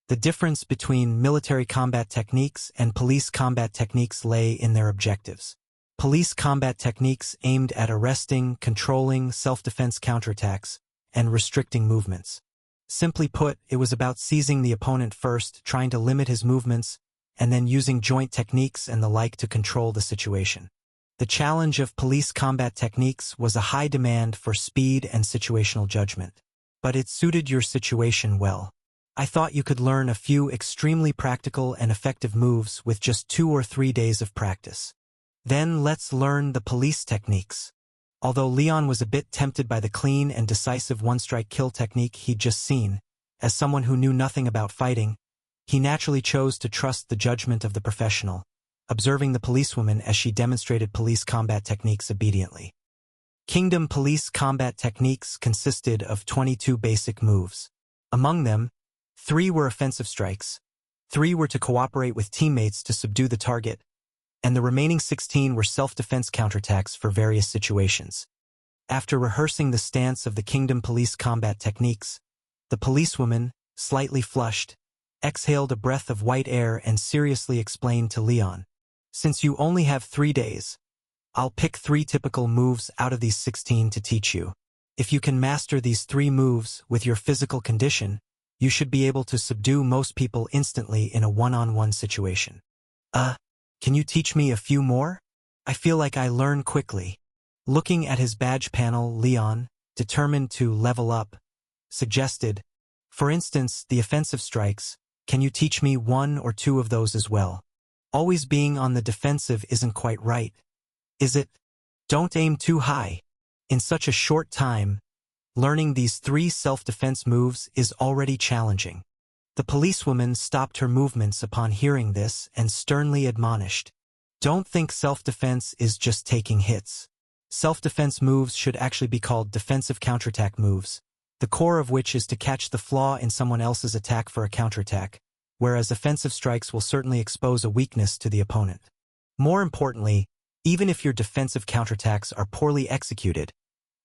The difference between military combat techniques and police combat techniques lay in their objectives. Police combat techniques aimed at arresting, controlling self-defense counterattacks, and restricting movements. Simply put, it was about seizing the opponent first, trying to limit his movements, and then using joint techniques and the like to control the situation. The challenge of police combat techniques was a high demand for speed and situational judgment. But it suited your situation well. I thought you could learn a few extremely practical and effective moves with just 2 or 3 days of practice. Then let's learn the police techniques. Although Leon was a bit tempted by the clean and decisive one-strike kill technique he'd just seen, as someone who knew nothing about fighting, he naturally chose to trust the judgment of the professional, observing the policewoman as she demonstrated police combat techniques obediently. Kingdom police combat techniques consisted of 22 basic moves. Among them, 3 were offensive strikes, 3 were to cooperate with teammates to subdue the target, and the remaining 16 were self-defense counterattacks for various situations. After rehearsing the stance of the Kingdom police combat techniques, the policewoman, slightly flushed, exhaled a breath of white air and seriously explained to Leon, "Since you only have 3 days, I'll pick 3 typical moves out of these 16 to teach you. If you can master these 3 moves with your physical condition, you should be able to subdue most people instantly in a one-on-one situation." Can you teach me a few more? I feel like I learn quickly." Looking at his badge panel, Leon, determined to level up, suggested, "For instance, the offensive strikes, can you teach me 1 or 2 of those as well? Always being on the defensive isn't quite right, is it? Don't aim too high. In such a short time, learning these 3 self-defense moves is already challenging." The policewoman stopped her movements upon hearing this and sternly admonished, "Don't think self-defense is just taking hits. Self-defense moves should actually be called defensive counterattack moves, the core of which is to catch the flaw in someone else's attack for a counterattack, whereas offensive strikes will certainly expose a weakness to the opponent. More importantly, even if your defensive counterattacks are poorly executed,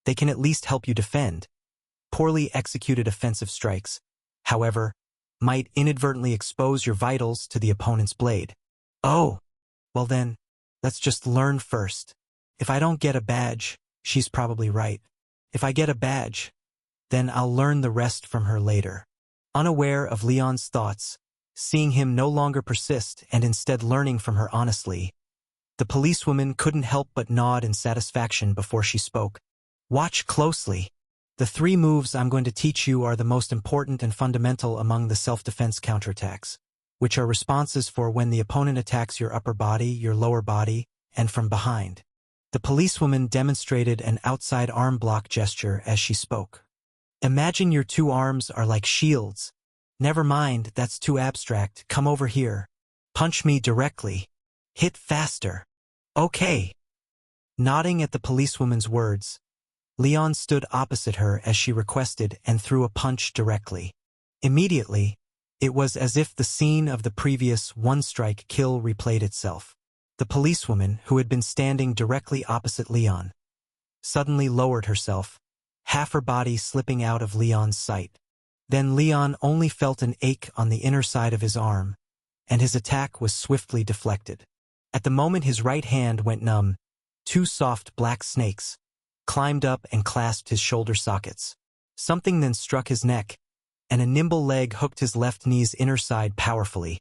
they can at least help you defend. Poorly executed offensive strikes, however, might inadvertently expose your vitals to the opponent's blade." "Oh, well then, let's just learn first. If I don't get a badge, she's probably right. If I get a badge, then I'll learn the rest from her later." Unaware of Leon's thoughts, seeing him no longer persist and instead learning from her honestly, the policewoman couldn't help but nod in satisfaction before she spoke. "Watch closely. The 3 moves I'm going to teach you are the most important and fundamental among the self-defense counterattacks, which are responses for when the opponent attacks your upper body, your lower body, and from behind." The policewoman demonstrated an outside arm block gesture as she spoke. "Imagine your 2 arms are like shields. Never mind, that's too abstract. Come over here. Punch me directly. Hit faster." "Okay." Nodding at the policewoman's words, Leon stood opposite her as she requested and threw a punch directly. Immediately, it was as if the scene of the previous one-strike kill replayed itself. The policewoman, who had been standing directly opposite Leon, suddenly lowered herself, half her body slipping out of Leon's sight. Then Leon only felt an ache on the inner side of his arm, and his attack was swiftly deflected. At the moment his right hand went numb, 2 soft black snakes climbed up and clasped his shoulder sockets. Something then struck his neck, and a nimble leg hooked his left knee's inner side powerfully,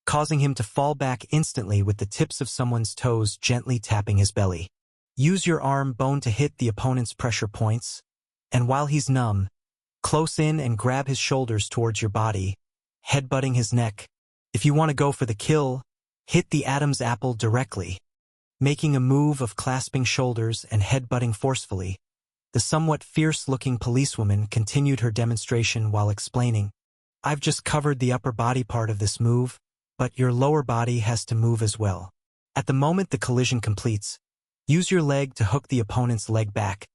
causing him to fall back instantly with the tips of someone's toes gently tapping his belly. Use your arm bone to hit the opponent's pressure points, and while he's numb, close in and grab his shoulders towards your body, headbutting his neck. If you want to go for the kill, hit the Adam's apple directly. Making a move of clasping shoulders and headbutting forcefully, the somewhat fierce-looking policewoman continued her demonstration while explaining, "I've just covered the upper body part of this move, but your lower body has to move as well. At the moment the collision completes, use your leg to hook the opponent's leg back.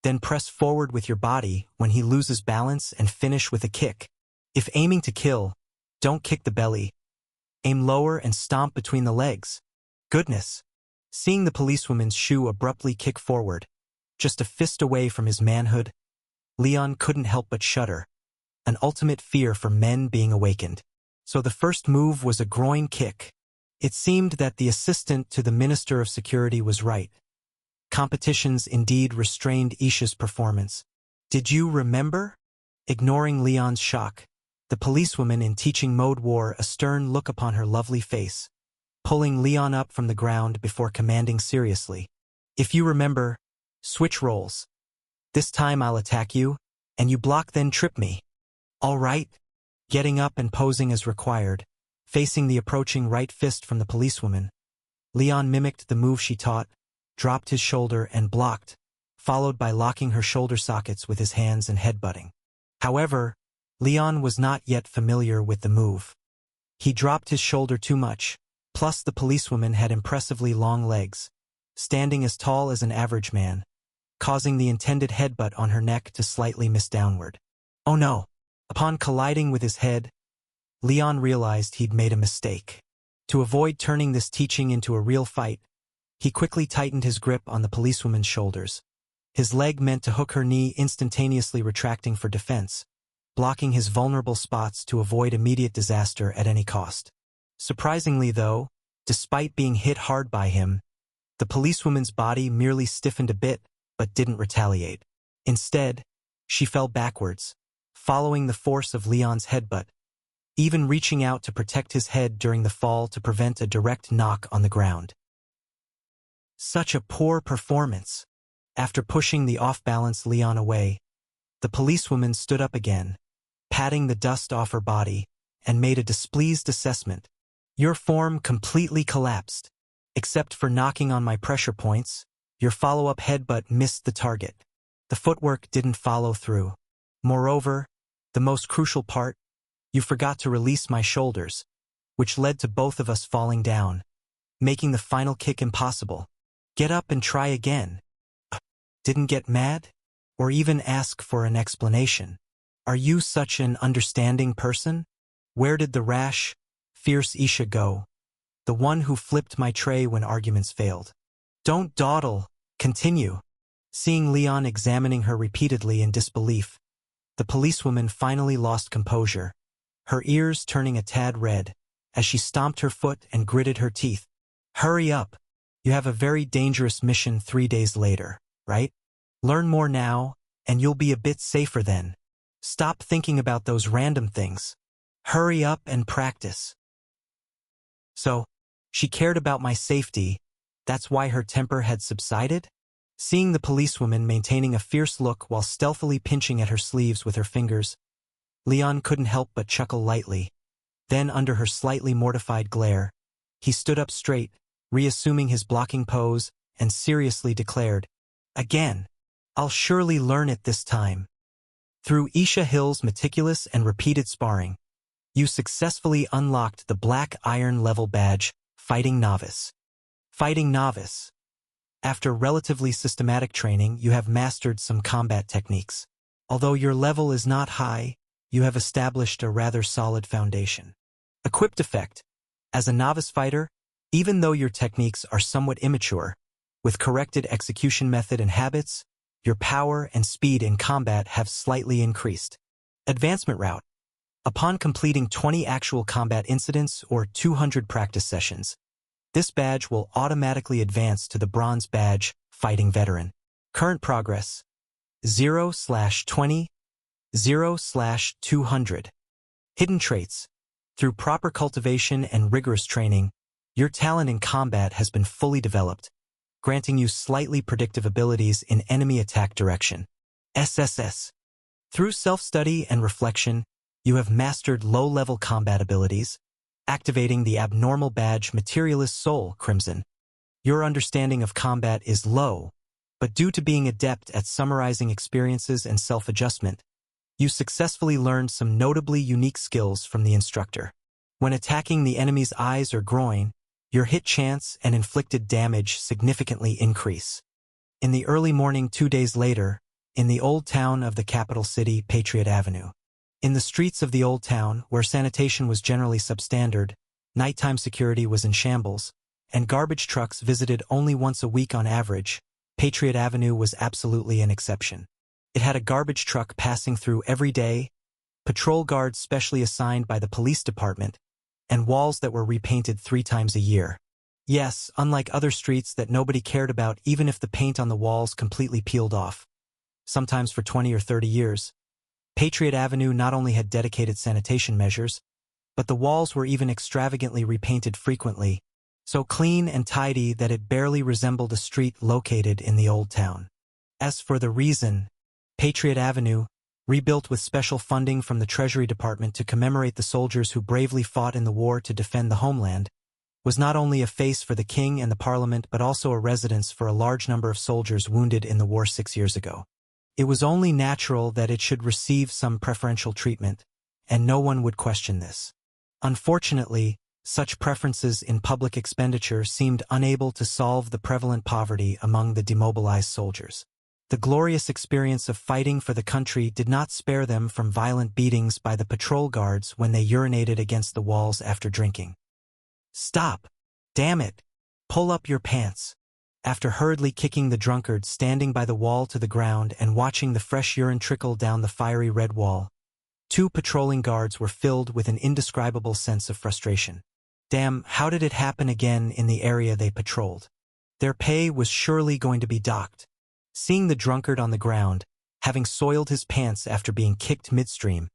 Then press forward with your body when he loses balance and finish with a kick. If aiming to kill, don't kick the belly. Aim lower and stomp between the legs." Goodness! Seeing the policewoman's shoe abruptly kick forward, just a fist away from his manhood, Leon couldn't help but shudder. an ultimate fear for men being awakened. So the first move was a groin kick. It seemed that the assistant to the Minister of Security was right. Competitions indeed restrained Isha's performance. Did you remember? Ignoring Leon's shock, the policewoman in teaching mode wore a stern look upon her lovely face, pulling Leon up from the ground before commanding seriously. If you remember, switch roles. This time I'll attack you, and you block then trip me. All right? Getting up and posing as required, facing the approaching right fist from the policewoman, Leon mimicked the move she taught, dropped his shoulder and blocked, followed by locking her shoulder sockets with his hands and headbutting. However, Leon was not yet familiar with the move. He dropped his shoulder too much, plus the policewoman had impressively long legs, standing as tall as an average man, causing the intended headbutt on her neck to slightly miss downward. Oh no! Upon colliding with his head, Leon realized he'd made a mistake. To avoid turning this teaching into a real fight, he quickly tightened his grip on the policewoman's shoulders. His leg meant to hook her knee, instantaneously retracting for defense, blocking his vulnerable spots to avoid immediate disaster at any cost. Surprisingly though, despite being hit hard by him, the policewoman's body merely stiffened a bit but didn't retaliate. Instead, she fell backwards, following the force of Leon's headbutt, even reaching out to protect his head during the fall to prevent a direct knock on the ground. Such a poor performance. After pushing the off-balance Leon away, the policewoman stood up again, patting the dust off her body, and made a displeased assessment. Your form completely collapsed. Except for knocking on my pressure points, your follow-up headbutt missed the target. The footwork didn't follow through. Moreover, the most crucial part, you forgot to release my shoulders, which led to both of us falling down, making the final kick impossible. Get up and try again. Didn't get mad? Or even ask for an explanation? Are you such an understanding person? Where did the rash, fierce Isha go? The one who flipped my tray when arguments failed. Don't dawdle, continue. Seeing Leon examining her repeatedly in disbelief, the policewoman finally lost composure, her ears turning a tad red, as she stomped her foot and gritted her teeth. Hurry up. You have a very dangerous mission 3 days later, right? Learn more now, and you'll be a bit safer then. Stop thinking about those random things. Hurry up and practice. So, she cared about my safety, that's why her temper had subsided? Seeing the policewoman maintaining a fierce look while stealthily pinching at her sleeves with her fingers, Leon couldn't help but chuckle lightly. Then, under her slightly mortified glare, he stood up straight, reassuming his blocking pose, and seriously declared, Again, I'll surely learn it this time. Through Isha Hill's meticulous and repeated sparring, you successfully unlocked the Black Iron level badge, Fighting Novice. Fighting Novice. After relatively systematic training, you have mastered some combat techniques. Although your level is not high, you have established a rather solid foundation. Equipped effect. As a novice fighter, even though your techniques are somewhat immature, with corrected execution method and habits, your power and speed in combat have slightly increased. Advancement route. Upon completing 20 actual combat incidents or 200 practice sessions, this badge will automatically advance to the Bronze Badge, Fighting Veteran. Current progress, 0/20, 0/200. Hidden traits. Through proper cultivation and rigorous training, your talent in combat has been fully developed, granting you slightly predictive abilities in enemy attack direction. SSS. Through self-study and reflection, you have mastered low-level combat abilities, activating the abnormal badge Materialist Soul, Crimson. Your understanding of combat is low, but due to being adept at summarizing experiences and self-adjustment, you successfully learned some notably unique skills from the instructor. When attacking the enemy's eyes or groin, your hit chance and inflicted damage significantly increase. In the early morning 2 days later, in the old town of the capital city, Patriot Avenue. In the streets of the old town, where sanitation was generally substandard, nighttime security was in shambles, and garbage trucks visited only once a week on average, Patriot Avenue was absolutely an exception. It had a garbage truck passing through every day, patrol guards specially assigned by the police department, and walls that were repainted 3 times a year. Yes, unlike other streets that nobody cared about even if the paint on the walls completely peeled off, sometimes for 20 or 30 years, Patriot Avenue not only had dedicated sanitation measures, but the walls were even extravagantly repainted frequently, so clean and tidy that it barely resembled a street located in the old town. As for the reason, Patriot Avenue, rebuilt with special funding from the Treasury Department to commemorate the soldiers who bravely fought in the war to defend the homeland, was not only a face for the King and the Parliament but also a residence for a large number of soldiers wounded in the war 6 years ago. It was only natural that it should receive some preferential treatment, and no one would question this. Unfortunately, such preferences in public expenditure seemed unable to solve the prevalent poverty among the demobilized soldiers. The glorious experience of fighting for the country did not spare them from violent beatings by the patrol guards when they urinated against the walls after drinking. "Stop! Damn it! Pull up your pants!" After hurriedly kicking the drunkard standing by the wall to the ground and watching the fresh urine trickle down the fiery red wall, 2 patrolling guards were filled with an indescribable sense of frustration. Damn, how did it happen again in the area they patrolled? Their pay was surely going to be docked. Seeing the drunkard on the ground, having soiled his pants after being kicked midstream,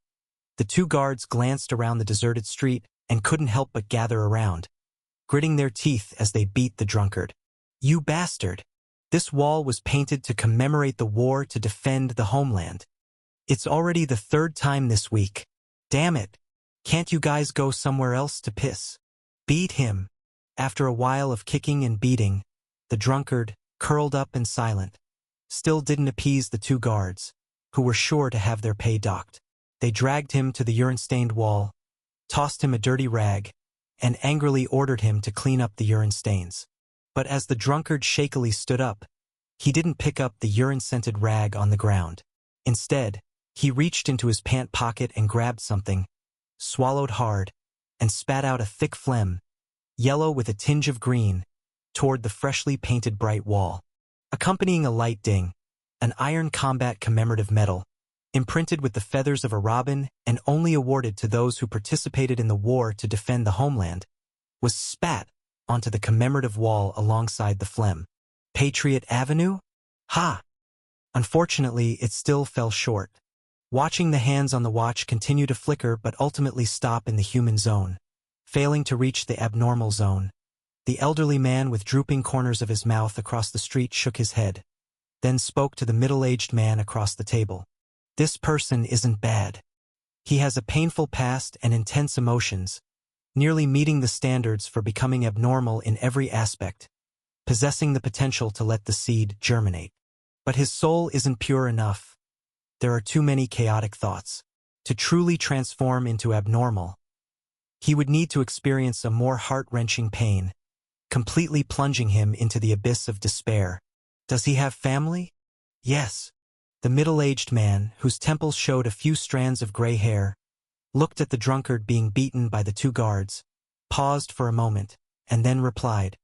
the 2 guards glanced around the deserted street and couldn't help but gather around, gritting their teeth as they beat the drunkard. "You bastard! This wall was painted to commemorate the war to defend the homeland. It's already the 3rd time this week. Damn it! Can't you guys go somewhere else to piss?" Beat him. After a while of kicking and beating, the drunkard, curled up and silent, still didn't appease the 2 guards, who were sure to have their pay docked. They dragged him to the urine-stained wall, tossed him a dirty rag, and angrily ordered him to clean up the urine stains. But as the drunkard shakily stood up, he didn't pick up the urine-scented rag on the ground. Instead, he reached into his pant pocket and grabbed something, swallowed hard, and spat out a thick phlegm, yellow with a tinge of green, toward the freshly painted bright wall. Accompanying a light ding, an iron combat commemorative medal, imprinted with the feathers of a robin and only awarded to those who participated in the war to defend the homeland, was spat onto the commemorative wall alongside the phlegm. Patriot Avenue? Ha! Unfortunately, it still fell short. Watching the hands on the watch continue to flicker but ultimately stop in the human zone, failing to reach the abnormal zone, the elderly man with drooping corners of his mouth across the street shook his head, then spoke to the middle-aged man across the table. "This person isn't bad. He has a painful past and intense emotions, nearly meeting the standards for becoming abnormal in every aspect, possessing the potential to let the seed germinate. But his soul isn't pure enough. There are too many chaotic thoughts. To truly transform into abnormal, he would need to experience a more heart-wrenching pain, completely plunging him into the abyss of despair. Does he have family?" "Yes." The middle-aged man, whose temples showed a few strands of gray hair, looked at the drunkard being beaten by the 2 guards, paused for a moment, and then replied,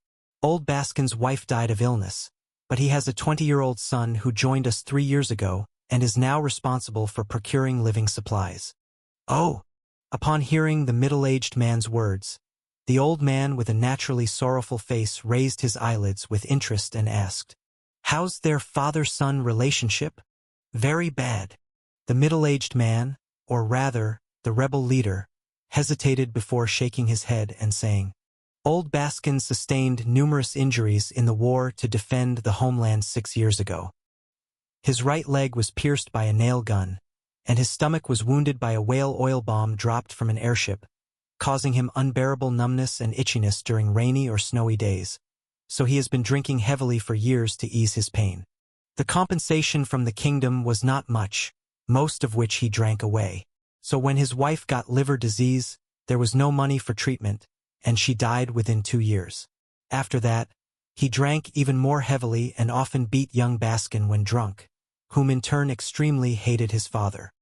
"Old Baskin's wife died of illness, but he has a 20-year-old son who joined us 3 years ago and is now responsible for procuring living supplies." "Oh!" Upon hearing the middle-aged man's words, the old man with a naturally sorrowful face raised his eyelids with interest and asked, "How's their father-son relationship?" "Very bad." The middle-aged man, or rather, the rebel leader, hesitated before shaking his head and saying, "Old Baskin sustained numerous injuries in the war to defend the homeland 6 years ago. His right leg was pierced by a nail gun, and his stomach was wounded by a whale oil bomb dropped from an airship, causing him unbearable numbness and itchiness during rainy or snowy days, so he has been drinking heavily for years to ease his pain. The compensation from the kingdom was not much, most of which he drank away. So when his wife got liver disease, there was no money for treatment, and she died within 2 years. After that, he drank even more heavily and often beat young Baskin when drunk, whom in turn extremely hated his father.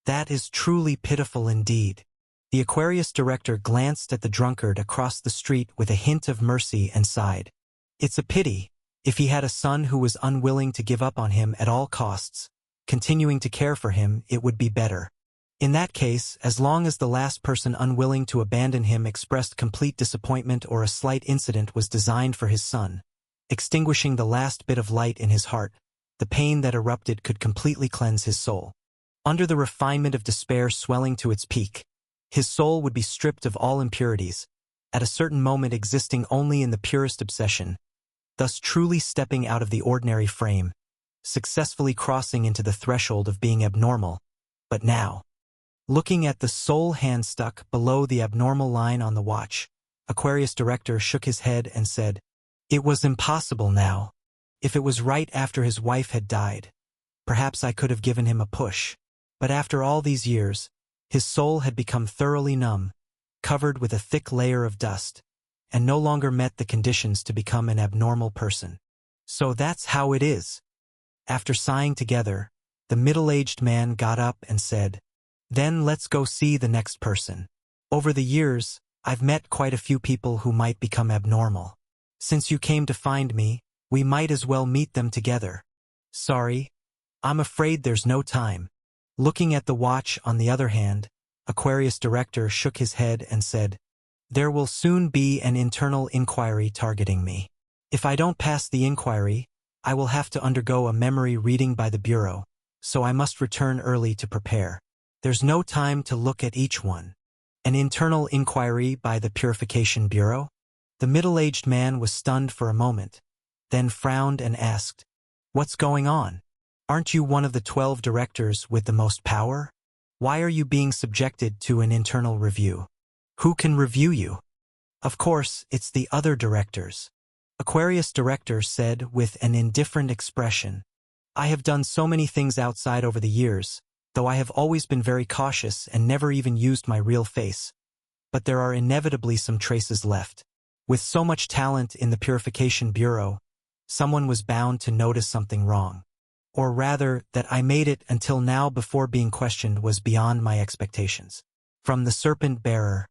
That is truly pitiful indeed." The Aquarius director glanced at the drunkard across the street with a hint of mercy and sighed. It's a pity. If he had a son who was unwilling to give up on him at all costs, continuing to care for him, it would be better. In that case, as long as the last person unwilling to abandon him expressed complete disappointment or a slight incident was designed for his son, extinguishing the last bit of light in his heart, the pain that erupted could completely cleanse his soul. Under the refinement of despair swelling to its peak, his soul would be stripped of all impurities, at a certain moment existing only in the purest obsession, thus truly stepping out of the ordinary frame, successfully crossing into the threshold of being abnormal. But now, looking at the soul hand stuck below the abnormal line on the watch, Aquarius director shook his head and said, "It was impossible now. If it was right after his wife had died, perhaps I could have given him a push. But after all these years, his soul had become thoroughly numb, covered with a thick layer of dust, and no longer met the conditions to become an abnormal person. So that's how it is." After sighing together, the middle-aged man got up and said, "Then let's go see the next person. Over the years, I've met quite a few people who might become abnormal. Since you came to find me, we might as well meet them together. Sorry, I'm afraid there's no time." Looking at the watch, on the other hand, Aquarius director shook his head and said, "There will soon be an internal inquiry targeting me. If I don't pass the inquiry, I will have to undergo a memory reading by the Bureau, so I must return early to prepare. There's no time to look at each one." An internal inquiry by the Purification Bureau? The middle-aged man was stunned for a moment, then frowned and asked, "What's going on? Aren't you one of the 12 directors with the most power? Why are you being subjected to an internal review? Who can review you?" "Of course, it's the other directors," Aquarius director said with an indifferent expression. "I have done so many things outside over the years, though I have always been very cautious and never even used my real face. But there are inevitably some traces left. With so much talent in the Purification Bureau, someone was bound to notice something wrong. Or rather, that I made it until now before being questioned was beyond my expectations. From the Serpent Bearer.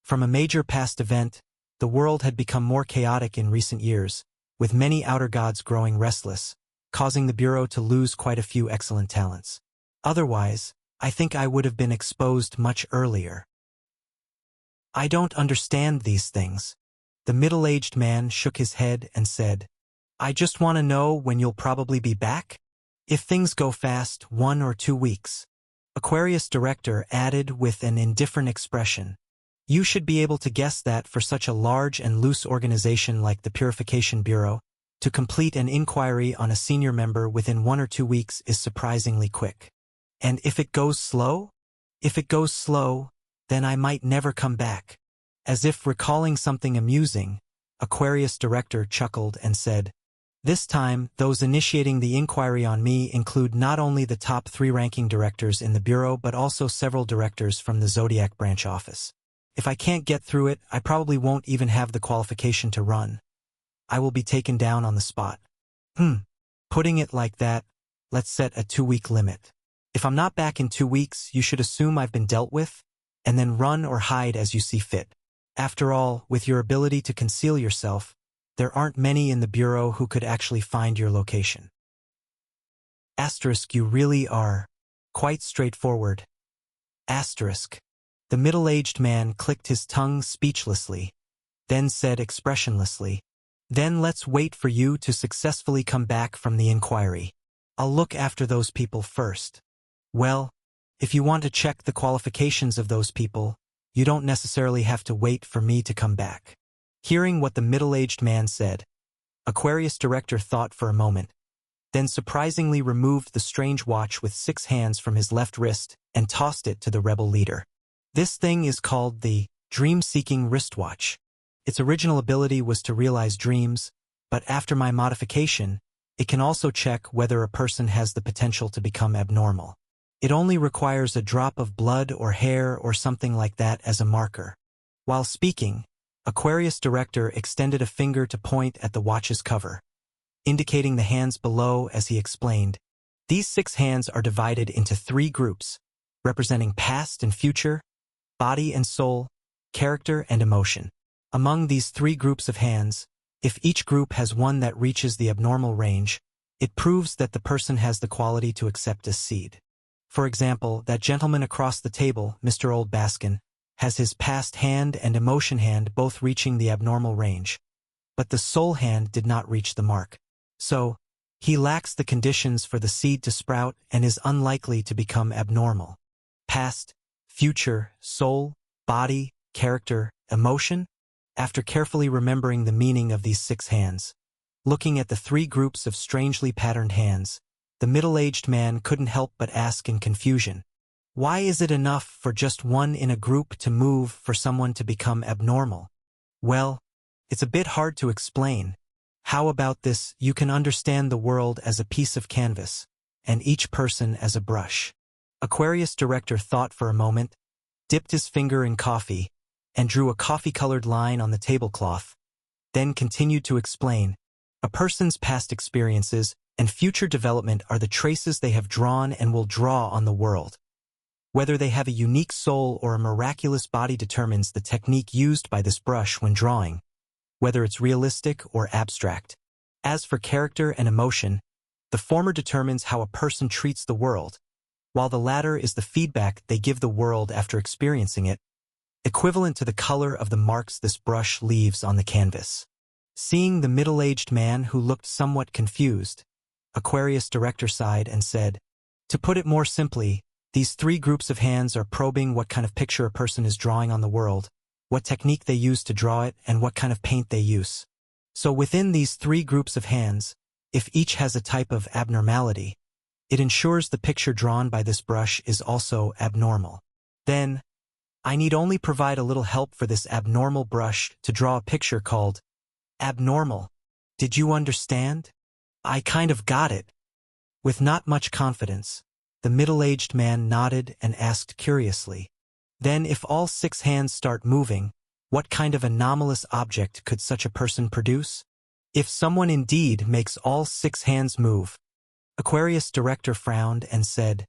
From a major past event, the world had become more chaotic in recent years, with many outer gods growing restless, causing the Bureau to lose quite a few excellent talents. Otherwise, I think I would have been exposed much earlier." "I don't understand these things." The middle-aged man shook his head and said, "I just want to know when you'll probably be back? If things go fast, 1 or 2 weeks. Aquarius director added with an indifferent expression, "You should be able to guess that for such a large and loose organization like the Purification Bureau, to complete an inquiry on a senior member within 1 or 2 weeks is surprisingly quick. And if it goes slow? If it goes slow, then I might never come back." As if recalling something amusing, Aquarius director chuckled and said, "This time, those initiating the inquiry on me include not only the top 3 ranking directors in the Bureau but also several directors from the Zodiac branch office. If I can't get through it, I probably won't even have the qualification to run. I will be taken down on the spot." Putting it like that, let's set a 2-week limit. If I'm not back in 2 weeks, you should assume I've been dealt with, and then run or hide as you see fit. After all, with your ability to conceal yourself, there aren't many in the Bureau who could actually find your location. Asterisk, you really are quite straightforward. Asterisk. The middle-aged man clicked his tongue speechlessly, then said expressionlessly, "Then let's wait for you to successfully come back from the inquiry. I'll look after those people first." "Well, if you want to check the qualifications of those people, you don't necessarily have to wait for me to come back." Hearing what the middle-aged man said, Aquarius director thought for a moment, then surprisingly removed the strange watch with 6 hands from his left wrist and tossed it to the rebel leader. "This thing is called the Dream-Seeking Wristwatch. Its original ability was to realize dreams, but after my modification, it can also check whether a person has the potential to become abnormal. It only requires a drop of blood or hair or something like that as a marker." While speaking, Aquarius director extended a finger to point at the watch's cover, indicating the hands below as he explained, "These 6 hands are divided into 3 groups, representing past and future, body and soul, character and emotion. Among these 3 groups of hands, if each group has one that reaches the abnormal range, it proves that the person has the quality to accept a seed. For example, that gentleman across the table, Mr. Old Baskin, has his past hand and emotion hand both reaching the abnormal range. But the soul hand did not reach the mark. So, he lacks the conditions for the seed to sprout and is unlikely to become abnormal. Past, future, soul, body, character, emotion? After carefully remembering the meaning of these 6 hands, looking at the 3 groups of strangely patterned hands, the middle-aged man couldn't help but ask in confusion, why is it enough for just one in a group to move for someone to become abnormal? Well, it's a bit hard to explain. How about this? You can understand the world as a piece of canvas, and each person as a brush. Aquarius director thought for a moment, dipped his finger in coffee, and drew a coffee-colored line on the tablecloth, then continued to explain, a person's past experiences and future development are the traces they have drawn and will draw on the world. Whether they have a unique soul or a miraculous body determines the technique used by this brush when drawing, whether it's realistic or abstract. As for character and emotion, the former determines how a person treats the world, while the latter is the feedback they give the world after experiencing it, equivalent to the color of the marks this brush leaves on the canvas. Seeing the middle-aged man who looked somewhat confused, Aquarius director sighed and said, to put it more simply, these 3 groups of hands are probing what kind of picture a person is drawing on the world, what technique they use to draw it, and what kind of paint they use. So within these 3 groups of hands, if each has a type of abnormality, it ensures the picture drawn by this brush is also abnormal. Then, I need only provide a little help for this abnormal brush to draw a picture called abnormal. Did you understand? I kind of got it. With not much confidence, the middle-aged man nodded and asked curiously, then if all 6 hands start moving, what kind of anomalous object could such a person produce? If someone indeed makes all 6 hands move, Aquarius director frowned and said,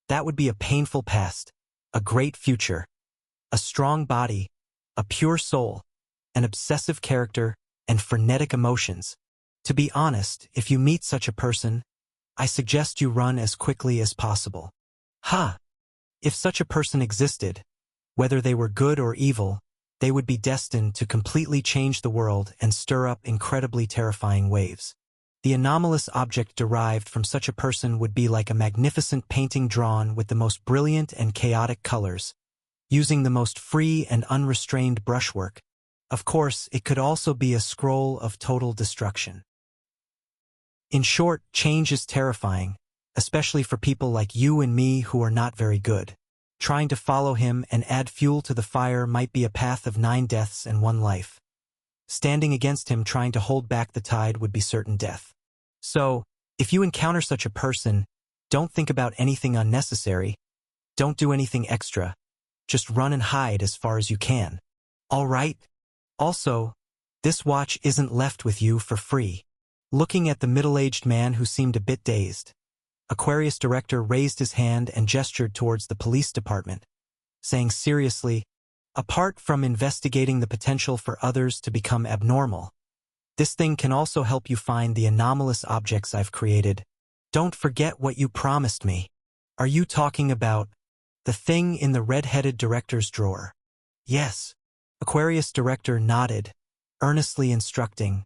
that would be a painful past, a great future, a strong body, a pure soul, an obsessive character, and frenetic emotions. To be honest, if you meet such a person, I suggest you run as quickly as possible. If such a person existed, whether they were good or evil, they would be destined to completely change the world and stir up incredibly terrifying waves. The anomalous object derived from such a person would be like a magnificent painting drawn with the most brilliant and chaotic colors, using the most free and unrestrained brushwork. Of course, it could also be a scroll of total destruction. In short, change is terrifying, especially for people like you and me who are not very good. Trying to follow him and add fuel to the fire might be a path of 9 deaths and 1 life. Standing against him trying to hold back the tide would be certain death. So, if you encounter such a person, don't think about anything unnecessary. Don't do anything extra. Just run and hide as far as you can. All right? Also, this watch isn't left with you for free. Looking at the middle-aged man who seemed a bit dazed, Aquarius director raised his hand and gestured towards the police department, saying seriously, apart from investigating the potential for others to become abnormal, this thing can also help you find the anomalous objects I've created. Don't forget what you promised me. Are you talking about the thing in the red-headed director's drawer? Yes. Aquarius director nodded, earnestly instructing,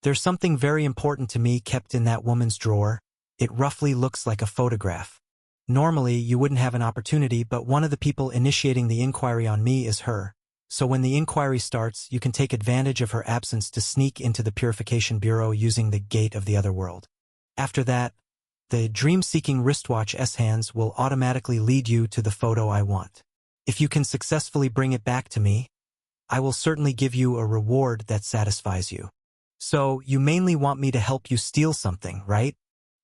there's something very important to me kept in that woman's drawer. It roughly looks like a photograph. Normally, you wouldn't have an opportunity, but one of the people initiating the inquiry on me is her. So when the inquiry starts, you can take advantage of her absence to sneak into the Purification Bureau using the gate of the other world. After that, the dream-seeking wristwatch S-hands will automatically lead you to the photo I want. If you can successfully bring it back to me, I will certainly give you a reward that satisfies you. So, you mainly want me to help you steal something, right?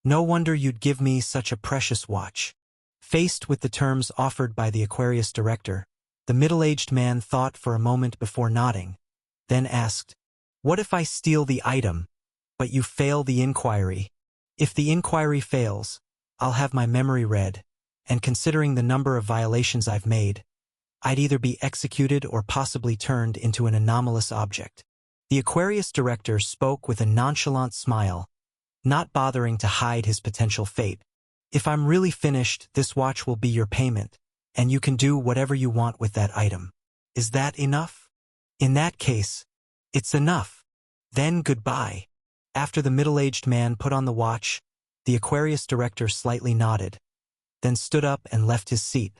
No wonder you'd give me such a precious watch. Faced with the terms offered by the Aquarius director, the middle-aged man thought for a moment before nodding, then asked, what if I steal the item, but you fail the inquiry? If the inquiry fails, I'll have my memory read, and considering the number of violations I've made, I'd either be executed or possibly turned into an anomalous object. The Aquarius director spoke with a nonchalant smile, not bothering to hide his potential fate. If I'm really finished, this watch will be your payment, and you can do whatever you want with that item. Is that enough? In that case, it's enough. Then goodbye. After the middle-aged man put on the watch, the Aquarius director slightly nodded, then stood up and left his seat,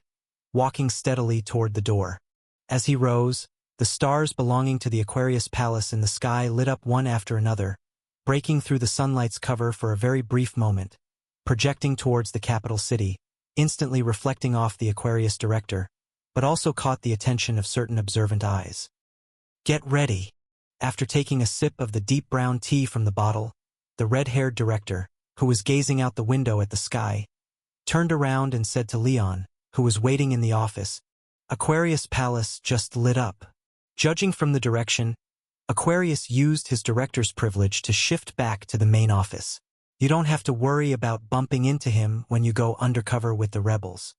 walking steadily toward the door. As he rose, the stars belonging to the Aquarius Palace in the sky lit up one after another, breaking through the sunlight's cover for a very brief moment, projecting towards the capital city, instantly reflecting off the Aquarius director, but also caught the attention of certain observant eyes. Get ready. After taking a sip of the deep brown tea from the bottle, the red-haired director, who was gazing out the window at the sky, turned around and said to Leon, who was waiting in the office, Aquarius Palace just lit up. Judging from the direction, Aquarius used his director's privilege to shift back to the main office. You don't have to worry about bumping into him when you go undercover with the rebels.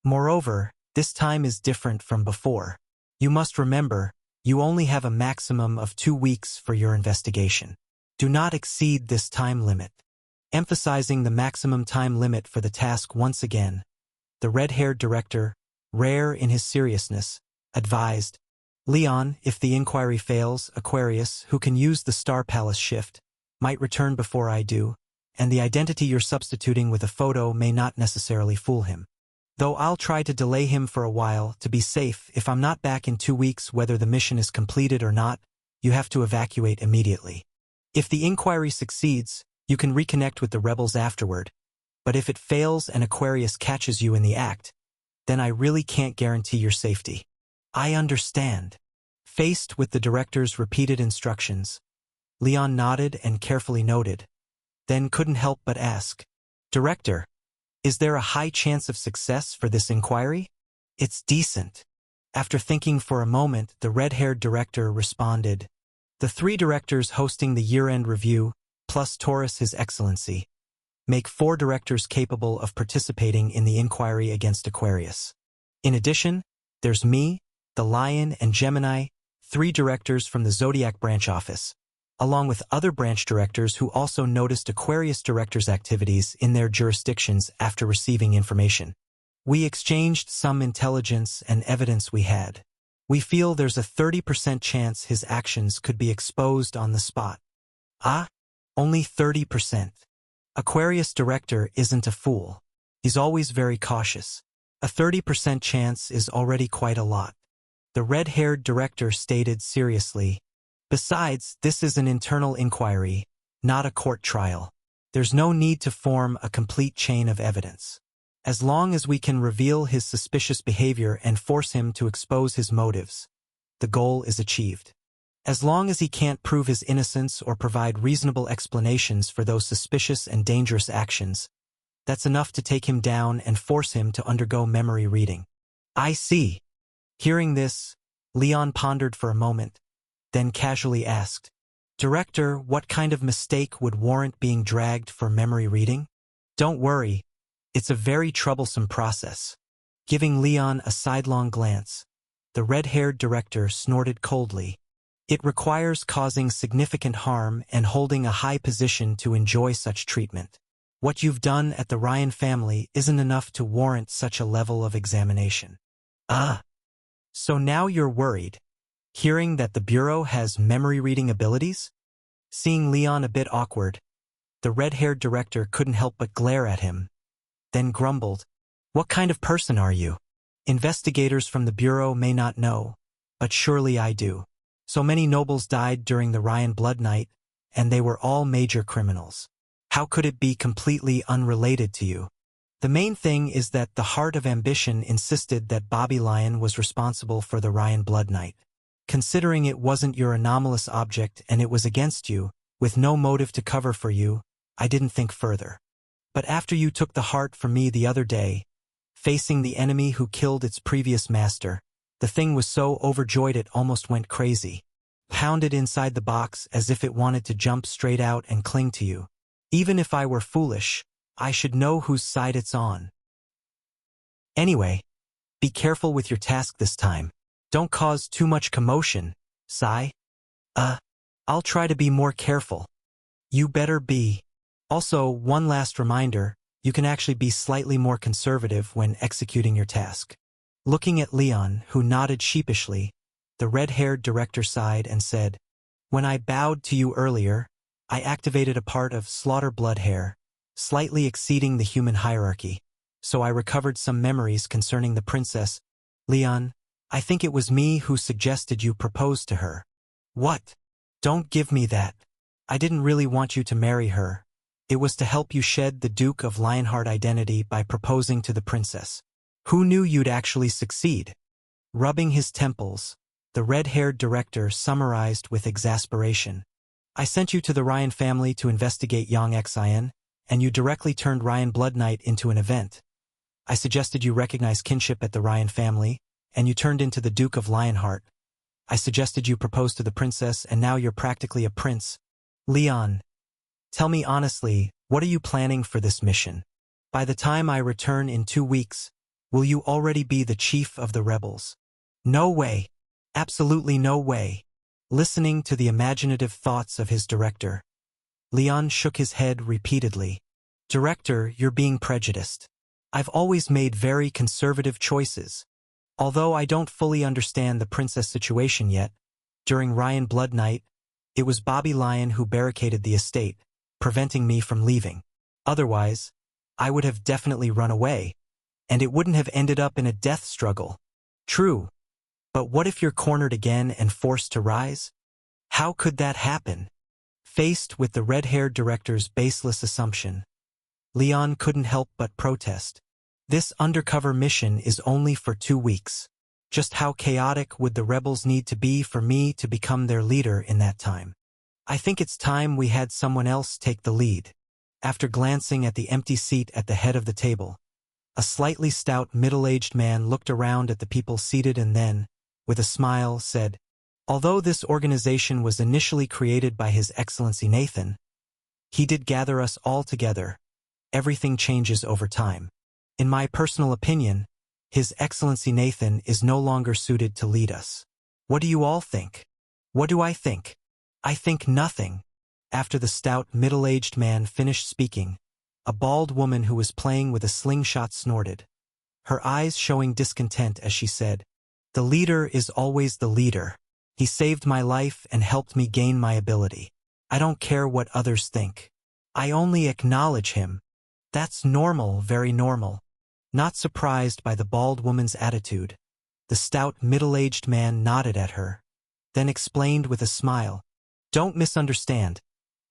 Moreover, this time is different from before. You must remember, you only have a maximum of 2 weeks for your investigation. Do not exceed this time limit. Emphasizing the maximum time limit for the task once again, the red-haired director, rare in his seriousness, advised, Leon, if the inquiry fails, Aquarius, who can use the Star Palace shift, might return before I do, and the identity you're substituting with a photo may not necessarily fool him. Though I'll try to delay him for a while to be safe. If I'm not back in 2 weeks, whether the mission is completed or not, you have to evacuate immediately. If the inquiry succeeds, you can reconnect with the rebels afterward, but if it fails and Aquarius catches you in the act, then I really can't guarantee your safety. I understand. Faced with the director's repeated instructions, Leon nodded and carefully noted, then couldn't help but ask, Director, is there a high chance of success for this inquiry? It's decent. After thinking for a moment, the red-haired director responded, the 3 directors hosting the year-end review, plus Taurus His Excellency, make 4 directors capable of participating in the inquiry against Aquarius. In addition, there's me, the Lion, and Gemini, 3 directors from the Zodiac branch office, along with other branch directors who also noticed Aquarius directors' activities in their jurisdictions after receiving information. We exchanged some intelligence and evidence we had. We feel there's a 30% chance his actions could be exposed on the spot. Ah? Only 30%. Aquarius director isn't a fool. He's always very cautious. A 30% chance is already quite a lot. The red-haired director stated seriously. Besides, this is an internal inquiry, not a court trial. There's no need to form a complete chain of evidence. As long as we can reveal his suspicious behavior and force him to expose his motives, the goal is achieved. As long as he can't prove his innocence or provide reasonable explanations for those suspicious and dangerous actions, that's enough to take him down and force him to undergo memory reading. I see. Hearing this, Leon pondered for a moment, then casually asked, Director, what kind of mistake would warrant being dragged for memory reading? Don't worry, it's a very troublesome process. Giving Leon a sidelong glance, the red-haired director snorted coldly. It requires causing significant harm and holding a high position to enjoy such treatment. What you've done at the Ryan family isn't enough to warrant such a level of examination. Ah. So now you're worried, hearing that the Bureau has memory-reading abilities? Seeing Leon a bit awkward, the red-haired director couldn't help but glare at him, then grumbled, What kind of person are you? Investigators from the Bureau may not know, but surely I do. So many nobles died during the Ryan Blood Night, and they were all major criminals. How could it be completely unrelated to you? The main thing is that the heart of ambition insisted that Bobby Lion was responsible for the Ryan Blood Night. Considering it wasn't your anomalous object and it was against you, with no motive to cover for you, I didn't think further. But after you took the heart from me the other day, facing the enemy who killed its previous master, the thing was so overjoyed it almost went crazy. Pounded inside the box as if it wanted to jump straight out and cling to you. Even if I were foolish, I should know whose side it's on. Anyway, be careful with your task this time. Don't cause too much commotion, Sai. I'll try to be more careful. You better be. Also, one last reminder, you can actually be slightly more conservative when executing your task. Looking at Leon, who nodded sheepishly, the red-haired director sighed and said, "When I bowed to you earlier, I activated a part of Slaughter Bloodhair, slightly exceeding the human hierarchy, so I recovered some memories concerning the princess. Leon, I think it was me who suggested you propose to her." "What? Don't give me that. I didn't really want you to marry her. It was to help you shed the Duke of Lionheart identity by proposing to the princess. Who knew you'd actually succeed?" Rubbing his temples, the red-haired director summarized with exasperation. "I sent you to the Ryan family to investigate Yang Xian, and you directly turned Ryan Blood Knight into an event. I suggested you recognize kinship at the Ryan family, and you turned into the Duke of Lionheart. I suggested you propose to the princess, and now you're practically a prince. Leon, tell me honestly, what are you planning for this mission? By the time I return in 2 weeks, will you already be the chief of the rebels?" "No way. Absolutely no way." Listening to the imaginative thoughts of his director, Leon shook his head repeatedly. "Director, you're being prejudiced. I've always made very conservative choices. Although I don't fully understand the princess situation yet, during Ryan Blood Knight, it was Bobby Lion who barricaded the estate, preventing me from leaving. Otherwise, I would have definitely run away, and it wouldn't have ended up in a death struggle." "True. But what if you're cornered again and forced to rise? How could that happen?" Faced with the red-haired director's baseless assumption, Leon couldn't help but protest. "This undercover mission is only for 2 weeks. Just how chaotic would the rebels need to be for me to become their leader in that time? I think it's time we had someone else take the lead." After glancing at the empty seat at the head of the table, a slightly stout middle-aged man looked around at the people seated and then, with a smile, said, "Although this organization was initially created by His Excellency Nathan, he did gather us all together. Everything changes over time. In my personal opinion, His Excellency Nathan is no longer suited to lead us. What do you all think?" "What do I think? I think nothing." After the stout middle-aged man finished speaking, a bald woman who was playing with a slingshot snorted, her eyes showing discontent as she said, "The leader is always the leader. He saved my life and helped me gain my ability. I don't care what others think. I only acknowledge him. That's normal, very normal." Not surprised by the bald woman's attitude, the stout middle-aged man nodded at her, then explained with a smile, "Don't misunderstand.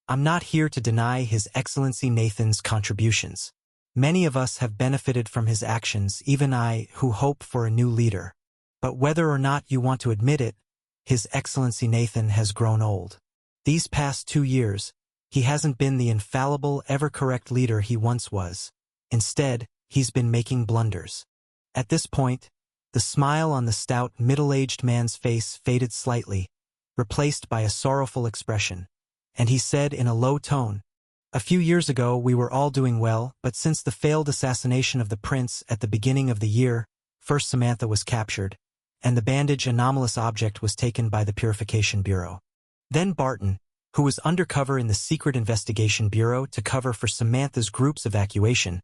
I'm not here to deny His Excellency Nathan's contributions. Many of us have benefited from his actions, even I, who hope for a new leader. But whether or not you want to admit it, His Excellency Nathan has grown old. These past 2 years, he hasn't been the infallible, ever-correct leader he once was. Instead, he's been making blunders." At this point, the smile on the stout, middle-aged man's face faded slightly, replaced by a sorrowful expression, and he said in a low tone, "A few years ago we were all doing well, but since the failed assassination of the prince at the beginning of the year, first Samantha was captured, and the bandage anomalous object was taken by the Purification Bureau. Then Barton, who was undercover in the Secret Investigation Bureau to cover for Samantha's group's evacuation,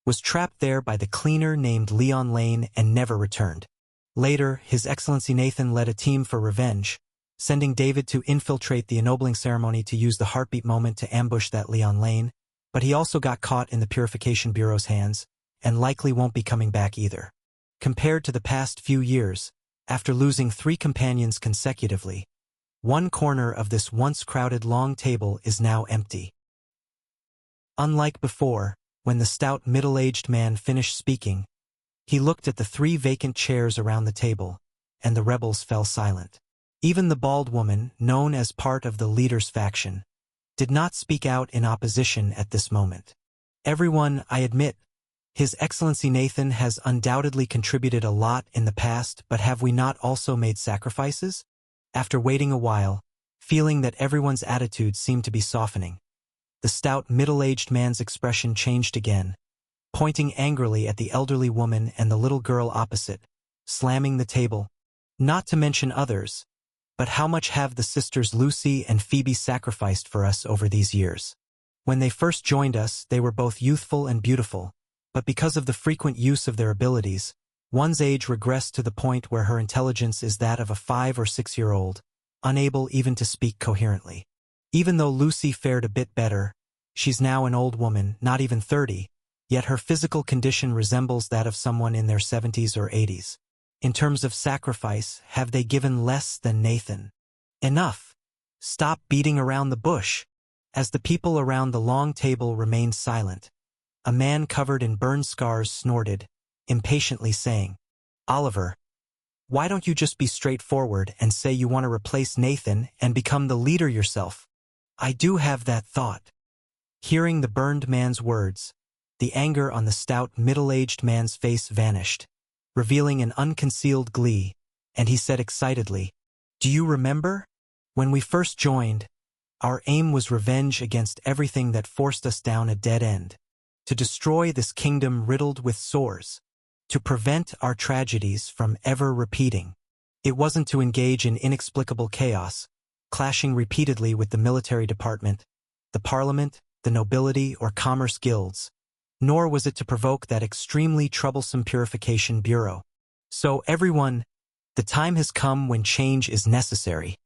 was trapped there by the cleaner named Leon Lane and never returned. Later, His Excellency Nathan led a team for revenge, sending David to infiltrate the ennobling ceremony to use the heartbeat moment to ambush that Leon Lane, but he also got caught in the Purification Bureau's hands, and likely won't be coming back either. Compared to the past few years, after losing 3 companions consecutively, one corner of this once crowded long table is now empty. Unlike before, when the stout middle-aged man finished speaking, he looked at the 3 vacant chairs around the table, and the rebels fell silent. Even the bald woman, known as part of the leader's faction, did not speak out in opposition at this moment. "Everyone, I admit, His Excellency Nathan has undoubtedly contributed a lot in the past, but have we not also made sacrifices?" After waiting a while, feeling that everyone's attitude seemed to be softening, the stout middle-aged man's expression changed again, pointing angrily at the elderly woman and the little girl opposite, slamming the table. "Not to mention others, but how much have the sisters Lucy and Phoebe sacrificed for us over these years? When they first joined us, they were both youthful and beautiful, but because of the frequent use of their abilities, one's age regressed to the point where her intelligence is that of a 5- or 6-year-old, unable even to speak coherently. Even though Lucy fared a bit better, she's now an old woman, not even 30, yet her physical condition resembles that of someone in their 70s or 80s. In terms of sacrifice, have they given less than Nathan? Enough! Stop beating around the bush! As the people around the long table remained silent, a man covered in burn scars snorted, impatiently saying, "Oliver, why don't you just be straightforward and say you want to replace Nathan and become the leader yourself?" "I do have that thought." Hearing the burned man's words, the anger on the stout middle-aged man's face vanished, revealing an unconcealed glee, and he said excitedly, "Do you remember? When we first joined, our aim was revenge against everything that forced us down a dead end, to destroy this kingdom riddled with sores, to prevent our tragedies from ever repeating. It wasn't to engage in inexplicable chaos, clashing repeatedly with the military department, the parliament, the nobility, or commerce guilds, nor was it to provoke that extremely troublesome purification bureau. So everyone, the time has come when change is necessary."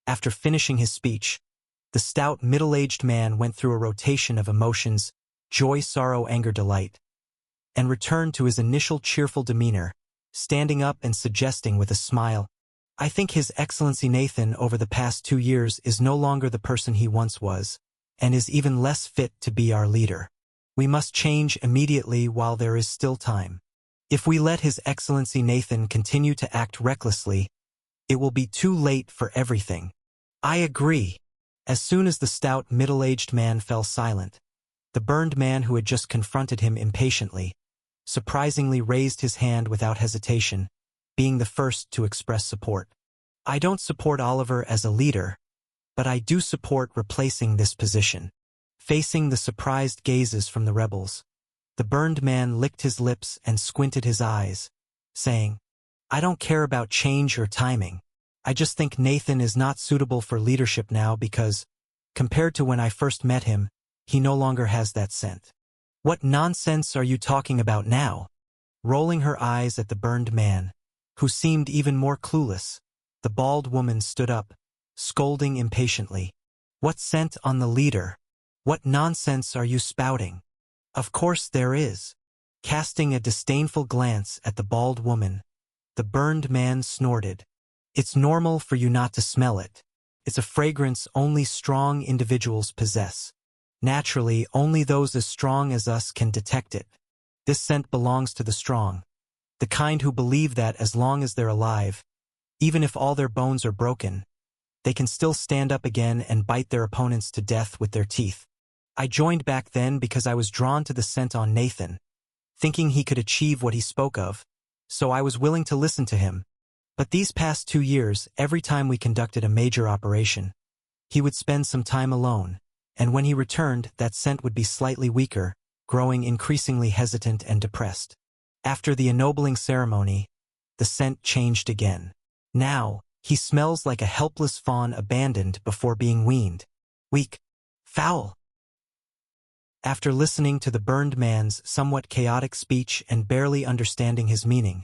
After finishing his speech, the stout middle-aged man went through a rotation of emotions, joy, sorrow, anger, delight, and returned to his initial cheerful demeanor, standing up and suggesting with a smile, "I think His Excellency Nathan over the past 2 years is no longer the person he once was, and is even less fit to be our leader. We must change immediately while there is still time. If we let His Excellency Nathan continue to act recklessly, it will be too late for everything." "I agree." As soon as the stout middle-aged man fell silent, the burned man who had just confronted him impatiently, surprisingly raised his hand without hesitation, being the first to express support. "I don't support Oliver as a leader, but I do support replacing this position." Facing the surprised gazes from the rebels, the burned man licked his lips and squinted his eyes, saying, "I don't care about change or timing. I just think Nathan is not suitable for leadership now because, compared to when I first met him, he no longer has that scent." "What nonsense are you talking about now?" Rolling her eyes at the burned man, who seemed even more clueless, the bald woman stood up, scolding impatiently. "What scent on the leader? What nonsense are you spouting? Of course there is." Casting a disdainful glance at the bald woman, the burned man snorted. "It's normal for you not to smell it. It's a fragrance only strong individuals possess. Naturally, only those as strong as us can detect it. This scent belongs to the strong, the kind who believe that as long as they're alive, even if all their bones are broken, they can still stand up again and bite their opponents to death with their teeth. I joined back then because I was drawn to the scent on Nathan, thinking he could achieve what he spoke of, so I was willing to listen to him. But these past 2 years, every time we conducted a major operation, he would spend some time alone, and when he returned, that scent would be slightly weaker, growing increasingly hesitant and depressed. After the ennobling ceremony, the scent changed again. Now, he smells like a helpless fawn abandoned before being weaned. Weak. Foul. After listening to the burned man's somewhat chaotic speech and barely understanding his meaning,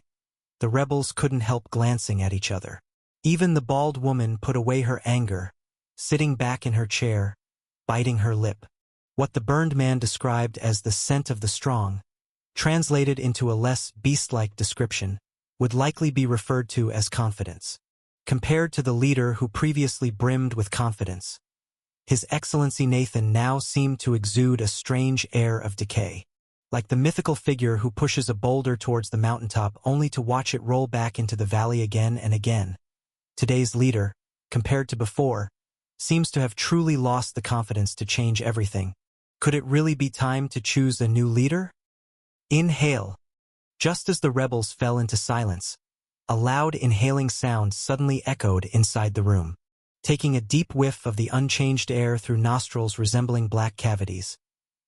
the rebels couldn't help glancing at each other. Even the bald woman put away her anger, sitting back in her chair, biting her lip. What the burned man described as the scent of the strong, translated into a less beast-like description, would likely be referred to as confidence. Compared to the leader who previously brimmed with confidence, His Excellency Nathan now seemed to exude a strange air of decay. Like the mythical figure who pushes a boulder towards the mountaintop only to watch it roll back into the valley again and again. Today's leader, compared to before, seems to have truly lost the confidence to change everything. Could it really be time to choose a new leader? Inhale. Just as the rebels fell into silence, a loud inhaling sound suddenly echoed inside the room. Taking a deep whiff of the unchanged air through nostrils resembling black cavities,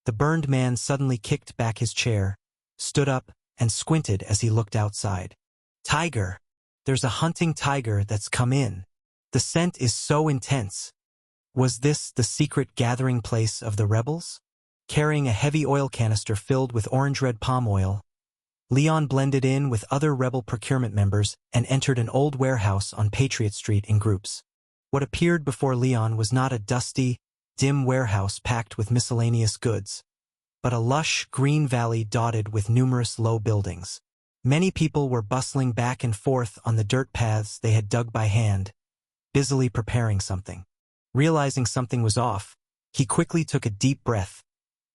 the burned man suddenly kicked back his chair, stood up, and squinted as he looked outside. Tiger! There's a hunting tiger that's come in. The scent is so intense. Was this the secret gathering place of the rebels? Carrying a heavy oil canister filled with orange-red palm oil, Leon blended in with other rebel procurement members and entered an old warehouse on Patriot Street in groups. What appeared before Leon was not a dusty, dim warehouse packed with miscellaneous goods, but a lush, green valley dotted with numerous low buildings. Many people were bustling back and forth on the dirt paths they had dug by hand, busily preparing something. Realizing something was off, he quickly took a deep breath,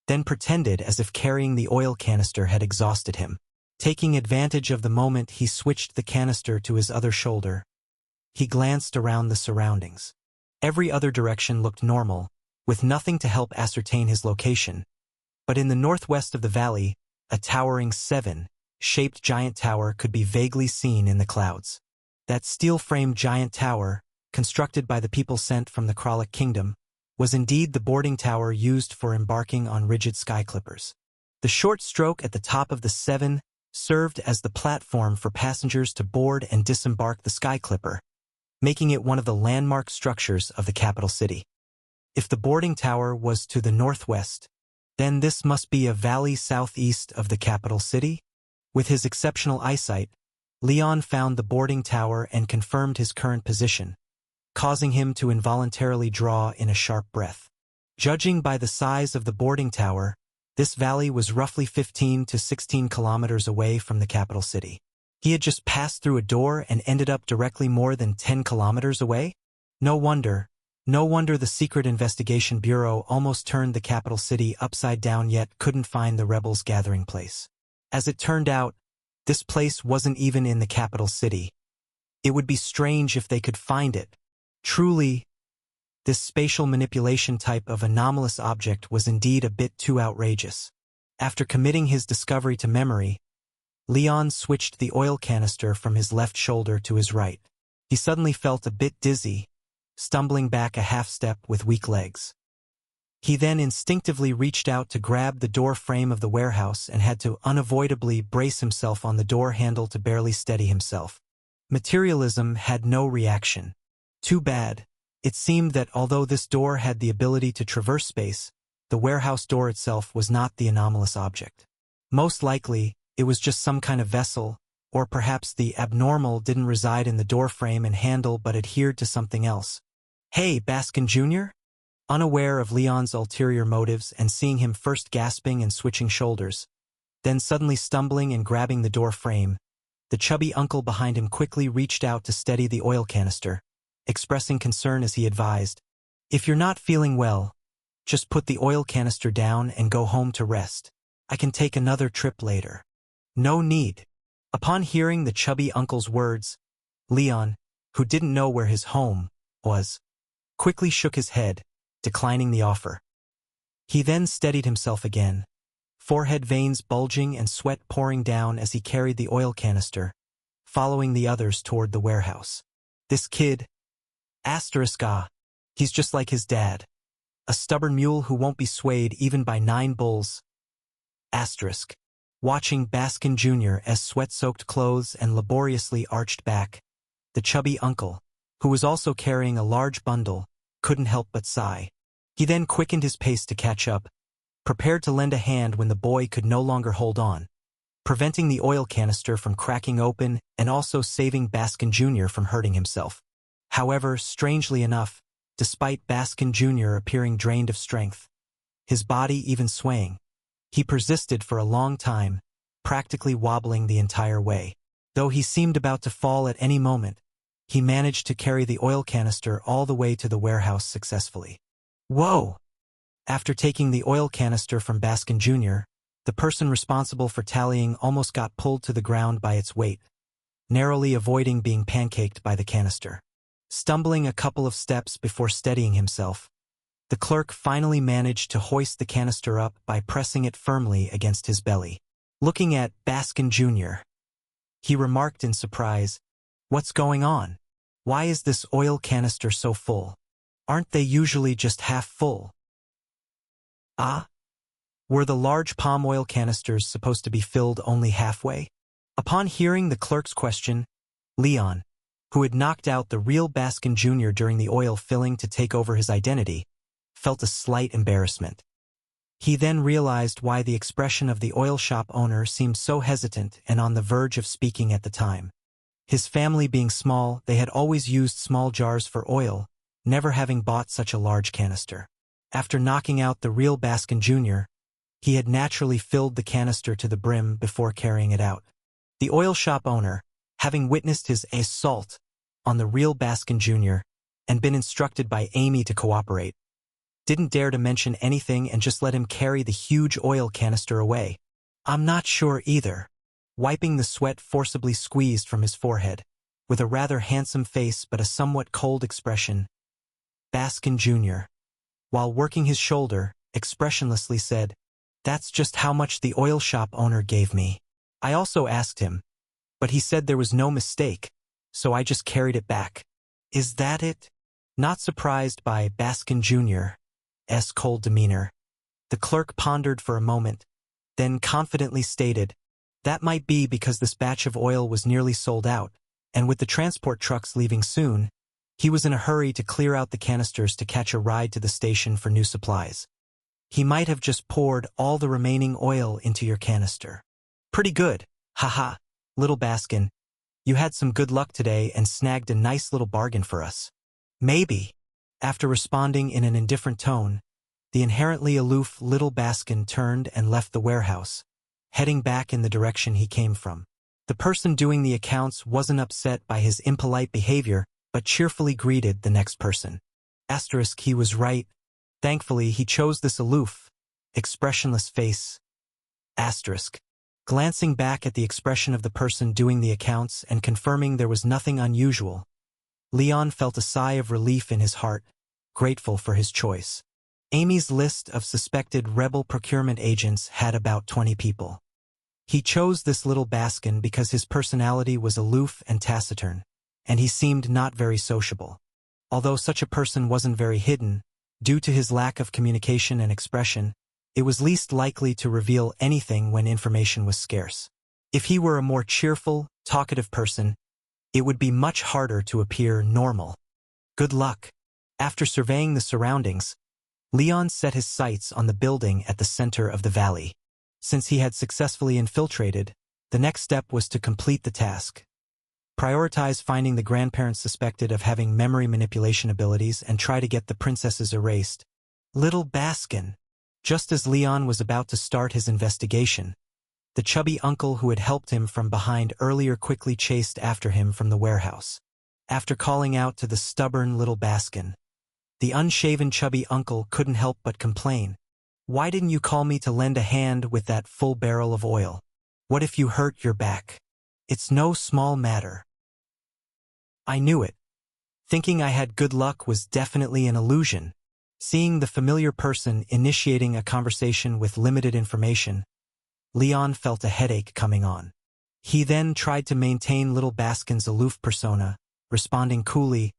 then pretended as if carrying the oil canister had exhausted him. Taking advantage of the moment, he switched the canister to his other shoulder. He glanced around the surroundings. Every other direction looked normal, with nothing to help ascertain his location. But in the northwest of the valley, a towering 7-shaped giant tower could be vaguely seen in the clouds. That steel-framed giant tower, constructed by the people sent from the Kralik Kingdom, was indeed the boarding tower used for embarking on rigid skyclippers. The short stroke at the top of the 7 served as the platform for passengers to board and disembark the skyclipper, making it one of the landmark structures of the capital city. If the boarding tower was to the northwest, then this must be a valley southeast of the capital city? With his exceptional eyesight, Leon found the boarding tower and confirmed his current position, causing him to involuntarily draw in a sharp breath. Judging by the size of the boarding tower, this valley was roughly 15 to 16 kilometers away from the capital city. He had just passed through a door and ended up directly more than 10 kilometers away? No wonder the Secret Investigation Bureau almost turned the capital city upside down yet couldn't find the rebels' gathering place. As it turned out, this place wasn't even in the capital city. It would be strange if they could find it. Truly, this spatial manipulation type of anomalous object was indeed a bit too outrageous. After committing his discovery to memory, Leon switched the oil canister from his left shoulder to his right. He suddenly felt a bit dizzy, stumbling back a half step with weak legs. He then instinctively reached out to grab the door frame of the warehouse and had to unavoidably brace himself on the door handle to barely steady himself. Materialism had no reaction. Too bad. It seemed that although this door had the ability to traverse space, the warehouse door itself was not the anomalous object. Most likely, it was just some kind of vessel, or perhaps the abnormal didn't reside in the door frame and handle but adhered to something else. "Hey, Baskin Jr.?" Unaware of Leon's ulterior motives and seeing him first gasping and switching shoulders, then suddenly stumbling and grabbing the door frame, the chubby uncle behind him quickly reached out to steady the oil canister, expressing concern as he advised, "If you're not feeling well, just put the oil canister down and go home to rest. I can take another trip later." "No need." Upon hearing the chubby uncle's words, Leon, who didn't know where his home was, quickly shook his head, declining the offer. He then steadied himself again, forehead veins bulging and sweat pouring down as he carried the oil canister, following the others toward the warehouse. This kid, he's just like his dad. A stubborn mule who won't be swayed even by 9 bulls. Watching Baskin Jr.'s sweat-soaked clothes and laboriously arched back, the chubby uncle, who was also carrying a large bundle, couldn't help but sigh. He then quickened his pace to catch up, prepared to lend a hand when the boy could no longer hold on, preventing the oil canister from cracking open and also saving Baskin Jr. from hurting himself. However, strangely enough, despite Baskin Jr. appearing drained of strength, his body even swaying, he persisted for a long time, practically wobbling the entire way. Though he seemed about to fall at any moment, he managed to carry the oil canister all the way to the warehouse successfully. Whoa! After taking the oil canister from Baskin Jr., the person responsible for tallying almost got pulled to the ground by its weight, narrowly avoiding being pancaked by the canister. Stumbling a couple of steps before steadying himself, the clerk finally managed to hoist the canister up by pressing it firmly against his belly. Looking at Baskin Jr., he remarked in surprise, "What's going on? Why is this oil canister so full? Aren't they usually just half full?" Were the large palm oil canisters supposed to be filled only halfway? Upon hearing the clerk's question, Leon, who had knocked out the real Baskin Jr. during the oil filling to take over his identity, felt a slight embarrassment. He then realized why the expression of the oil shop owner seemed so hesitant and on the verge of speaking at the time. His family being small, they had always used small jars for oil, never having bought such a large canister. After knocking out the real Baskin Jr., he had naturally filled the canister to the brim before carrying it out. The oil shop owner, having witnessed his assault on the real Baskin Jr. and been instructed by Amy to cooperate, didn't dare to mention anything and just let him carry the huge oil canister away. "I'm not sure either," wiping the sweat forcibly squeezed from his forehead, with a rather handsome face but a somewhat cold expression. Baskin Jr., while working his shoulder, expressionlessly said, "That's just how much the oil shop owner gave me. I also asked him, but he said there was no mistake, so I just carried it back." "Is that it?" Not surprised by Baskin Jr.'s cold demeanor, the clerk pondered for a moment, then confidently stated, "That might be because this batch of oil was nearly sold out, and with the transport trucks leaving soon, he was in a hurry to clear out the canisters to catch a ride to the station for new supplies. He might have just poured all the remaining oil into your canister." "Pretty good, haha, little Baskin. You had some good luck today and snagged a nice little bargain for us." "Maybe." After responding in an indifferent tone, the inherently aloof little Baskin turned and left the warehouse, heading back in the direction he came from. The person doing the accounts wasn't upset by his impolite behavior, but cheerfully greeted the next person. He was right. Thankfully, he chose this aloof, expressionless face. Glancing back at the expression of the person doing the accounts and confirming there was nothing unusual, Leon felt a sigh of relief in his heart, grateful for his choice. Amy's list of suspected rebel procurement agents had about 20 people. He chose this little Baskin because his personality was aloof and taciturn, and he seemed not very sociable. Although such a person wasn't very hidden, due to his lack of communication and expression, it was least likely to reveal anything when information was scarce. If he were a more cheerful, talkative person, it would be much harder to appear normal. Good luck. After surveying the surroundings, Leon set his sights on the building at the center of the valley. Since he had successfully infiltrated, the next step was to complete the task. Prioritize finding the grandparents suspected of having memory manipulation abilities and try to get the princesses erased. Little Baskin. Just as Leon was about to start his investigation, the chubby uncle who had helped him from behind earlier quickly chased after him from the warehouse. After calling out to the stubborn little Baskin, the unshaven chubby uncle couldn't help but complain. "Why didn't you call me to lend a hand with that full barrel of oil? What if you hurt your back? It's no small matter." I knew it. Thinking I had good luck was definitely an illusion. Seeing the familiar person initiating a conversation with limited information, Leon felt a headache coming on. He then tried to maintain little Baskin's aloof persona, responding coolly,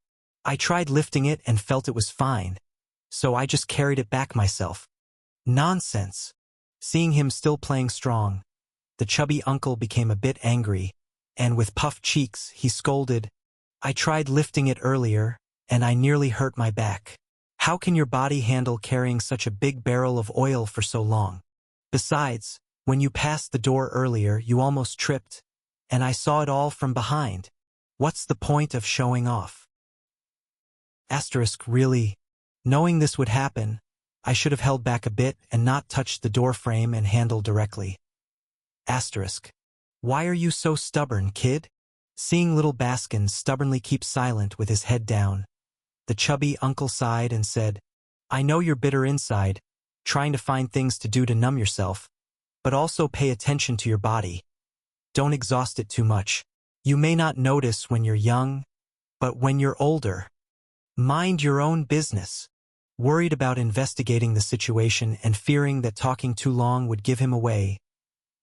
"I tried lifting it and felt it was fine, so I just carried it back myself." Nonsense. Seeing him still playing strong, the chubby uncle became a bit angry, and with puffed cheeks, he scolded, "I tried lifting it earlier, and I nearly hurt my back. How can your body handle carrying such a big barrel of oil for so long? Besides, when you passed the door earlier, you almost tripped, and I saw it all from behind. What's the point of showing off?" Really, knowing this would happen, I should have held back a bit and not touched the door frame and handle directly. Why are you so stubborn, kid? Seeing little Baskin stubbornly keep silent with his head down, the chubby uncle sighed and said, "I know you're bitter inside, trying to find things to do to numb yourself, but also pay attention to your body. Don't exhaust it too much. You may not notice when you're young, but when you're older, mind your own business." Worried about investigating the situation and fearing that talking too long would give him away,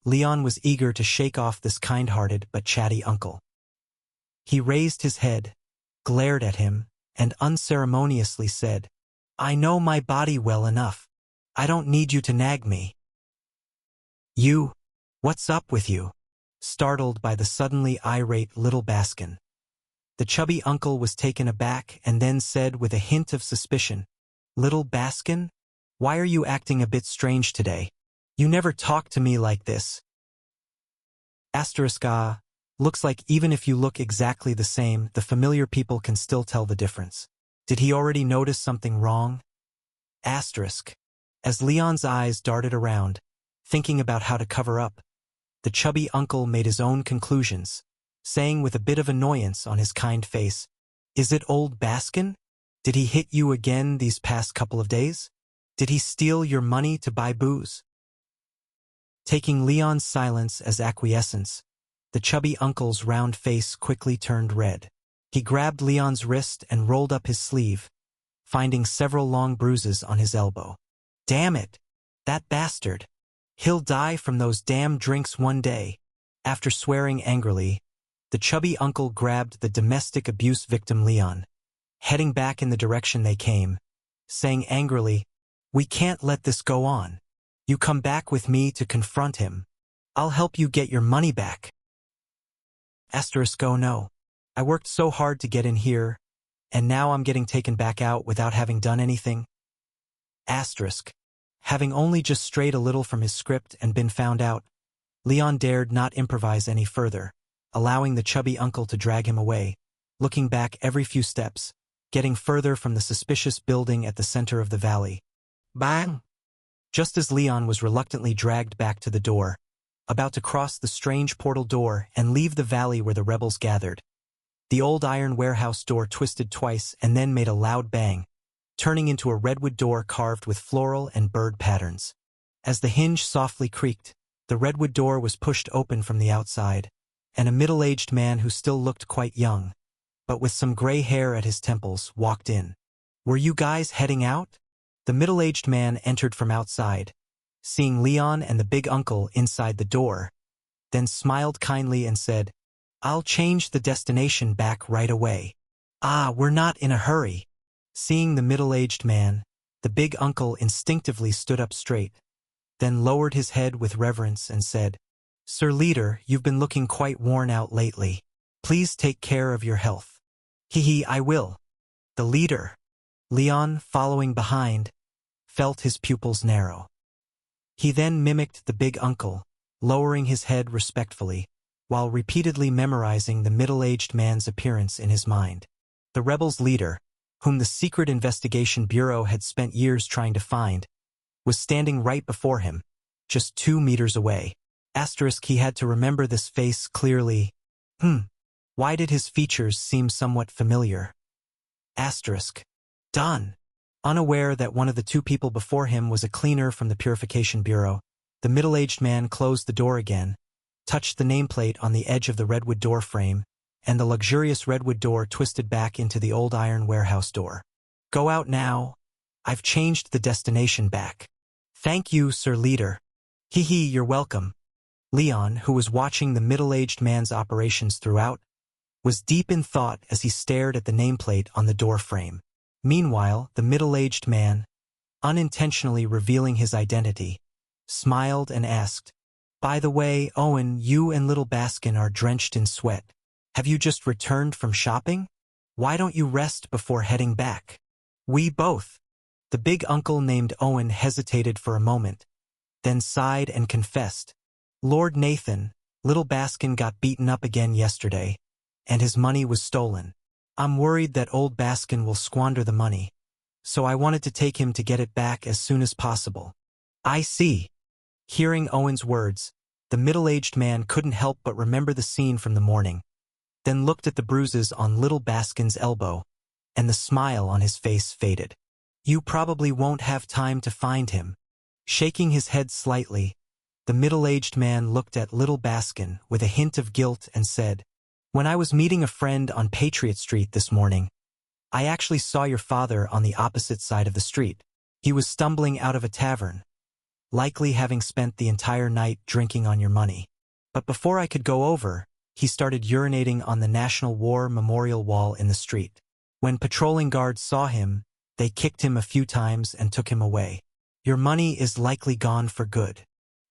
Leon was eager to shake off this kind-hearted but chatty uncle. He raised his head, glared at him, and unceremoniously said, "I know my body well enough. I don't need you to nag me." "You? What's up with you?" Startled by the suddenly irate little Baskin, The chubby uncle was taken aback and then said with a hint of suspicion, "Little Baskin? Why are you acting a bit strange today? You never talk to me like this." Looks like even if you look exactly the same, the familiar people can still tell the difference. Did he already notice something wrong? As Leon's eyes darted around, thinking about how to cover up, the chubby uncle made his own conclusions, saying with a bit of annoyance on his kind face, "Is it old Baskin? Did he hit you again these past couple of days? Did he steal your money to buy booze?" Taking Leon's silence as acquiescence, the chubby uncle's round face quickly turned red. He grabbed Leon's wrist and rolled up his sleeve, finding several long bruises on his elbow. "Damn it! That bastard! He'll die from those damn drinks one day." After swearing angrily, the chubby uncle grabbed the domestic abuse victim Leon, heading back in the direction they came, saying angrily, "We can't let this go on. You come back with me to confront him. I'll help you get your money back." Oh no. I worked so hard to get in here, and now I'm getting taken back out without having done anything. Having only just strayed a little from his script and been found out, Leon dared not improvise any further, allowing the chubby uncle to drag him away, looking back every few steps, getting further from the suspicious building at the center of the valley. Bang! Just as Leon was reluctantly dragged back to the door, about to cross the strange portal door and leave the valley where the rebels gathered, the old iron warehouse door twisted twice and then made a loud bang, turning into a redwood door carved with floral and bird patterns. As the hinge softly creaked, the redwood door was pushed open from the outside, and a middle-aged man who still looked quite young, but with some gray hair at his temples, walked in. "Were you guys heading out?" The middle-aged man entered from outside, seeing Leon and the big uncle inside the door, then smiled kindly and said, "I'll change the destination back right away." "Ah, we're not in a hurry." Seeing the middle-aged man, the big uncle instinctively stood up straight, then lowered his head with reverence and said, "Sir Leader, you've been looking quite worn out lately. Please take care of your health." I will." The leader, Leon, following behind, felt his pupils narrow. He then mimicked the big uncle, lowering his head respectfully, while repeatedly memorizing the middle-aged man's appearance in his mind. The rebels' leader, whom the Secret Investigation Bureau had spent years trying to find, was standing right before him, just 2 meters away. He had to remember this face clearly. Why did his features seem somewhat familiar? Done. Unaware that one of the 2 people before him was a cleaner from the Purification Bureau, the middle-aged man closed the door again, touched the nameplate on the edge of the redwood door frame, and the luxurious redwood door twisted back into the old iron warehouse door. "Go out now. I've changed the destination back." "Thank you, Sir Leader." You're welcome." Leon, who was watching the middle-aged man's operations throughout, was deep in thought as he stared at the nameplate on the door frame. Meanwhile, the middle-aged man, unintentionally revealing his identity, smiled and asked, "By the way, Owen, you and little Baskin are drenched in sweat. Have you just returned from shopping? Why don't you rest before heading back?" "We both." The big uncle named Owen hesitated for a moment, then sighed and confessed, "Lord Nathan, little Baskin got beaten up again yesterday, and his money was stolen. I'm worried that old Baskin will squander the money, so I wanted to take him to get it back as soon as possible." "I see." Hearing Owen's words, the middle-aged man couldn't help but remember the scene from the morning, then looked at the bruises on little Baskin's elbow, and the smile on his face faded. "You probably won't have time to find him." Shaking his head slightly, the middle-aged man looked at little Baskin with a hint of guilt and said, "When I was meeting a friend on Patriot Street this morning, I actually saw your father on the opposite side of the street. He was stumbling out of a tavern, likely having spent the entire night drinking on your money. But before I could go over, he started urinating on the National War Memorial wall in the street. When patrolling guards saw him, they kicked him a few times and took him away. Your money is likely gone for good."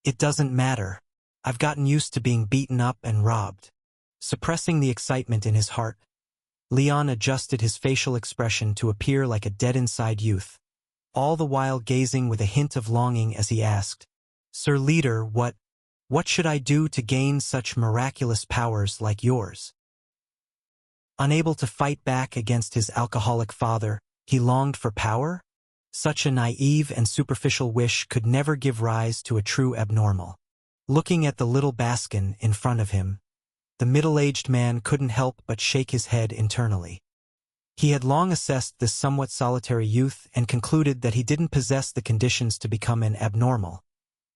"It doesn't matter. I've gotten used to being beaten up and robbed." Suppressing the excitement in his heart, Leon adjusted his facial expression to appear like a dead-inside youth, all the while gazing with a hint of longing as he asked, "Sir Leader, what should I do to gain such miraculous powers like yours?" Unable to fight back against his alcoholic father, he longed for power? Such a naive and superficial wish could never give rise to a true abnormal. Looking at the little Baskin in front of him, the middle-aged man couldn't help but shake his head internally. He had long assessed this somewhat solitary youth and concluded that he didn't possess the conditions to become an abnormal,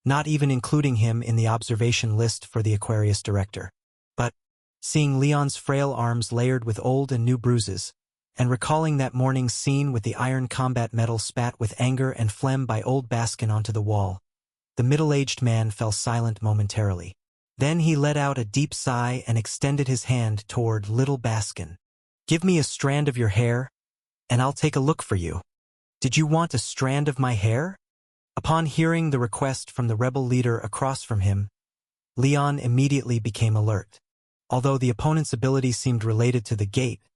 not even including him in the observation list for the Aquarius director. But, seeing Leon's frail arms layered with old and new bruises, and recalling that morning's scene with the iron combat medal spat with anger and phlegm by old Baskin onto the wall, the middle-aged man fell silent momentarily. Then he let out a deep sigh and extended his hand toward little Baskin. "Give me a strand of your hair, and I'll take a look for you." "Did you want a strand of my hair?" Upon hearing the request from the rebel leader across from him, Leon immediately became alert. Although the opponent's ability seemed related to the gate,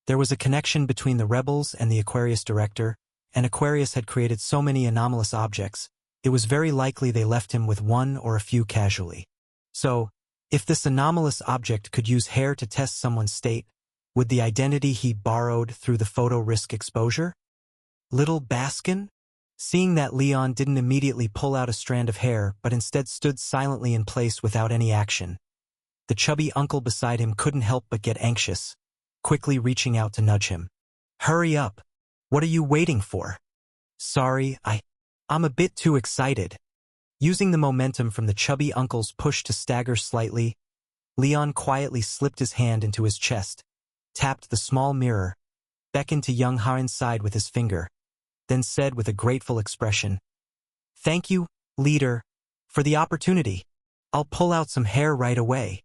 there was a connection between the rebels and the Aquarius director, and Aquarius had created so many anomalous objects, it was very likely they left him with one or a few casually. So, if this anomalous object could use hair to test someone's state, would the identity he borrowed through the photo risk exposure? Little Baskin? Seeing that Leon didn't immediately pull out a strand of hair but instead stood silently in place without any action, the chubby uncle beside him couldn't help but get anxious, quickly reaching out to nudge him. "Hurry up! What are you waiting for?" "Sorry, I'm a bit too excited." Using the momentum from the chubby uncle's push to stagger slightly, Leon quietly slipped his hand into his chest, tapped the small mirror, beckoned to young Harin's side with his finger, then said with a grateful expression, "Thank you, leader, for the opportunity. I'll pull out some hair right away."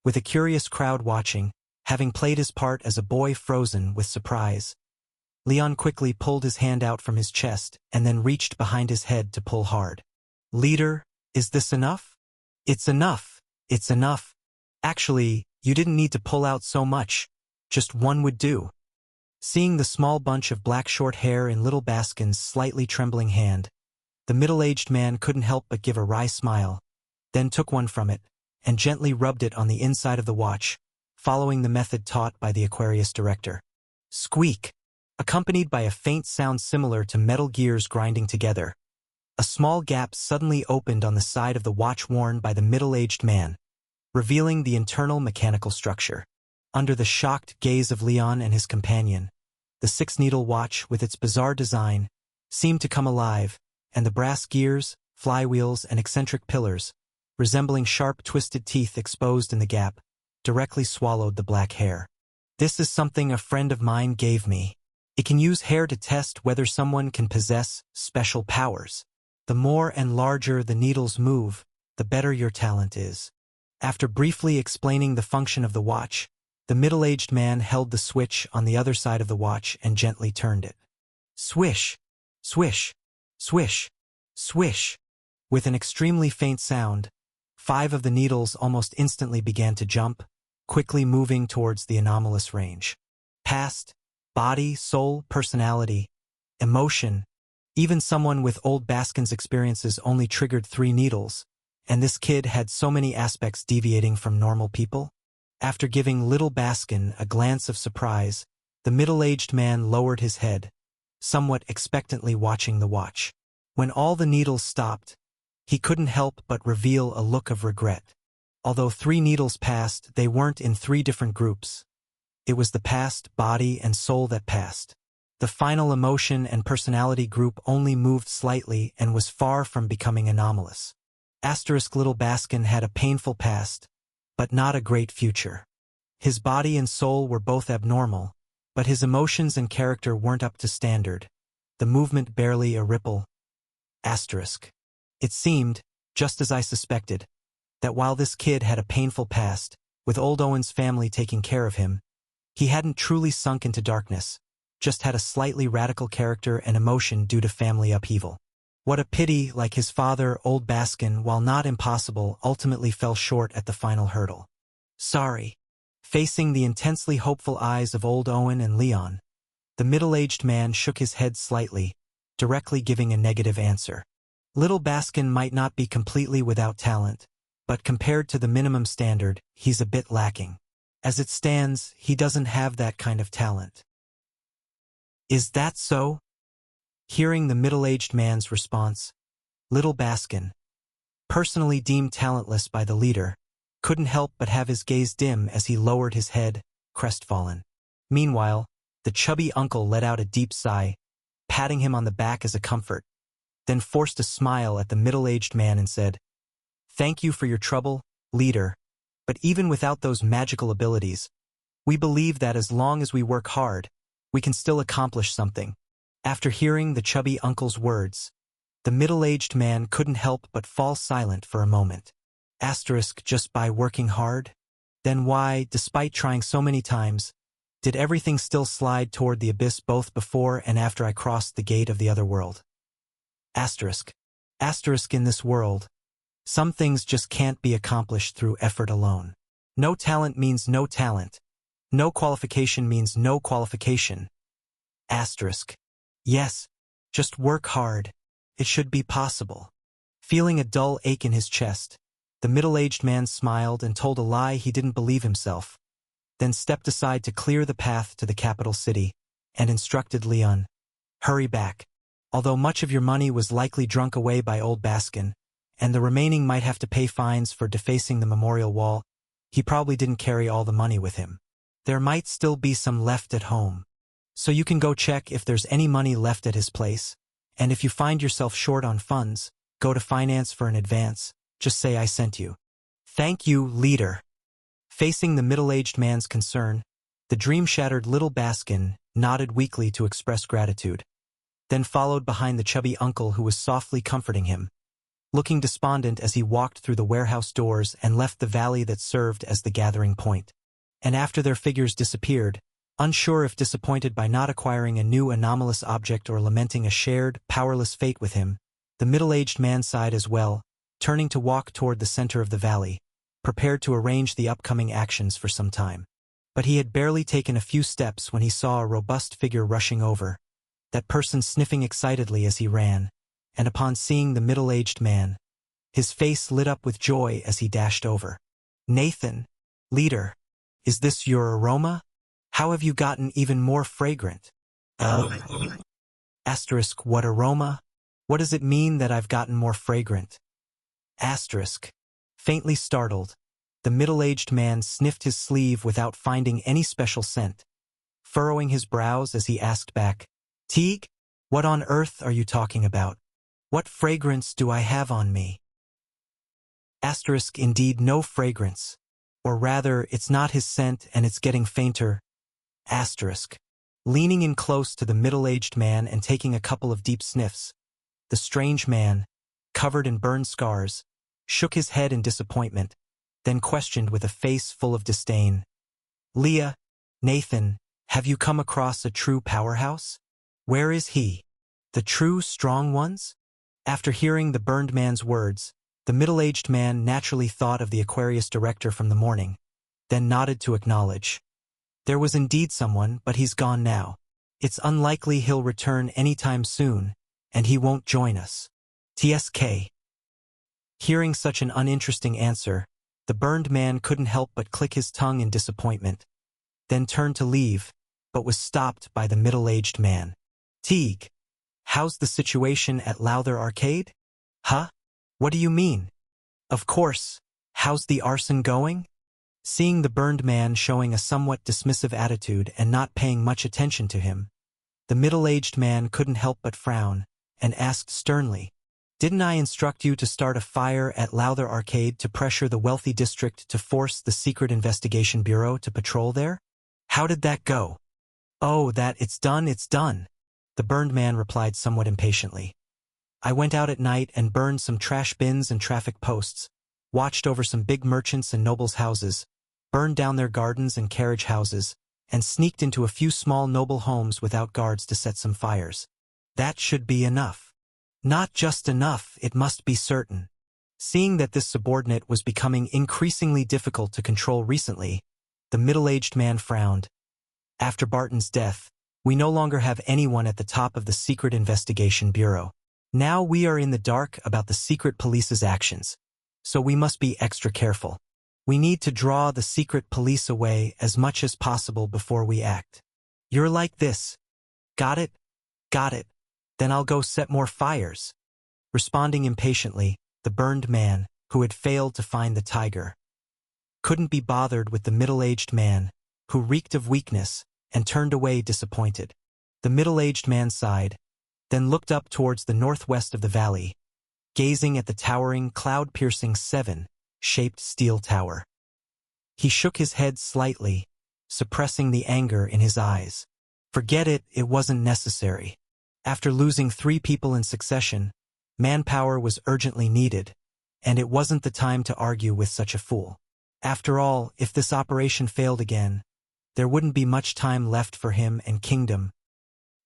With a curious crowd watching, having played his part as a boy frozen with surprise, Leon quickly pulled his hand out from his chest and then reached behind his head to pull hard. "Leader, is this enough?" "It's enough. It's enough. Actually, you didn't need to pull out so much. Just one would do." Seeing the small bunch of black short hair in little Baskin's slightly trembling hand, the middle-aged man couldn't help but give a wry smile, then took one from it and gently rubbed it on the inside of the watch, following the method taught by the Aquarius director. Squeak! Accompanied by a faint sound similar to metal gears grinding together, a small gap suddenly opened on the side of the watch worn by the middle-aged man, revealing the internal mechanical structure. Under the shocked gaze of Leon and his companion, the six-needle watch, with its bizarre design, seemed to come alive, and the brass gears, flywheels, and eccentric pillars, resembling sharp twisted teeth exposed in the gap, directly swallowed the black hair. "This is something a friend of mine gave me. It can use hair to test whether someone can possess special powers. The more and larger the needles move, the better your talent is." After briefly explaining the function of the watch, the middle-aged man held the switch on the other side of the watch and gently turned it. Swish! Swish! Swish! Swish! With an extremely faint sound, 5 of the needles almost instantly began to jump, quickly moving towards the anomalous range. Past, body, soul, personality, emotion. Even someone with old Baskin's experiences only triggered 3 needles, and this kid had so many aspects deviating from normal people. After giving little Baskin a glance of surprise, the middle-aged man lowered his head, somewhat expectantly watching the watch. When all the needles stopped, he couldn't help but reveal a look of regret. Although 3 needles passed, they weren't in 3 different groups. It was the past, body, and soul that passed. The final emotion and personality group only moved slightly and was far from becoming anomalous. Little Baskin had a painful past, but not a great future. His body and soul were both abnormal, but his emotions and character weren't up to standard. The movement barely a ripple. It seemed, just as I suspected, that while this kid had a painful past, with old Owen's family taking care of him, he hadn't truly sunk into darkness, just had a slightly radical character and emotion due to family upheaval. What a pity, like his father, old Baskin, while not impossible, ultimately fell short at the final hurdle. Sorry. Facing the intensely hopeful eyes of old Owen and Leon, the middle-aged man shook his head slightly, directly giving a negative answer. Little Baskin might not be completely without talent, but compared to the minimum standard, he's a bit lacking. As it stands, he doesn't have that kind of talent. Is that so? Hearing the middle-aged man's response, Little Baskin, personally deemed talentless by the leader, couldn't help but have his gaze dim as he lowered his head, crestfallen. Meanwhile, the chubby uncle let out a deep sigh, patting him on the back as a comfort, then forced a smile at the middle-aged man and said, "Thank you for your trouble, leader, but even without those magical abilities, we believe that as long as we work hard, we can still accomplish something." After hearing the chubby uncle's words, the middle-aged man couldn't help but fall silent for a moment. Just by working hard? Then why, despite trying so many times, did everything still slide toward the abyss both before and after I crossed the gate of the other world? In this world, some things just can't be accomplished through effort alone. No talent means no talent. No qualification means no qualification. Yes, just work hard. It should be possible. Feeling a dull ache in his chest, the middle-aged man smiled and told a lie he didn't believe himself, then stepped aside to clear the path to the capital city, and instructed Leon, "Hurry back. Although much of your money was likely drunk away by old Baskin, and the remaining might have to pay fines for defacing the memorial wall, he probably didn't carry all the money with him. There might still be some left at home. So you can go check if there's any money left at his place, and if you find yourself short on funds, go to finance for an advance. Just say I sent you." "Thank you, leader." Facing the middle-aged man's concern, the dream-shattered Little Baskin nodded weakly to express gratitude, then followed behind the chubby uncle who was softly comforting him, looking despondent as he walked through the warehouse doors and left the valley that served as the gathering point. And after their figures disappeared, unsure if disappointed by not acquiring a new anomalous object or lamenting a shared, powerless fate with him, the middle-aged man sighed as well, turning to walk toward the center of the valley, prepared to arrange the upcoming actions for some time. But he had barely taken a few steps when he saw a robust figure rushing over, that person sniffing excitedly as he ran, and upon seeing the middle-aged man, his face lit up with joy as he dashed over. "Nathan, leader, is this your aroma? How have you gotten even more fragrant?" What aroma? What does it mean that I've gotten more fragrant? Faintly startled, the middle-aged man sniffed his sleeve without finding any special scent, furrowing his brows as he asked back, "Teague, what on earth are you talking about? What fragrance do I have on me?" Indeed no fragrance, or rather, it's not his scent and it's getting fainter. Leaning in close to the middle-aged man and taking a couple of deep sniffs, the strange man, covered in burn scars, shook his head in disappointment, then questioned with a face full of disdain, "Leah, Nathan, have you come across a true powerhouse? Where is he? The true strong ones?" After hearing the burned man's words, the middle-aged man naturally thought of the Aquarius director from the morning, then nodded to acknowledge. "There was indeed someone, but he's gone now. It's unlikely he'll return anytime soon, and he won't join us. TSK. Hearing such an uninteresting answer, the burned man couldn't help but click his tongue in disappointment, then turned to leave, but was stopped by the middle-aged man. "Teague, how's the situation at Lowther Arcade?" "Huh? What do you mean?" "Of course, how's the arson going?" Seeing the burned man showing a somewhat dismissive attitude and not paying much attention to him, the middle-aged man couldn't help but frown, and asked sternly, "Didn't I instruct you to start a fire at Lowther Arcade to pressure the wealthy district to force the Secret Investigation Bureau to patrol there? How did that go?" "Oh, it's done," the burned man replied somewhat impatiently. "I went out at night and burned some trash bins and traffic posts, watched over some big merchants and nobles' houses, burned down their gardens and carriage houses, and sneaked into a few small noble homes without guards to set some fires. That should be enough." "Not just enough, it must be certain." Seeing that this subordinate was becoming increasingly difficult to control recently, The middle-aged man frowned. After Barton's death, we no longer have anyone at the top of the Secret Investigation Bureau. Now we are in the dark about the secret police's actions, so we must be extra careful. We need to draw the secret police away as much as possible before we act. You're like this. Got it? Got it. Then I'll go set more fires. Responding impatiently, the burned man, who had failed to find the tiger, couldn't be bothered with the middle-aged man, who reeked of weakness, and turned away disappointed. The middle-aged man sighed, then looked up towards the northwest of the valley, gazing at the towering, cloud-piercing 7-shaped steel tower. He shook his head slightly, suppressing the anger in his eyes. Forget it, it wasn't necessary. After losing 3 people in succession, manpower was urgently needed, and it wasn't the time to argue with such a fool. After all, if this operation failed again, there wouldn't be much time left for him and Kingdom.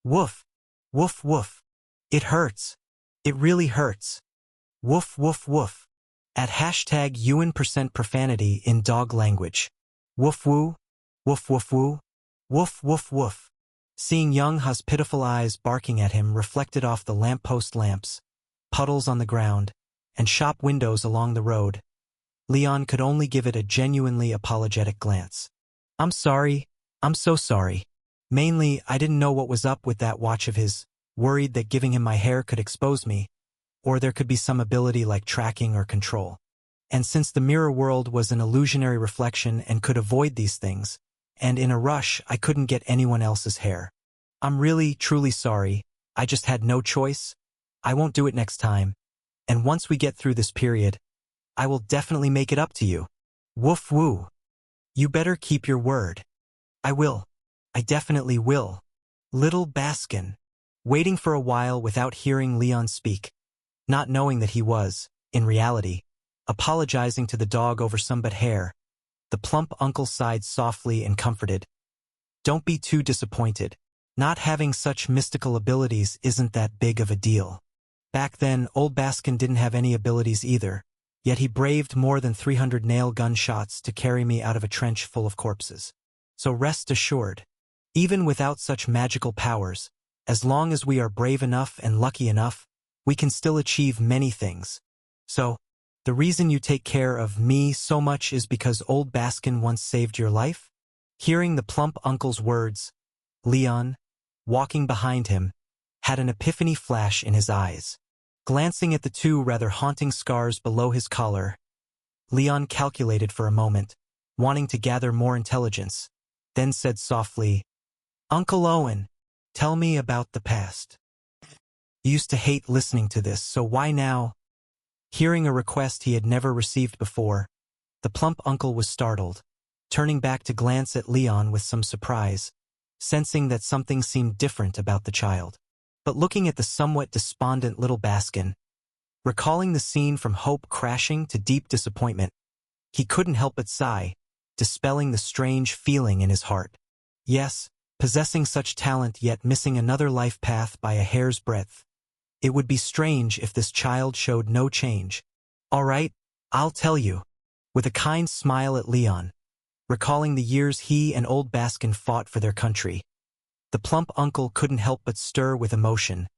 Woof, woof, woof. It hurts. It really hurts. Woof, woof, woof. At hashtag UN% profanity in dog language. Woof woo, woof woof woo, woof woof woof. Seeing Young Ha's pitiful eyes barking at him reflected off the lamppost lamps, puddles on the ground, and shop windows along the road, Leon could only give it a genuinely apologetic glance. I'm sorry. I'm so sorry. Mainly, I didn't know what was up with that watch of his, worried that giving him my hair could expose me, or there could be some ability like tracking or control. And since the mirror world was an illusionary reflection and could avoid these things, and in a rush I couldn't get anyone else's hair. I'm really, truly sorry. I just had no choice. I won't do it next time. And once we get through this period, I will definitely make it up to you. Woof woo. You better keep your word. I will. I definitely will. Little Baskin. Waiting for a while without hearing Leon speak, not knowing that he was, in reality, apologizing to the dog over some but hair, the plump uncle sighed softly and comforted. Don't be too disappointed. Not having such mystical abilities isn't that big of a deal. Back then, old Baskin didn't have any abilities either, yet he braved more than 300 nail gun shots to carry me out of a trench full of corpses. So rest assured, even without such magical powers, as long as we are brave enough and lucky enough, we can still achieve many things. So, the reason you take care of me so much is because old Baskin once saved your life? Hearing the plump uncle's words, Leon, walking behind him, had an epiphany flash in his eyes. Glancing at the 2 rather haunting scars below his collar, Leon calculated for a moment, wanting to gather more intelligence, then said softly, Uncle Owen, tell me about the past. You used to hate listening to this, so why now? Hearing a request he had never received before, the plump uncle was startled, turning back to glance at Leon with some surprise, sensing that something seemed different about the child. But looking at the somewhat despondent little Baskin, recalling the scene from hope crashing to deep disappointment, he couldn't help but sigh, dispelling the strange feeling in his heart. Yes, possessing such talent yet missing another life path by a hair's breadth. It would be strange if this child showed no change. All right, I'll tell you. With a kind smile at Leon, recalling the years he and old Baskin fought for their country, the plump uncle couldn't help but stir with emotion,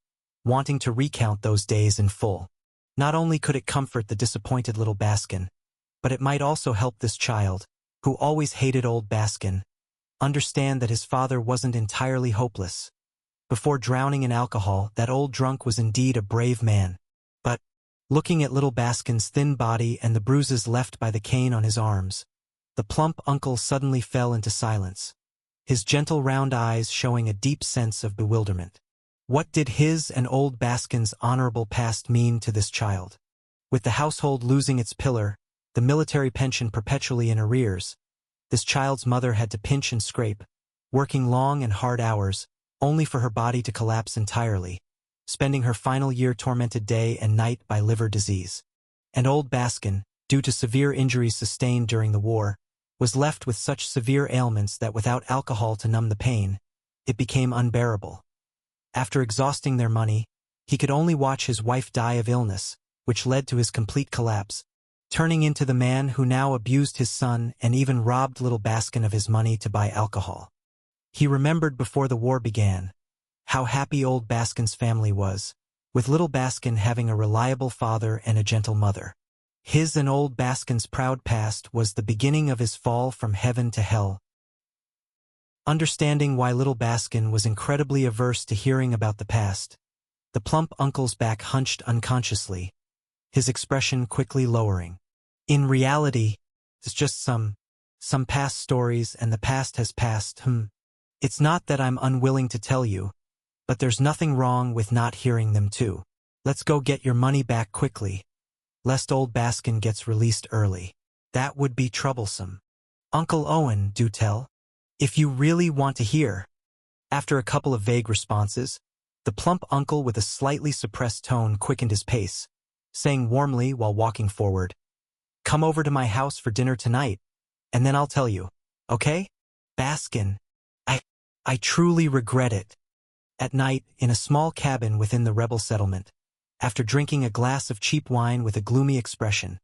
wanting to recount those days in full. Not only could it comfort the disappointed little Baskin, but it might also help this child, who always hated old Baskin, understand that his father wasn't entirely hopeless. Before drowning in alcohol, that old drunk was indeed a brave man. But, looking at little Baskin's thin body and the bruises left by the cane on his arms, the plump uncle suddenly fell into silence, his gentle round eyes showing a deep sense of bewilderment. What did his and old Baskin's honorable past mean to this child? With the household losing its pillar, the military pension perpetually in arrears, this child's mother had to pinch and scrape, working long and hard hours, only for her body to collapse entirely, spending her final year tormented day and night by liver disease. And old Baskin, due to severe injuries sustained during the war, was left with such severe ailments that without alcohol to numb the pain, it became unbearable. After exhausting their money, he could only watch his wife die of illness, which led to his complete collapse, turning into the man who now abused his son and even robbed little Baskin of his money to buy alcohol. He remembered before the war began how happy old Baskin's family was, with little Baskin having a reliable father and a gentle mother. His and old Baskin's proud past was the beginning of his fall from heaven to hell. Understanding why little Baskin was incredibly averse to hearing about the past, the plump uncle's back hunched unconsciously, his expression quickly lowering. In reality, it's just some past stories, and the past has passed. It's not that I'm unwilling to tell you, but there's nothing wrong with not hearing them too. Let's go get your money back quickly, lest old Baskin gets released early. That would be troublesome. Uncle Owen, do tell. If you really want to hear. After a couple of vague responses, the plump uncle with a slightly suppressed tone quickened his pace, saying warmly while walking forward, "Come over to my house for dinner tonight, and then I'll tell you, okay? Baskin, I truly regret it." At night, in a small cabin within the rebel settlement, after drinking a glass of cheap wine with a gloomy expression,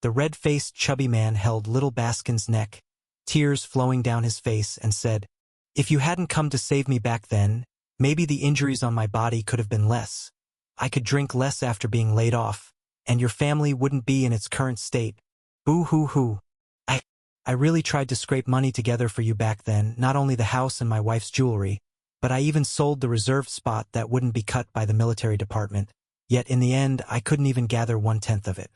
the red-faced chubby man held little Baskin's neck, tears flowing down his face, and said, "If you hadn't come to save me back then, maybe the injuries on my body could have been less. I could drink less after being laid off, and your family wouldn't be in its current state. Boo-hoo-hoo. I really tried to scrape money together for you back then, not only the house and my wife's jewelry, but I even sold the reserved spot that wouldn't be cut by the military department. Yet in the end, I couldn't even gather 1/10 of it.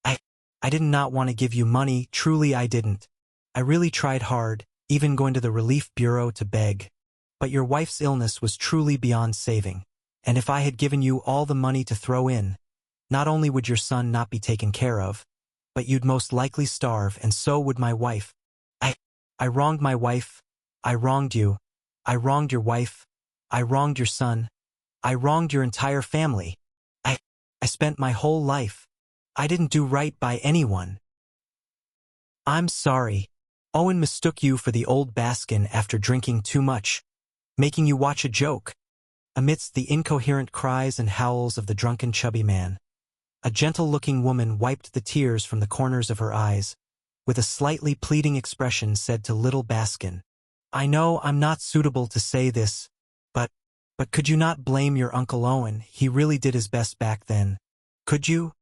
I did not want to give you money, truly I didn't. I really tried hard, even going to the relief bureau to beg. But your wife's illness was truly beyond saving, and if I had given you all the money to throw in, not only would your son not be taken care of, but you'd most likely starve, and so would my wife. I wronged my wife. I wronged you. I wronged your wife. I wronged your son. I wronged your entire family. I spent my whole life. I didn't do right by anyone. I'm sorry. Owen mistook you for the old Baskin after drinking too much, making you watch a joke." Amidst the incoherent cries and howls of the drunken chubby man, a gentle-looking woman wiped the tears from the corners of her eyes, with a slightly pleading expression said to little Baskin, "I know I'm not suitable to say this, but could you not blame your Uncle Owen? He really did his best back then. Could you?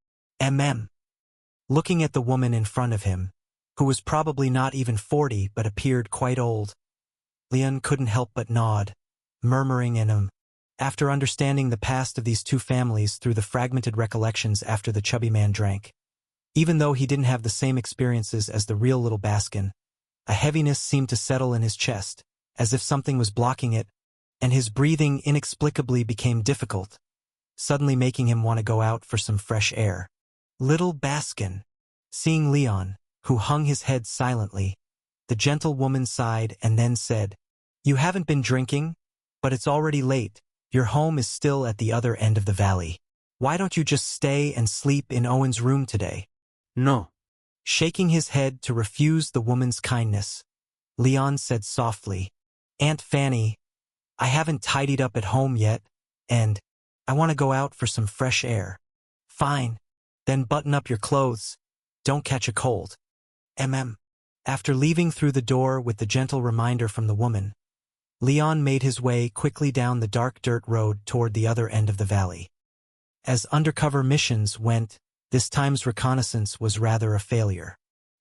Looking at the woman in front of him, who was probably not even 40 but appeared quite old, Leon couldn't help but nod, murmuring in him. After understanding the past of these two families through the fragmented recollections after the chubby man drank, even though he didn't have the same experiences as the real little Baskin, a heaviness seemed to settle in his chest, as if something was blocking it, and his breathing inexplicably became difficult, suddenly making him want to go out for some fresh air. Little Baskin. Seeing Leon, who hung his head silently, the gentle woman sighed and then said, "You haven't been drinking, but it's already late. Your home is still at the other end of the valley. Why don't you just stay and sleep in Owen's room today?" No. Shaking his head to refuse the woman's kindness, Leon said softly, "Aunt Fanny, I haven't tidied up at home yet, and I want to go out for some fresh air." "Fine. Then button up your clothes. Don't catch a cold." After leaving through the door with the gentle reminder from the woman, Leon made his way quickly down the dark dirt road toward the other end of the valley. As undercover missions went, this time's reconnaissance was rather a failure.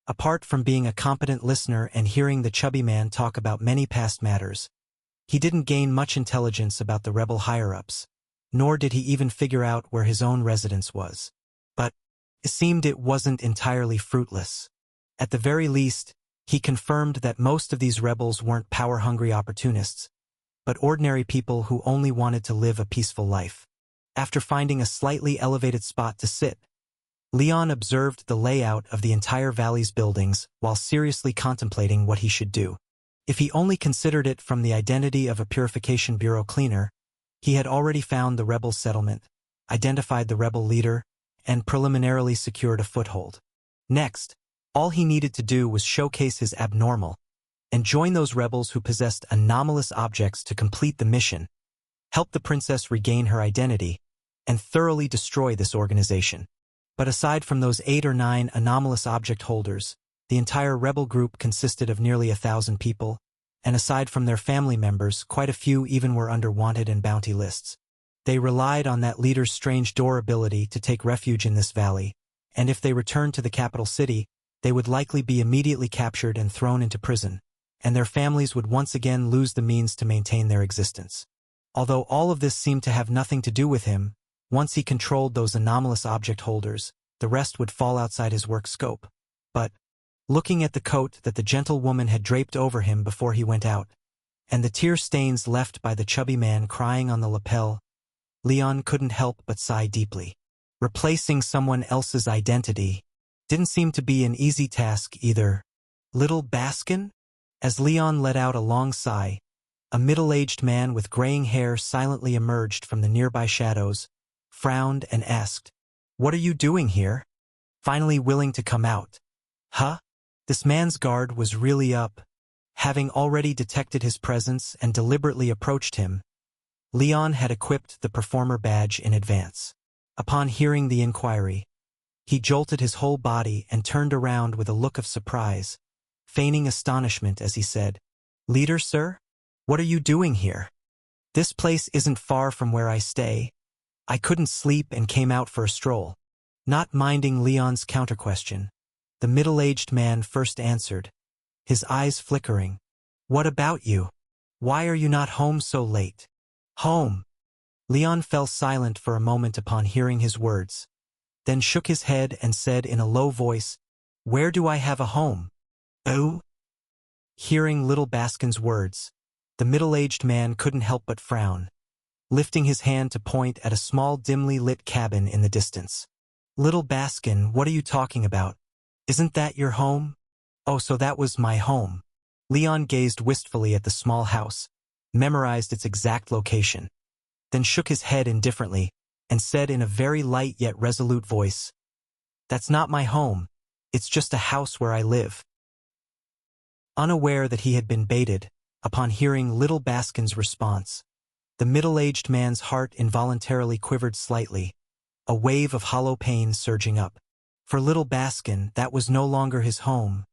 Apart from being a competent listener and hearing the chubby man talk about many past matters, he didn't gain much intelligence about the rebel higher-ups, nor did he even figure out where his own residence was. But it seemed it wasn't entirely fruitless. At the very least, he confirmed that most of these rebels weren't power-hungry opportunists, but ordinary people who only wanted to live a peaceful life. After finding a slightly elevated spot to sit, Leon observed the layout of the entire valley's buildings while seriously contemplating what he should do. If he only considered it from the identity of a Purification Bureau cleaner, he had already found the rebel settlement, identified the rebel leader, and preliminarily secured a foothold. Next, all he needed to do was showcase his abnormal and join those rebels who possessed anomalous objects to complete the mission, help the princess regain her identity, and thoroughly destroy this organization. But aside from those 8 or 9 anomalous object holders, the entire rebel group consisted of nearly 1,000 people, and aside from their family members, quite a few even were under wanted and bounty lists. They relied on that leader's strange door ability to take refuge in this valley, and if they returned to the capital city, they would likely be immediately captured and thrown into prison, and their families would once again lose the means to maintain their existence. Although all of this seemed to have nothing to do with him, once he controlled those anomalous object holders, the rest would fall outside his work scope. But, looking at the coat that the gentlewoman had draped over him before he went out, and the tear stains left by the chubby man crying on the lapel, Leon couldn't help but sigh deeply. Replacing someone else's identity didn't seem to be an easy task either. Little Baskin? As Leon let out a long sigh, a middle-aged man with graying hair silently emerged from the nearby shadows, frowned and asked, "What are you doing here?" Finally willing to come out. Huh? This man's guard was really up. Having already detected his presence and deliberately approached him, Leon had equipped the performer badge in advance. Upon hearing the inquiry, he jolted his whole body and turned around with a look of surprise, feigning astonishment as he said, "Leader, sir? What are you doing here? This place isn't far from where I stay. I couldn't sleep and came out for a stroll." Not minding Leon's counter-question, the middle-aged man first answered, his eyes flickering. "What about you? Why are you not home so late?" "Home?" Leon fell silent for a moment upon hearing his words, then shook his head and said in a low voice, "Where do I have a home?" "Oh?" Hearing little Baskin's words, the middle-aged man couldn't help but frown, lifting his hand to point at a small dimly lit cabin in the distance. "Little Baskin, what are you talking about? Isn't that your home?" "Oh, so that was my home." Leon gazed wistfully at the small house, memorized its exact location, then shook his head indifferently and said in a very light yet resolute voice, "That's not my home. It's just a house where I live." Unaware that he had been baited, upon hearing little Baskin's response, the middle-aged man's heart involuntarily quivered slightly, a wave of hollow pain surging up. For little Baskin, that was no longer his home,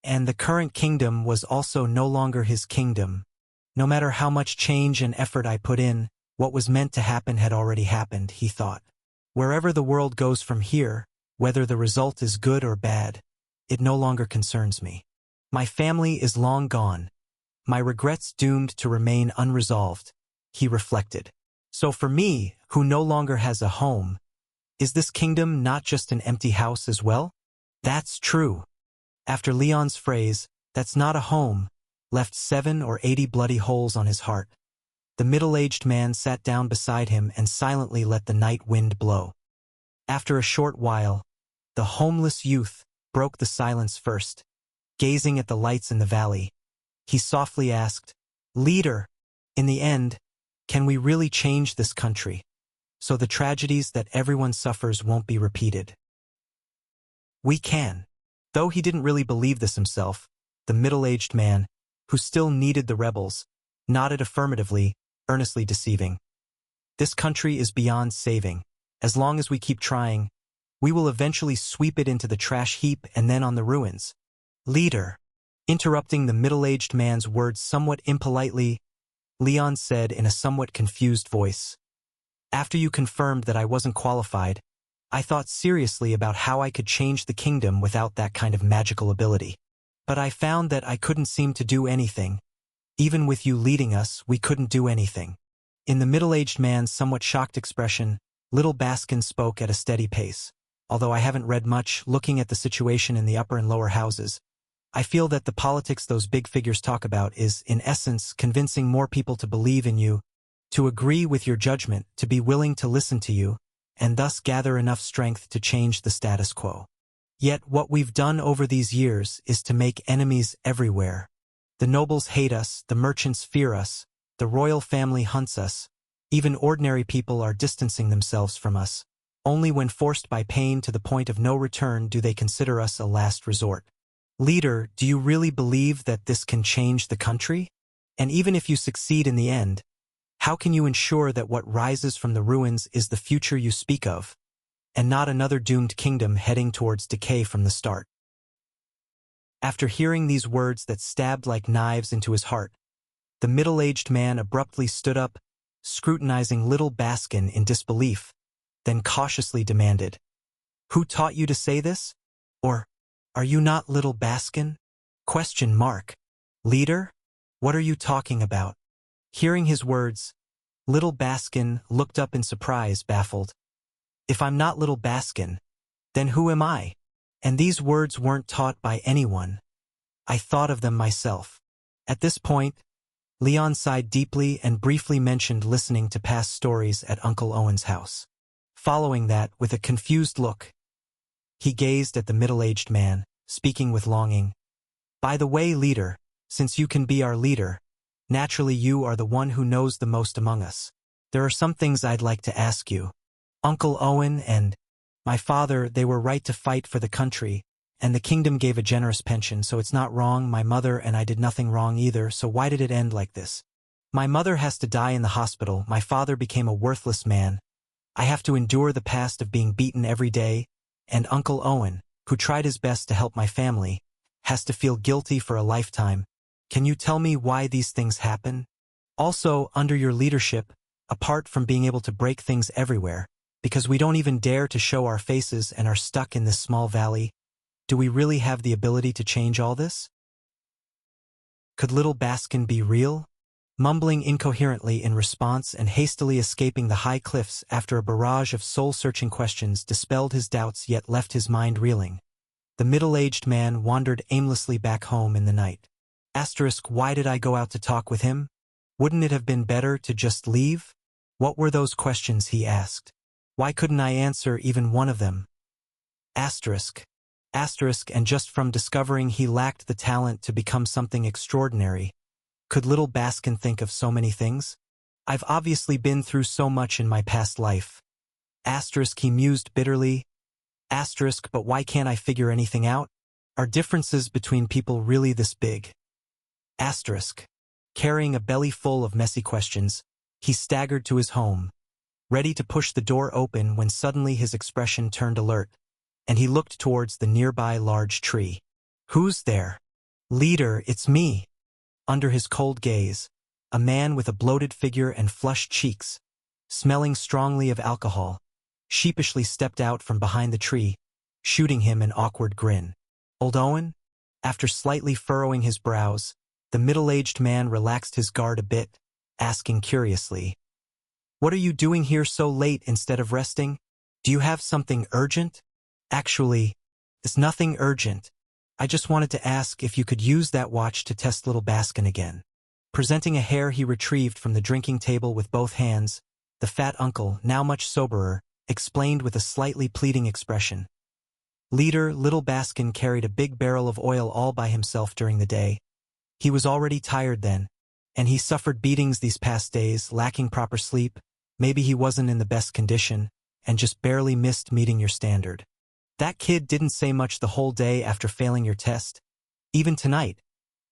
and the current kingdom was also no longer his kingdom. No matter how much change and effort I put in, what was meant to happen had already happened, he thought. Wherever the world goes from here, whether the result is good or bad, it no longer concerns me. My family is long gone. My regrets doomed to remain unresolved, he reflected. So for me, who no longer has a home, is this kingdom not just an empty house as well? That's true. After Leon's phrase, "That's not a home," left 7 or 80 bloody holes on his heart, the middle-aged man sat down beside him and silently let the night wind blow. After a short while, the homeless youth broke the silence first. Gazing at the lights in the valley, he softly asked, "Leader, in the end, can we really change this country, so the tragedies that everyone suffers won't be repeated?" "We can." Though he didn't really believe this himself, the middle-aged man, who still needed the rebels, nodded affirmatively, earnestly deceiving. "This country is beyond saving. As long as we keep trying, we will eventually sweep it into the trash heap and then on the ruins." "Leader," interrupting the middle-aged man's words somewhat impolitely, Leon said in a somewhat confused voice, "After you confirmed that I wasn't qualified, I thought seriously about how I could change the kingdom without that kind of magical ability. But I found that I couldn't seem to do anything. Even with you leading us, we couldn't do anything." In the middle-aged man's somewhat shocked expression, little Baskin spoke at a steady pace. "Although I haven't read much, looking at the situation in the upper and lower houses, I feel that the politics those big figures talk about is, in essence, convincing more people to believe in you, to agree with your judgment, to be willing to listen to you, and thus gather enough strength to change the status quo. Yet what we've done over these years is to make enemies everywhere. The nobles hate us, the merchants fear us, the royal family hunts us, even ordinary people are distancing themselves from us. Only when forced by pain to the point of no return do they consider us a last resort. Leader, do you really believe that this can change the country? And even if you succeed in the end, how can you ensure that what rises from the ruins is the future you speak of? and not another doomed kingdom heading towards decay from the start. After hearing these words that stabbed like knives into his heart, the middle-aged man abruptly stood up, scrutinizing little Baskin in disbelief, then cautiously demanded, "Who taught you to say this? Or, are you not little Baskin? Question mark. Leader? What are you talking about?" Hearing his words, little Baskin looked up in surprise, baffled. "If I'm not little Baskin, then who am I?" And these words weren't taught by anyone. I thought of them myself. At this point, Leon sighed deeply and briefly mentioned listening to past stories at Uncle Owen's house. Following that, with a confused look, he gazed at the middle-aged man, speaking with longing. "By the way, leader, since you can be our leader, naturally you are the one who knows the most among us. There are some things I'd like to ask you. Uncle Owen and my father, they were right to fight for the country, and the kingdom gave a generous pension, so it's not wrong. My mother and I did nothing wrong either, so why did it end like this? My mother has to die in the hospital, my father became a worthless man. I have to endure the past of being beaten every day, and Uncle Owen, who tried his best to help my family, has to feel guilty for a lifetime. Can you tell me why these things happen? Also, under your leadership, apart from being able to break things everywhere, because we don't even dare to show our faces and are stuck in this small valley, do we really have the ability to change all this? Could little Baskin be real? Mumbling incoherently in response and hastily escaping the high cliffs after a barrage of soul-searching questions dispelled his doubts yet left his mind reeling, the middle-aged man wandered aimlessly back home in the night. Why did I go out to talk with him? Wouldn't it have been better to just leave? What were those questions he asked? Why couldn't I answer even one of them? And just from discovering he lacked the talent to become something extraordinary, could little Baskin think of so many things? I've obviously been through so much in my past life. He mused bitterly. But why can't I figure anything out? Are differences between people really this big? Carrying a belly full of messy questions, he staggered to his home, ready to push the door open when suddenly his expression turned alert, and he looked towards the nearby large tree. "Who's there?" "Leader, it's me." Under his cold gaze, a man with a bloated figure and flushed cheeks, smelling strongly of alcohol, sheepishly stepped out from behind the tree, shooting him an awkward grin. "Old Owen?" After slightly furrowing his brows, the middle-aged man relaxed his guard a bit, asking curiously, "What are you doing here so late instead of resting? Do you have something urgent?" "Actually, it's nothing urgent. I just wanted to ask if you could use that watch to test little Baskin again." Presenting a hair he retrieved from the drinking table with both hands, the fat uncle, now much soberer, explained with a slightly pleading expression. "Leader, little Baskin carried a big barrel of oil all by himself during the day. He was already tired then, and he suffered beatings these past days, lacking proper sleep. Maybe he wasn't in the best condition, and just barely missed meeting your standard. That kid didn't say much the whole day after failing your test. Even tonight,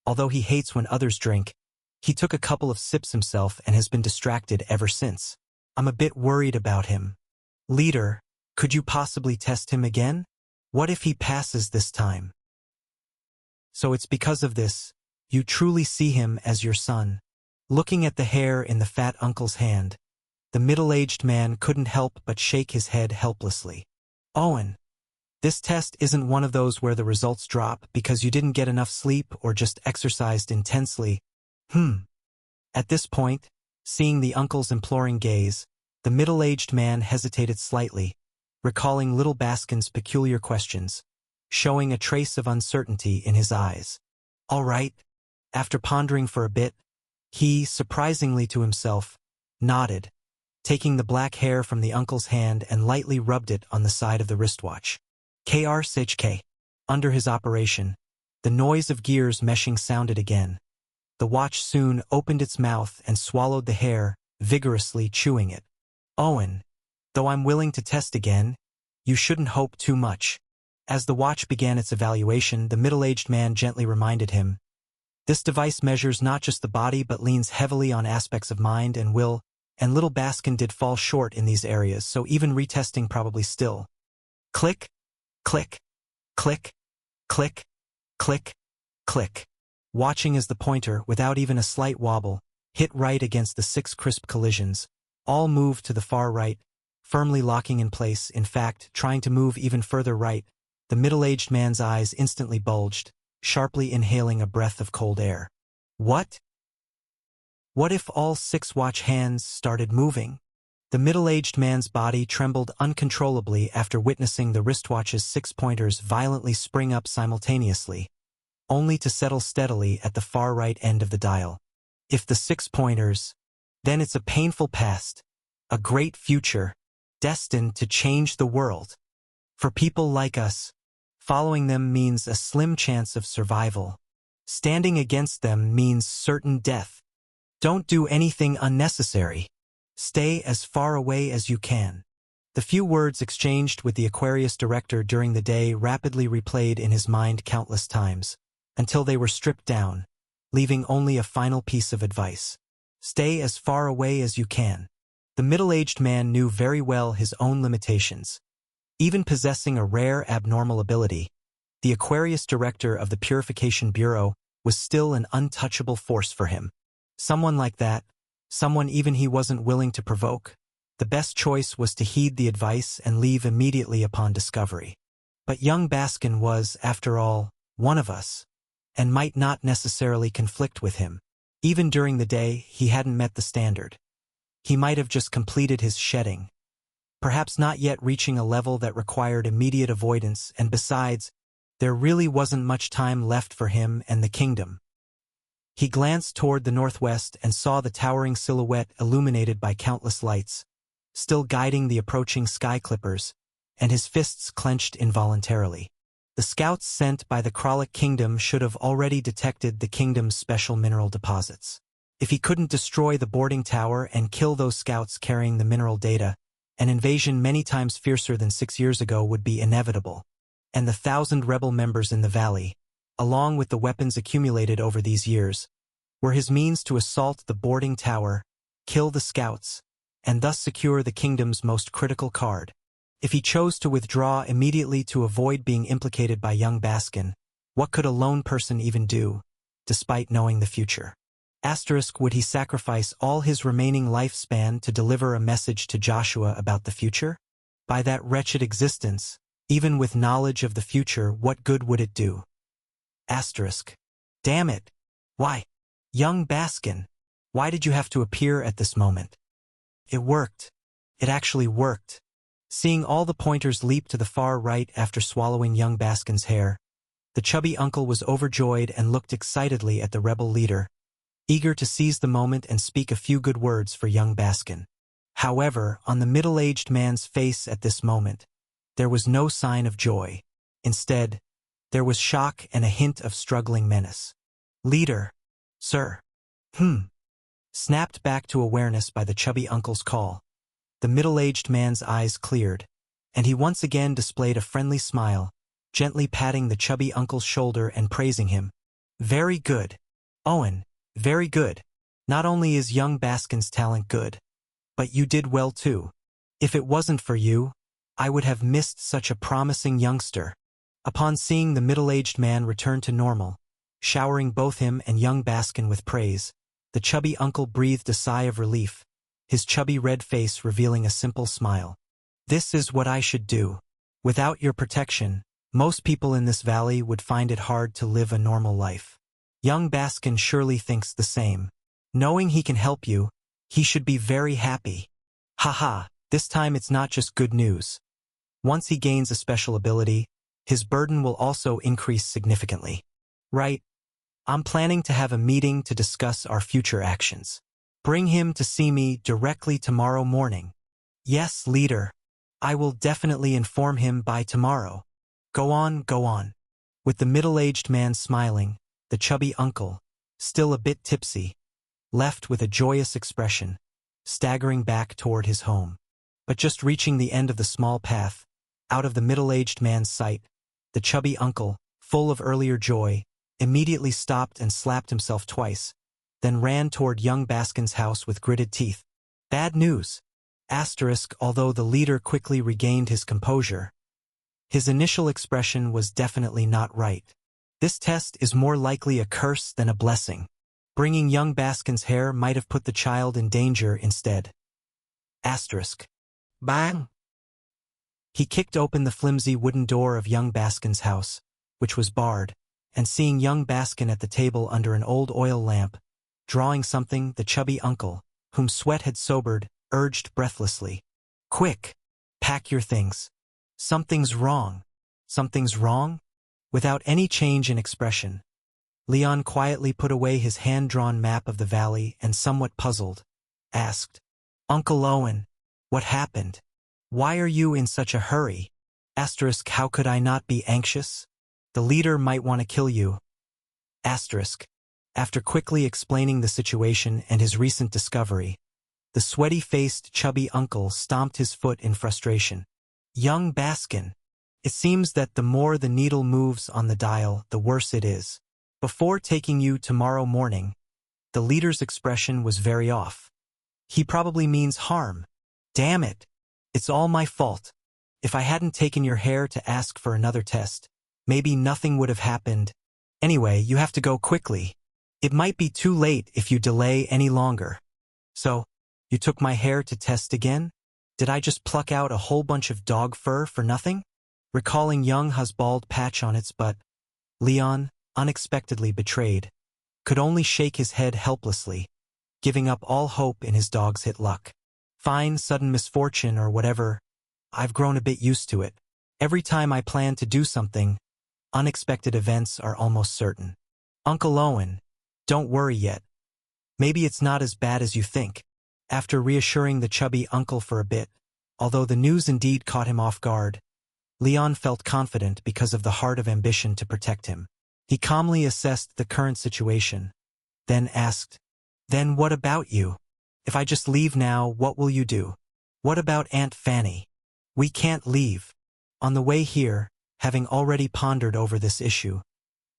although he hates when others drink, he took a couple of sips himself and has been distracted ever since. I'm a bit worried about him. Leader, could you possibly test him again? What if he passes this time? So it's because of this, you truly see him as your son." Looking at the hair in the fat uncle's hand, the middle-aged man couldn't help but shake his head helplessly. "Owen, this test isn't one of those where the results drop because you didn't get enough sleep or just exercised intensely. At this point, seeing the uncle's imploring gaze, the middle-aged man hesitated slightly, recalling little Baskin's peculiar questions, showing a trace of uncertainty in his eyes. "All right." After pondering for a bit, he, surprisingly to himself, nodded, taking the black hair from the uncle's hand and lightly rubbed it on the side of the wristwatch. KRSHK. Under his operation, the noise of gears meshing sounded again. The watch soon opened its mouth and swallowed the hair, vigorously chewing it. "Owen, though I'm willing to test again, you shouldn't hope too much." As the watch began its evaluation, the middle-aged man gently reminded him, "This device measures not just the body but leans heavily on aspects of mind and will, and little Baskin did fall short in these areas, so even retesting probably still. Click, click, click, click, click, click. Watching as the pointer, without even a slight wobble, hit right against the 6 crisp collisions, all moved to the far right, firmly locking in place, in fact, trying to move even further right. The middle-aged man's eyes instantly bulged, sharply inhaling a breath of cold air. What? What if all 6 watch hands started moving? The middle-aged man's body trembled uncontrollably after witnessing the wristwatch's 6 pointers violently spring up simultaneously, only to settle steadily at the far right end of the dial. If the 6 pointers, then it's a painful past, a great future, destined to change the world. For people like us, following them means a slim chance of survival. Standing against them means certain death. Don't do anything unnecessary. Stay as far away as you can. The few words exchanged with the Aquarius director during the day rapidly replayed in his mind countless times, until they were stripped down, leaving only a final piece of advice. Stay as far away as you can. The middle-aged man knew very well his own limitations. Even possessing a rare abnormal ability, the Aquarius director of the Purification Bureau was still an untouchable force for him. Someone like that, someone even he wasn't willing to provoke, the best choice was to heed the advice and leave immediately upon discovery. But young Baskin was, after all, one of us, and might not necessarily conflict with him. Even during the day, he hadn't met the standard. He might have just completed his shedding, perhaps not yet reaching a level that required immediate avoidance, and besides, there really wasn't much time left for him and the kingdom. He glanced toward the northwest and saw the towering silhouette illuminated by countless lights, still guiding the approaching sky clippers, and his fists clenched involuntarily. The scouts sent by the Kralik Kingdom should have already detected the kingdom's special mineral deposits. If he couldn't destroy the boarding tower and kill those scouts carrying the mineral data, an invasion many times fiercer than 6 years ago would be inevitable. And the 1,000 rebel members in the valley, along with the weapons accumulated over these years, were his means to assault the boarding tower, kill the scouts, and thus secure the kingdom's most critical card. If he chose to withdraw immediately to avoid being implicated by young Baskin, what could a lone person even do, despite knowing the future? Would he sacrifice all his remaining lifespan to deliver a message to Joshua about the future? By that wretched existence, even with knowledge of the future, what good would it do? Damn it! Why? Young Baskin, why did you have to appear at this moment? It worked. It actually worked. Seeing all the pointers leap to the far right after swallowing young Baskin's hair, the chubby uncle was overjoyed and looked excitedly at the rebel leader, eager to seize the moment and speak a few good words for young Baskin. However, on the middle-aged man's face at this moment, there was no sign of joy. Instead, there was shock and a hint of struggling menace. Leader, sir. Snapped back to awareness by the chubby uncle's call. The middle-aged man's eyes cleared, and he once again displayed a friendly smile, gently patting the chubby uncle's shoulder and praising him. Very good, Owen, very good. Not only is young Baskin's talent good, but you did well too. If it wasn't for you, I would have missed such a promising youngster. Upon seeing the middle-aged man return to normal, showering both him and young Baskin with praise, the chubby uncle breathed a sigh of relief, his chubby red face revealing a simple smile. This is what I should do. Without your protection, most people in this valley would find it hard to live a normal life. Young Baskin surely thinks the same. Knowing he can help you, he should be very happy. Haha, this time it's not just good news. Once he gains a special ability, his burden will also increase significantly. Right? I'm planning to have a meeting to discuss our future actions. Bring him to see me directly tomorrow morning. Yes, leader. I will definitely inform him by tomorrow. Go on, go on. With the middle-aged man smiling, the chubby uncle, still a bit tipsy, left with a joyous expression, staggering back toward his home. But just reaching the end of the small path, out of the middle-aged man's sight, the chubby uncle, full of earlier joy, immediately stopped and slapped himself twice, then ran toward young Baskin's house with gritted teeth. Bad news. Asterisk, although the leader quickly regained his composure. His initial expression was definitely not right. This test is more likely a curse than a blessing. Bringing young Baskin's hair might have put the child in danger instead. Asterisk. Bang! He kicked open the flimsy wooden door of young Baskin's house, which was barred, and seeing young Baskin at the table under an old oil lamp, drawing something, the chubby uncle, whom sweat had sobered, urged breathlessly. Quick! Pack your things. Something's wrong. Something's wrong? Without any change in expression, Leon quietly put away his hand-drawn map of the valley and, somewhat puzzled, asked, Uncle Owen, what happened? Why are you in such a hurry? Asterisk, how could I not be anxious? The leader might want to kill you. Asterisk. After quickly explaining the situation and his recent discovery, the sweaty-faced, chubby uncle stomped his foot in frustration. Young Baskin. It seems that the more the needle moves on the dial, the worse it is. Before taking you tomorrow morning, the leader's expression was very off. He probably means harm. Damn it. It's all my fault. If I hadn't taken your hair to ask for another test, maybe nothing would have happened. Anyway, you have to go quickly. It might be too late if you delay any longer. So, you took my hair to test again? Did I just pluck out a whole bunch of dog fur for nothing? Recalling young Hu's bald patch on its butt, Leon, unexpectedly betrayed, could only shake his head helplessly, giving up all hope in his dog's hit luck. Fine, sudden misfortune or whatever, I've grown a bit used to it. Every time I plan to do something, unexpected events are almost certain. Uncle Owen, don't worry yet. Maybe it's not as bad as you think. After reassuring the chubby uncle for a bit, although the news indeed caught him off guard, Leon felt confident because of the heart of ambition to protect him. He calmly assessed the current situation, then asked, Then what about you? If I just leave now, what will you do? What about Aunt Fanny? We can't leave. On the way here, having already pondered over this issue,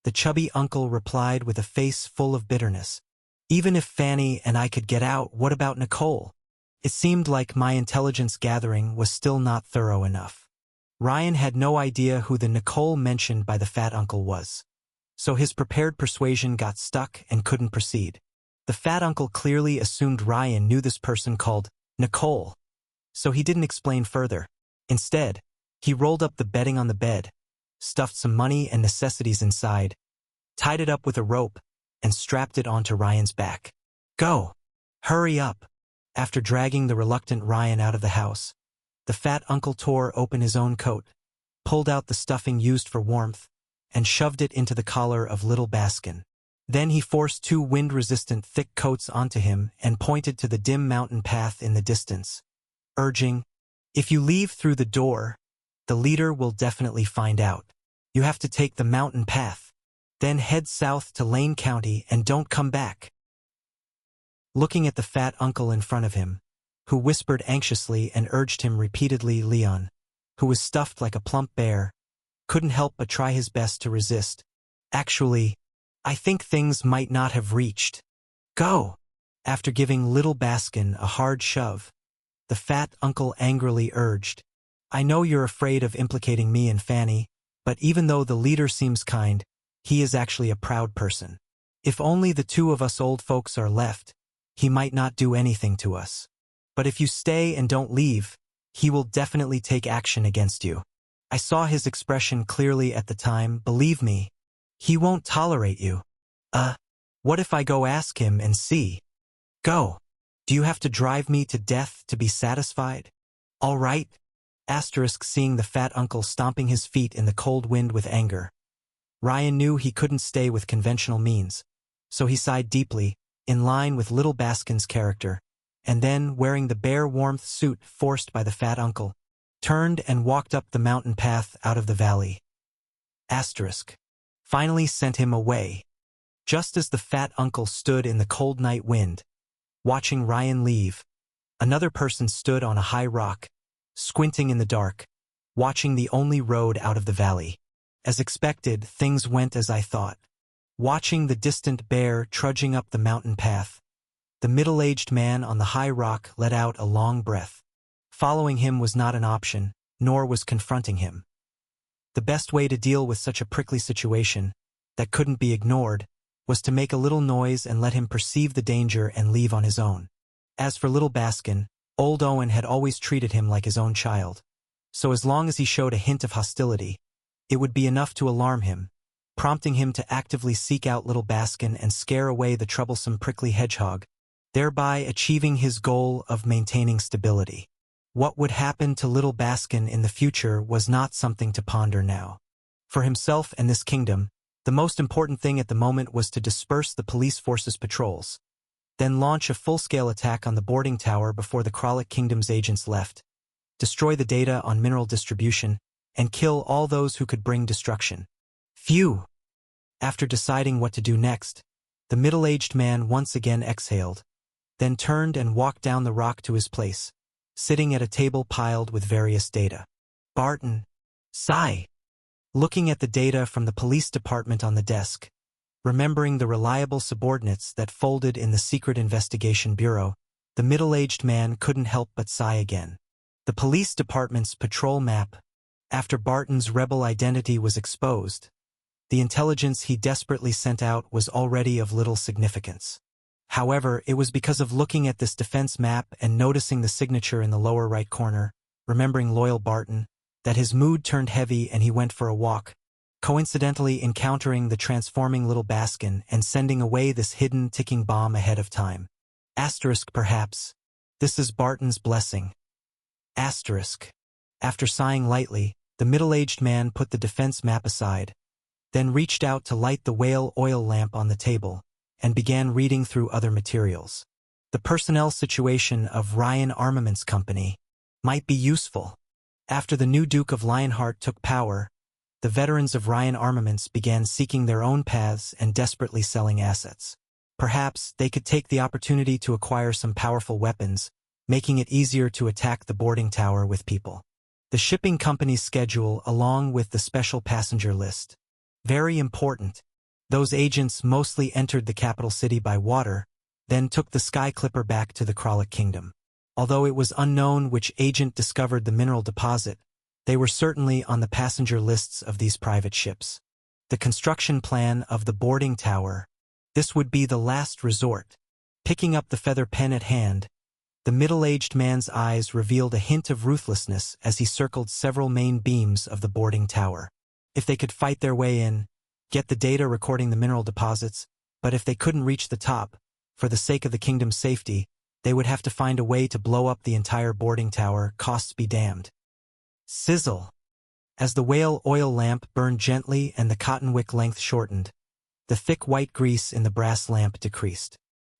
the chubby uncle replied with a face full of bitterness. Even if Fanny and I could get out, what about Nicole? It seemed like my intelligence gathering was still not thorough enough. Ryan had no idea who the Nicole mentioned by the fat uncle was, so his prepared persuasion got stuck and couldn't proceed. The fat uncle clearly assumed Ryan knew this person called Nicole, so he didn't explain further. Instead, he rolled up the bedding on the bed, stuffed some money and necessities inside, tied it up with a rope, and strapped it onto Ryan's back. Go! Hurry up! After dragging the reluctant Ryan out of the house, the fat uncle tore open his own coat, pulled out the stuffing used for warmth, and shoved it into the collar of little Baskin. Then he forced 2 wind-resistant thick coats onto him and pointed to the dim mountain path in the distance, urging, If you leave through the door, the leader will definitely find out. You have to take the mountain path. Then head south to Lane County and don't come back. Looking at the fat uncle in front of him, who whispered anxiously and urged him repeatedly, Leon, who was stuffed like a plump bear, couldn't help but try his best to resist. Actually, I think things might not have reached. Go! After giving little Baskin a hard shove, the fat uncle angrily urged, I know you're afraid of implicating me and Fanny, but even though the leader seems kind, he is actually a proud person. If only the 2 of us old folks are left, he might not do anything to us. But if you stay and don't leave, he will definitely take action against you. I saw his expression clearly at the time, believe me. He won't tolerate you. What if I go ask him and see? Go. Do you have to drive me to death to be satisfied? All right. Asterisk, seeing the fat uncle stomping his feet in the cold wind with anger, Ryan knew he couldn't stay with conventional means, so he sighed deeply, in line with little Baskin's character, and then, wearing the bare warmth suit forced by the fat uncle, turned and walked up the mountain path out of the valley. Asterisk. Finally sent him away. Just as the fat uncle stood in the cold night wind, watching Ryan leave, another person stood on a high rock, squinting in the dark, watching the only road out of the valley. As expected, things went as I thought. Watching the distant bear trudging up the mountain path, The middle-aged man on the high rock let out a long breath. Following him was not an option, nor was confronting him. The best way to deal with such a prickly situation, that couldn't be ignored, was to make a little noise and let him perceive the danger and leave on his own. As for little Baskin, old Owen had always treated him like his own child. So as long as he showed a hint of hostility, it would be enough to alarm him, prompting him to actively seek out little Baskin and scare away the troublesome prickly hedgehog, thereby achieving his goal of maintaining stability. What would happen to little Baskin in the future was not something to ponder now. For himself and this kingdom, the most important thing at the moment was to disperse the police force's patrols, then launch a full-scale attack on the boarding tower before the Kralik Kingdom's agents left, destroy the data on mineral distribution, and kill all those who could bring destruction. Phew! After deciding what to do next, the middle-aged man once again exhaled, then turned and walked down the rock to his place, sitting at a table piled with various data. Barton sighed, looking at the data from the police department on the desk, remembering the reliable subordinates that folded in the Secret Investigation Bureau, the middle-aged man couldn't help but sigh again. The police department's patrol map, after Barton's rebel identity was exposed, the intelligence he desperately sent out was already of little significance. However, it was because of looking at this defense map and noticing the signature in the lower right corner, remembering loyal Barton, that his mood turned heavy and he went for a walk, coincidentally encountering the transforming little Baskin and sending away this hidden ticking bomb ahead of time. Asterisk perhaps. This is Barton's blessing. Asterisk. After sighing lightly, the middle-aged man put the defense map aside, then reached out to light the whale oil lamp on the table, and began reading through other materials. The personnel situation of Ryan Armaments Company might be useful. After the new Duke of Lionheart took power, the veterans of Ryan Armaments began seeking their own paths and desperately selling assets. Perhaps they could take the opportunity to acquire some powerful weapons, making it easier to attack the boarding tower with people. The shipping company's schedule along with the special passenger list. Very important. Those agents mostly entered the capital city by water, then took the Sky Clipper back to the Kralik Kingdom. Although it was unknown which agent discovered the mineral deposit, they were certainly on the passenger lists of these private ships. The construction plan of the boarding tower. This would be the last resort. Picking up the feather pen at hand, the middle-aged man's eyes revealed a hint of ruthlessness as he circled several main beams of the boarding tower. If they could fight their way in, get the data recording the mineral deposits, but if they couldn't reach the top, for the sake of the kingdom's safety, they would have to find a way to blow up the entire boarding tower, costs be damned. Sizzle! As the whale oil lamp burned gently and the cotton wick length shortened, the thick white grease in the brass lamp decreased.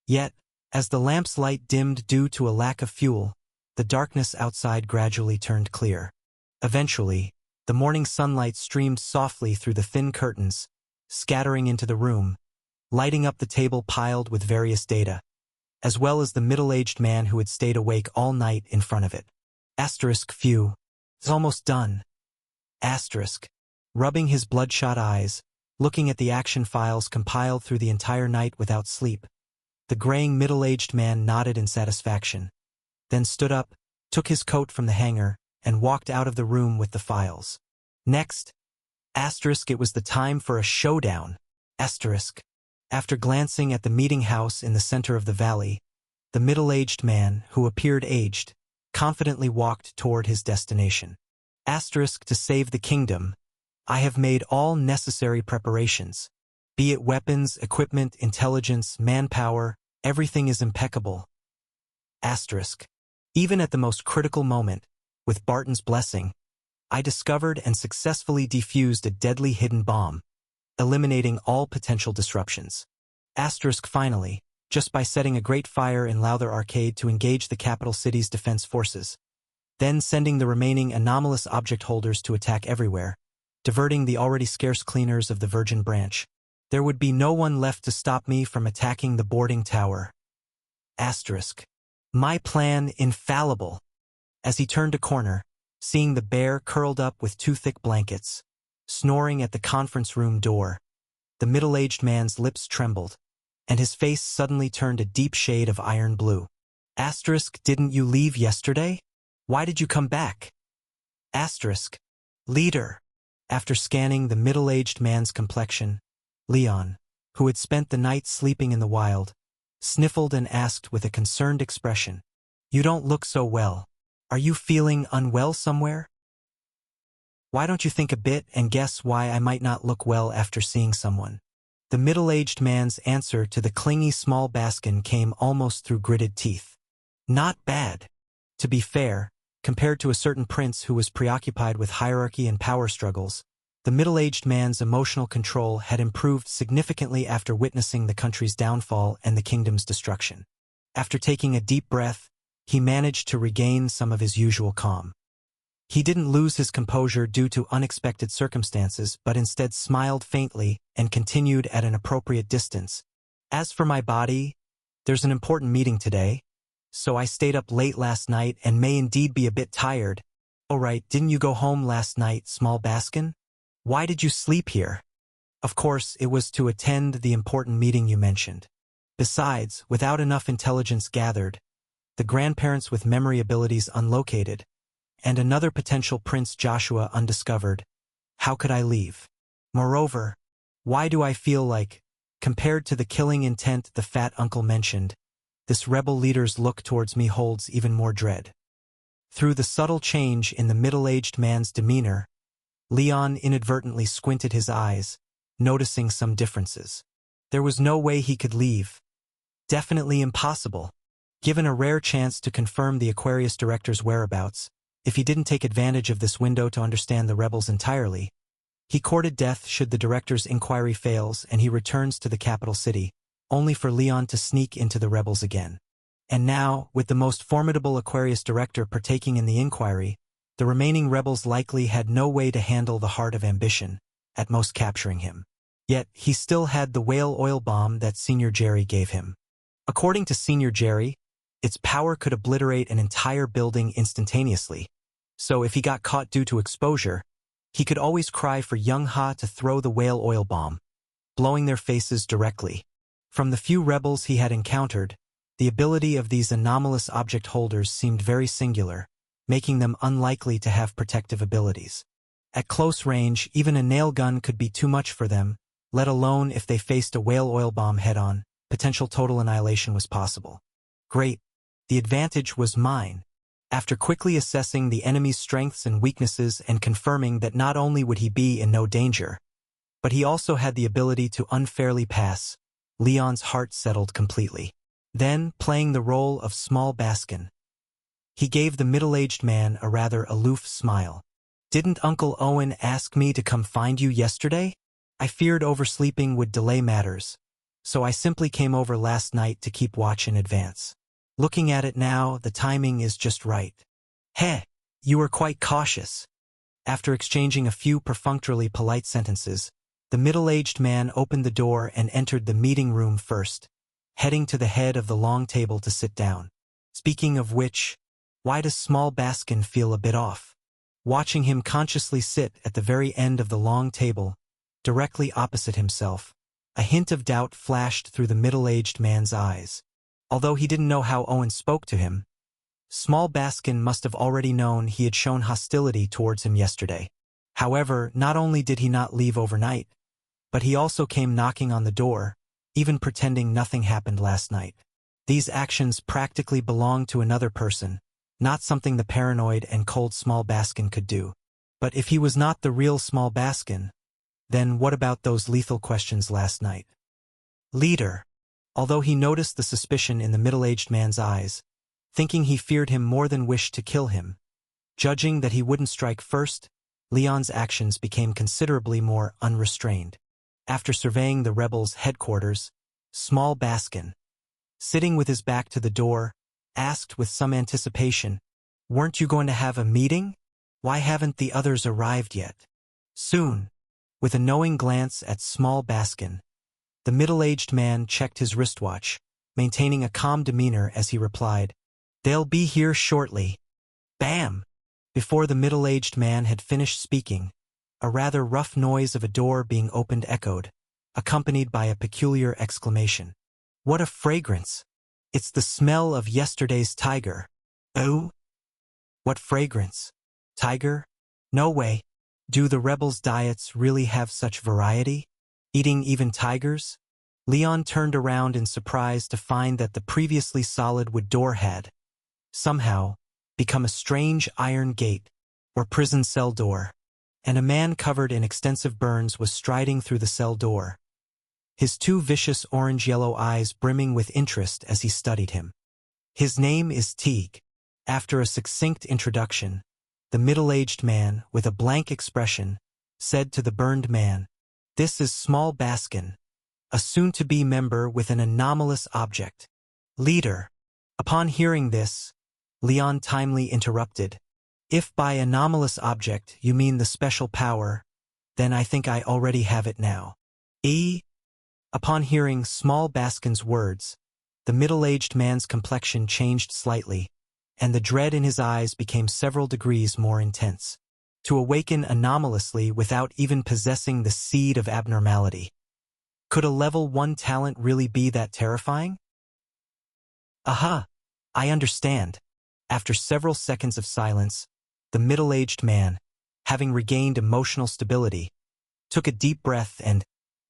Yet, as the lamp's light dimmed due to a lack of fuel, the darkness outside gradually turned clear. Eventually, the morning sunlight streamed softly through the thin curtains, scattering into the room, lighting up the table piled with various data, as well as the middle-aged man who had stayed awake all night in front of it. Asterisk few. It's almost done. Asterisk. Rubbing his bloodshot eyes, looking at the action files compiled through the entire night without sleep, the graying middle-aged man nodded in satisfaction, then stood up, took his coat from the hanger, and walked out of the room with the files. Next. Asterisk. It was the time for a showdown. Asterisk. After glancing at the meeting house in the center of the valley, the middle-aged man, who appeared aged, confidently walked toward his destination. Asterisk. To save the kingdom, I have made all necessary preparations. Be it weapons, equipment, intelligence, manpower, everything is impeccable. Asterisk. Even at the most critical moment, with Barton's blessing, I discovered and successfully defused a deadly hidden bomb, eliminating all potential disruptions. Asterisk. Finally, just by setting a great fire in Lowther Arcade to engage the capital city's defense forces, then sending the remaining anomalous object holders to attack everywhere, diverting the already scarce cleaners of the Virgin Branch, there would be no one left to stop me from attacking the boarding tower. Asterisk. My plan infallible. As he turned a corner, seeing the bear curled up with two thick blankets, snoring at the conference room door, the middle-aged man's lips trembled, and his face suddenly turned a deep shade of iron blue. Asterisk, didn't you leave yesterday? Why did you come back? Asterisk, leader. After scanning the middle-aged man's complexion, Leon, who had spent the night sleeping in the wild, sniffled and asked with a concerned expression, "You don't look so well. Are you feeling unwell somewhere? Why don't you think a bit and guess why I might not look well after seeing someone?" The middle-aged man's answer to the clingy small Baskin came almost through gritted teeth. Not bad. To be fair, compared to a certain prince who was preoccupied with hierarchy and power struggles, the middle-aged man's emotional control had improved significantly after witnessing the country's downfall and the kingdom's destruction. After taking a deep breath, he managed to regain some of his usual calm. He didn't lose his composure due to unexpected circumstances, but instead smiled faintly and continued at an appropriate distance. As for my body, there's an important meeting today, so I stayed up late last night and may indeed be a bit tired. Oh right, didn't you go home last night, small Baskin? Why did you sleep here? Of course, it was to attend the important meeting you mentioned. Besides, without enough intelligence gathered, the grandparents with memory abilities unlocated, and another potential Prince Joshua undiscovered, how could I leave? Moreover, why do I feel like, compared to the killing intent the fat uncle mentioned, this rebel leader's look towards me holds even more dread? Through the subtle change in the middle-aged man's demeanor, Leon inadvertently squinted his eyes, noticing some differences. There was no way he could leave. Definitely impossible. Given a rare chance to confirm the Aquarius director's whereabouts, if he didn't take advantage of this window to understand the rebels entirely, he courted death should the director's inquiry fails and he returns to the capital city, only for Leon to sneak into the rebels again. And now, with the most formidable Aquarius director partaking in the inquiry, the remaining rebels likely had no way to handle the heart of ambition, at most capturing him. Yet, he still had the whale oil bomb that Senior Jerry gave him. According to Senior Jerry, its power could obliterate an entire building instantaneously, so if he got caught due to exposure, he could always cry for Young Ha to throw the whale oil bomb, blowing their faces directly. From the few rebels he had encountered, the ability of these anomalous object holders seemed very singular, making them unlikely to have protective abilities. At close range, even a nail gun could be too much for them, let alone if they faced a whale oil bomb head-on, potential total annihilation was possible. Great. The advantage was mine. After quickly assessing the enemy's strengths and weaknesses and confirming that not only would he be in no danger, but he also had the ability to unfairly pass, Leon's heart settled completely. Then, playing the role of small Baskin, he gave the middle-aged man a rather aloof smile. "Didn't Uncle Owen ask me to come find you yesterday? I feared oversleeping would delay matters, so I simply came over last night to keep watch in advance. Looking at it now, the timing is just right." "Heh, you were quite cautious." After exchanging a few perfunctorily polite sentences, the middle-aged man opened the door and entered the meeting room first, heading to the head of the long table to sit down. Speaking of which, why does small Baskin feel a bit off? Watching him consciously sit at the very end of the long table, directly opposite himself, a hint of doubt flashed through the middle-aged man's eyes. Although he didn't know how Owen spoke to him, small Baskin must have already known he had shown hostility towards him yesterday. However, not only did he not leave overnight, but he also came knocking on the door, even pretending nothing happened last night. These actions practically belonged to another person, not something the paranoid and cold small Baskin could do. But if he was not the real small Baskin, then what about those lethal questions last night? "Leader." Although he noticed the suspicion in the middle-aged man's eyes, thinking he feared him more than wished to kill him, judging that he wouldn't strike first, Leon's actions became considerably more unrestrained. After surveying the rebels' headquarters, small Baskin, sitting with his back to the door, asked with some anticipation, "Weren't you going to have a meeting? Why haven't the others arrived yet?" "Soon." With a knowing glance at small Baskin, the middle-aged man checked his wristwatch, maintaining a calm demeanor as he replied, "They'll be here shortly." Bam! Before the middle-aged man had finished speaking, a rather rough noise of a door being opened echoed, accompanied by a peculiar exclamation. What a fragrance! It's the smell of yesterday's tiger. Oh? What fragrance? Tiger? No way. Do the rebels' diets really have such variety? Eating even tigers? Leon turned around in surprise to find that the previously solid wood door had, somehow, become a strange iron gate, or prison cell door, and a man covered in extensive burns was striding through the cell door, his two vicious orange-yellow eyes brimming with interest as he studied him. His name is Teague. After a succinct introduction, the middle-aged man, with a blank expression, said to the burned man, "This is Small Baskin, a soon-to-be member with an anomalous object. Leader." Upon hearing this, Leon timely interrupted, "If by anomalous object you mean the special power, then I think I already have it now." Upon hearing Small Baskin's words, the middle-aged man's complexion changed slightly, and the dread in his eyes became several degrees more intense. To awaken anomalously without even possessing the seed of abnormality. Could a level 1 talent really be that terrifying? Aha! I understand. After several seconds of silence, the middle-aged man, having regained emotional stability, took a deep breath and,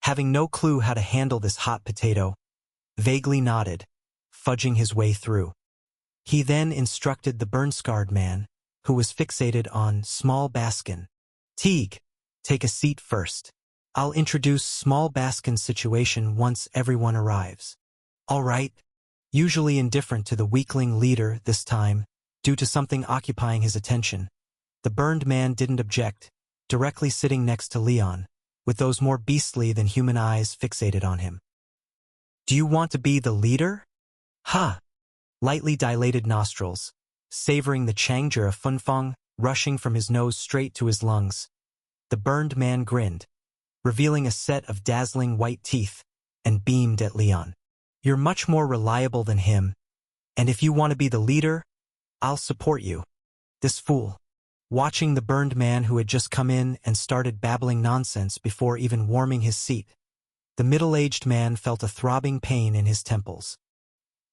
having no clue how to handle this hot potato, vaguely nodded, fudging his way through. He then instructed the burn-scarred man, who was fixated on Small Baskin. "Teague, take a seat first. I'll introduce Small Baskin's situation once everyone arrives." "All right." Usually indifferent to the weakling leader this time, due to something occupying his attention, the burned man didn't object, directly sitting next to Leon, with those more beastly than human eyes fixated on him. "Do you want to be the leader?" "Ha!" Lightly dilated nostrils, savoring the Chang'e of Funfeng, rushing from his nose straight to his lungs. The burned man grinned, revealing a set of dazzling white teeth, and beamed at Leon. "You're much more reliable than him, and if you want to be the leader, I'll support you." This fool. Watching the burned man who had just come in and started babbling nonsense before even warming his seat, the middle-aged man felt a throbbing pain in his temples.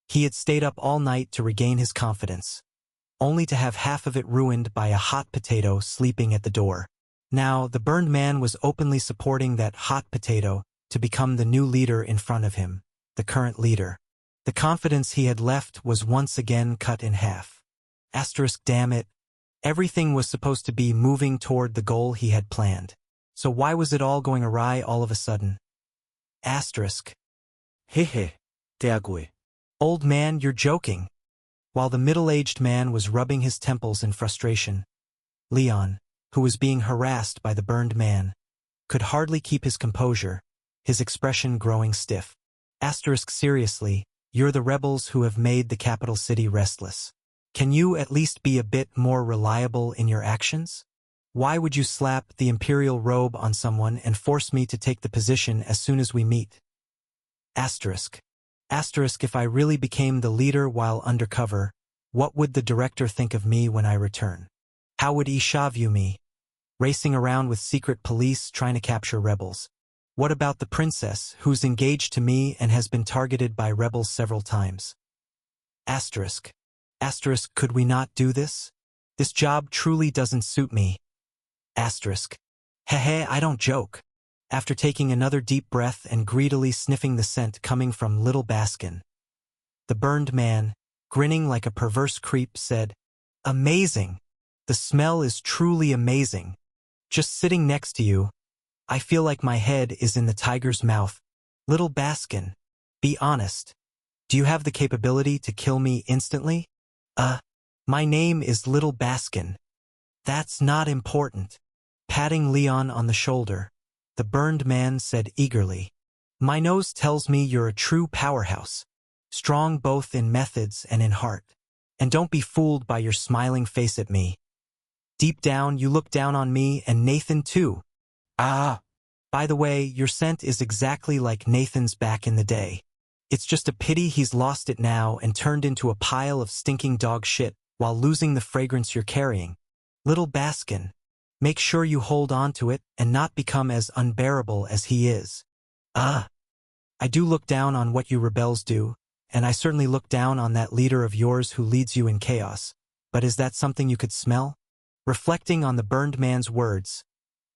He had stayed up all night to regain his confidence, only to have half of it ruined by a hot potato sleeping at the door. Now, the burned man was openly supporting that hot potato to become the new leader in front of him, the current leader. The confidence he had left was once again cut in half. Damn it. Everything was supposed to be moving toward the goal he had planned. So why was it all going awry all of a sudden? Hehe, Teague. Old man, you're joking. While the middle-aged man was rubbing his temples in frustration, Leon, who was being harassed by the burned man, could hardly keep his composure, his expression growing stiff. Seriously, you're the rebels who have made the capital city restless. Can you at least be a bit more reliable in your actions? Why would you slap the imperial robe on someone and force me to take the position as soon as we meet? If I really became the leader while undercover, what would the director think of me when I return? How would Isha view me? Racing around with secret police trying to capture rebels. What about the princess, who's engaged to me and has been targeted by rebels several times? Could we not do this? This job truly doesn't suit me. Hehe, I don't joke. After taking another deep breath and greedily sniffing the scent coming from Little Baskin, the burned man, grinning like a perverse creep, said, "Amazing! The smell is truly amazing. Just sitting next to you, I feel like my head is in the tiger's mouth. Little Baskin, be honest. Do you have the capability to kill me instantly?" My name is Little Baskin." "That's not important." Patting Leon on the shoulder, the burned man said eagerly, "My nose tells me you're a true powerhouse, strong both in methods and in heart. And don't be fooled by your smiling face at me. Deep down, you look down on me and Nathan too. By the way, your scent is exactly like Nathan's back in the day. It's just a pity he's lost it now and turned into a pile of stinking dog shit while losing the fragrance you're carrying. Little Baskin, make sure you hold on to it and not become as unbearable as he is." I do look down on what you rebels do, and I certainly look down on that leader of yours who leads you in chaos. But is that something you could smell? Reflecting on the burned man's words,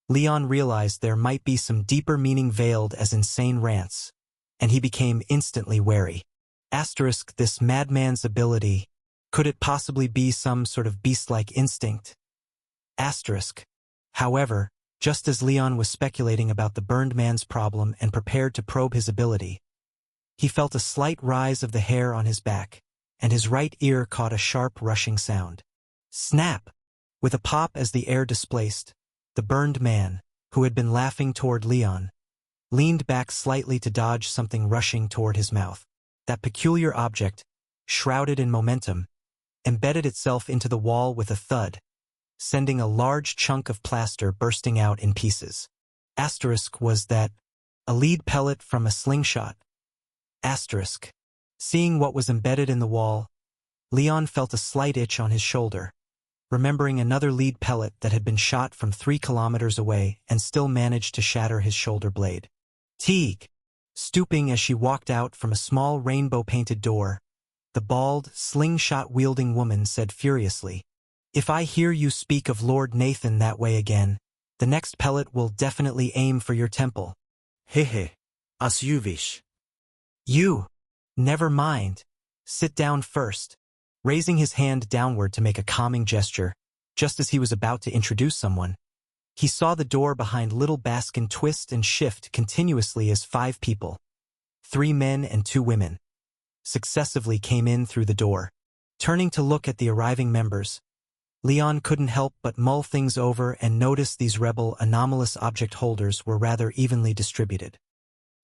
Leon realized there might be some deeper meaning veiled as insane rants, and he became instantly wary. Asterisk, this madman's ability, could it possibly be some sort of beast-like instinct? Asterisk. However, just as Leon was speculating about the burned man's problem and prepared to probe his ability, he felt a slight rise of the hair on his back, and his right ear caught a sharp rushing sound. Snap! With a pop as the air displaced, the burned man, who had been laughing toward Leon, leaned back slightly to dodge something rushing toward his mouth. That peculiar object, shrouded in momentum, embedded itself into the wall with a thud, sending a large chunk of plaster bursting out in pieces. Asterisk, was that a lead pellet from a slingshot? Asterisk. Seeing what was embedded in the wall, Leon felt a slight itch on his shoulder, remembering another lead pellet that had been shot from 3 kilometers away and still managed to shatter his shoulder blade. Teague! Stooping as she walked out from a small rainbow-painted door, the bald, slingshot-wielding woman said furiously, "If I hear you speak of Lord Nathan that way again, the next pellet will definitely aim for your temple." Hehe. As you wish. You! Never mind. Sit down first. Raising his hand downward to make a calming gesture, just as he was about to introduce someone, he saw the door behind Little Baskin twist and shift continuously as 5 people, 3 men and 2 women, successively came in through the door. Turning to look at the arriving members, Leon couldn't help but mull things over and notice these rebel anomalous object holders were rather evenly distributed.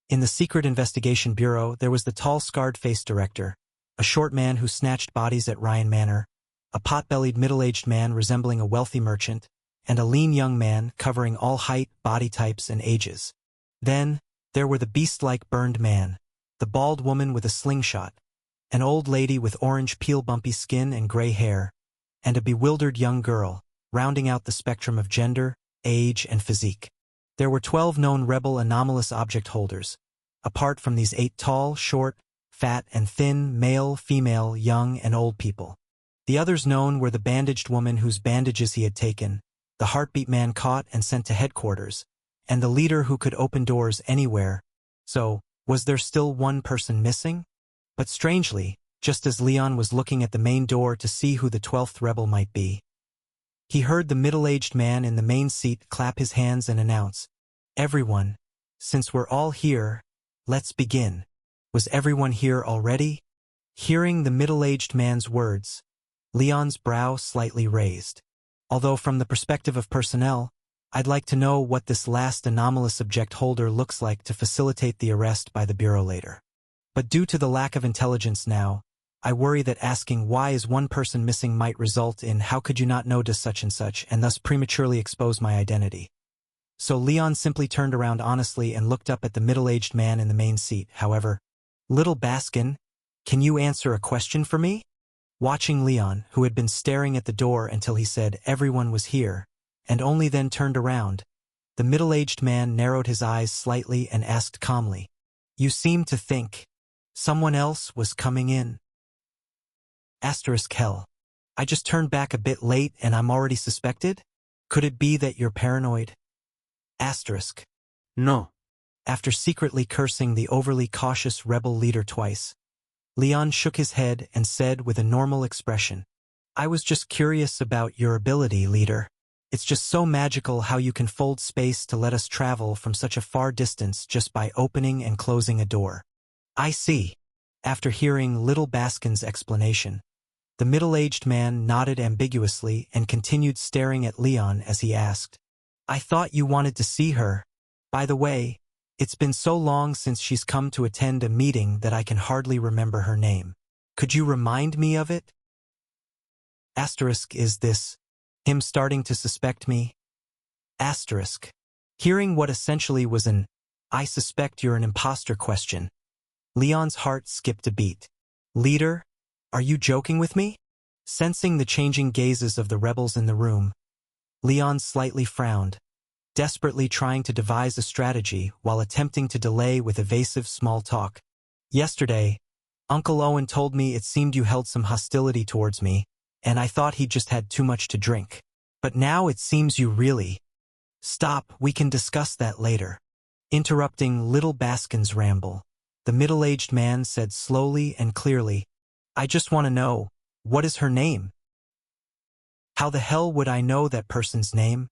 In the Secret Investigation Bureau, there was the tall scarred-faced director, a short man who snatched bodies at Ryan Manor, a pot-bellied middle-aged man resembling a wealthy merchant, and a lean young man covering all height, body types, and ages. Then, there were the beast-like burned man, the bald woman with a slingshot, an old lady with orange peel-bumpy skin and gray hair, and a bewildered young girl, rounding out the spectrum of gender, age, and physique. There were 12 known rebel anomalous object holders, apart from these 8 tall, short, fat, and thin, male, female, young, and old people. The others known were the bandaged woman whose bandages he had taken, the heartbeat man caught and sent to headquarters, and the leader who could open doors anywhere. So, was there still one person missing? But strangely, just as Leon was looking at the main door to see who the 12th rebel might be, he heard the middle-aged man in the main seat clap his hands and announce, "Everyone, since we're all here, let's begin." Was everyone here already? Hearing the middle-aged man's words, Leon's brow slightly raised. Although from the perspective of personnel, I'd like to know what this last anomalous object holder looks like to facilitate the arrest by the Bureau later. But due to the lack of intelligence now, I worry that asking why is one person missing might result in how could you not notice such and such and thus prematurely expose my identity. So Leon simply turned around honestly and looked up at the middle-aged man in the main seat. However, "Little Baskin, can you answer a question for me?" Watching Leon, who had been staring at the door until he said everyone was here, and only then turned around, the middle-aged man narrowed his eyes slightly and asked calmly, "You seem to think someone else was coming in?" Asterisk, hell. I just turned back a bit late and I'm already suspected? Could it be that you're paranoid? Asterisk. No. After secretly cursing the overly cautious rebel leader twice, Leon shook his head and said with a normal expression, "I was just curious about your ability, leader. It's just so magical how you can fold space to let us travel from such a far distance just by opening and closing a door." I see. After hearing Little Baskin's explanation, the middle-aged man nodded ambiguously and continued staring at Leon as he asked, "I thought you wanted to see her. By the way, it's been so long since she's come to attend a meeting that I can hardly remember her name. Could you remind me of it?" Asterisk, is this him starting to suspect me? Asterisk. Hearing what essentially was an "I suspect you're an imposter" question, Leon's heart skipped a beat. "Leader, are you joking with me?" Sensing the changing gazes of the rebels in the room, Leon slightly frowned. desperately trying to devise a strategy while attempting to delay with evasive small talk. Yesterday, Uncle Owen told me it seemed you held some hostility towards me, and I thought he just had too much to drink. But now it seems you really— Stop, we can discuss that later. Interrupting little Baskin's ramble, the middle-aged man said slowly and clearly, I just want to know, what is her name? How the hell would I know that person's name?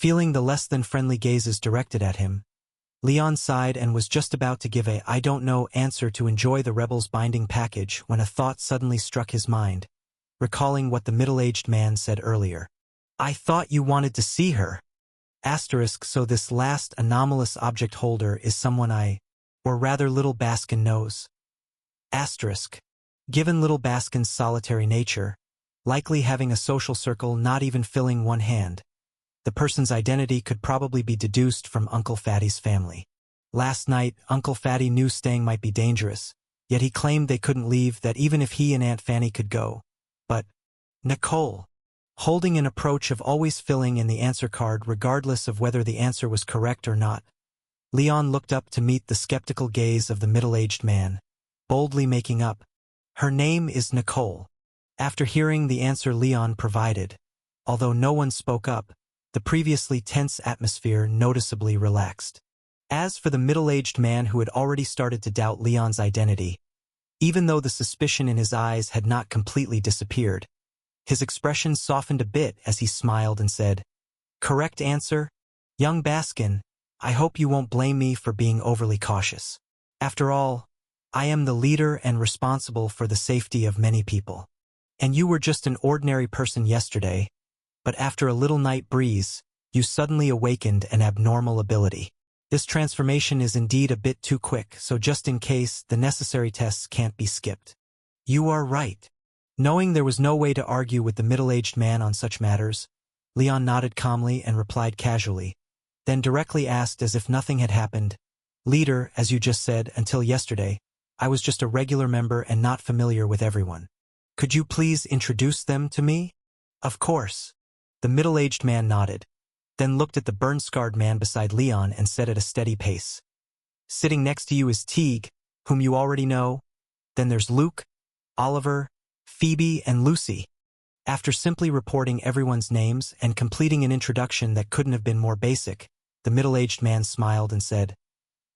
Feeling the less than friendly gazes directed at him, Leon sighed and was just about to give a I don't know answer to enjoy the rebel's binding package when a thought suddenly struck his mind, recalling what the middle-aged man said earlier. I thought you wanted to see her. Asterisk, so this last anomalous object holder is someone or rather little Baskin knows. Asterisk. Given little Baskin's solitary nature, likely having a social circle not even filling one hand, the person's identity could probably be deduced from Uncle Fatty's family. Last night, Uncle Fatty knew staying might be dangerous, yet he claimed they couldn't leave, that even if he and Aunt Fanny could go. But Nicole, holding an approach of always filling in the answer card regardless of whether the answer was correct or not, Leon looked up to meet the skeptical gaze of the middle-aged man, boldly making up, her name is Nicole. After hearing the answer Leon provided, although no one spoke up, the previously tense atmosphere noticeably relaxed. As for the middle-aged man who had already started to doubt Leon's identity, even though the suspicion in his eyes had not completely disappeared, his expression softened a bit as he smiled and said, Correct answer? Young Baskin, I hope you won't blame me for being overly cautious. After all, I am the leader and responsible for the safety of many people. And you were just an ordinary person yesterday, but after a little night breeze, you suddenly awakened an abnormal ability. This transformation is indeed a bit too quick, so just in case, the necessary tests can't be skipped. You are right. Knowing there was no way to argue with the middle-aged man on such matters, Leon nodded calmly and replied casually, then directly asked as if nothing had happened, Leader, as you just said, until yesterday, I was just a regular member and not familiar with everyone. Could you please introduce them to me? Of course. The middle-aged man nodded, then looked at the burn-scarred man beside Leon and said at a steady pace, Sitting next to you is Teague, whom you already know. Then there's Luke, Oliver, Phoebe, and Lucy. After simply reporting everyone's names and completing an introduction that couldn't have been more basic, the middle-aged man smiled and said,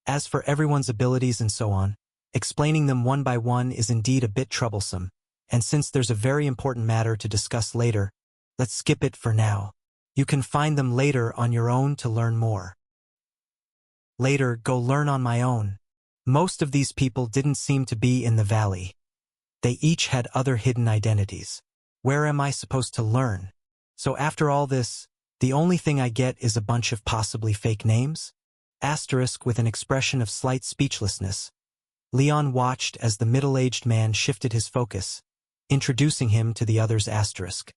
As for everyone's abilities and so on, explaining them one by one is indeed a bit troublesome, and since there's a very important matter to discuss later, let's skip it for now. You can find them later on your own to learn more. Later, go learn on my own. Most of these people didn't seem to be in the valley. They each had other hidden identities. Where am I supposed to learn? So after all this, the only thing I get is a bunch of possibly fake names? Asterisk with an expression of slight speechlessness. Leon watched as the middle-aged man shifted his focus, introducing him to the others. Asterisk.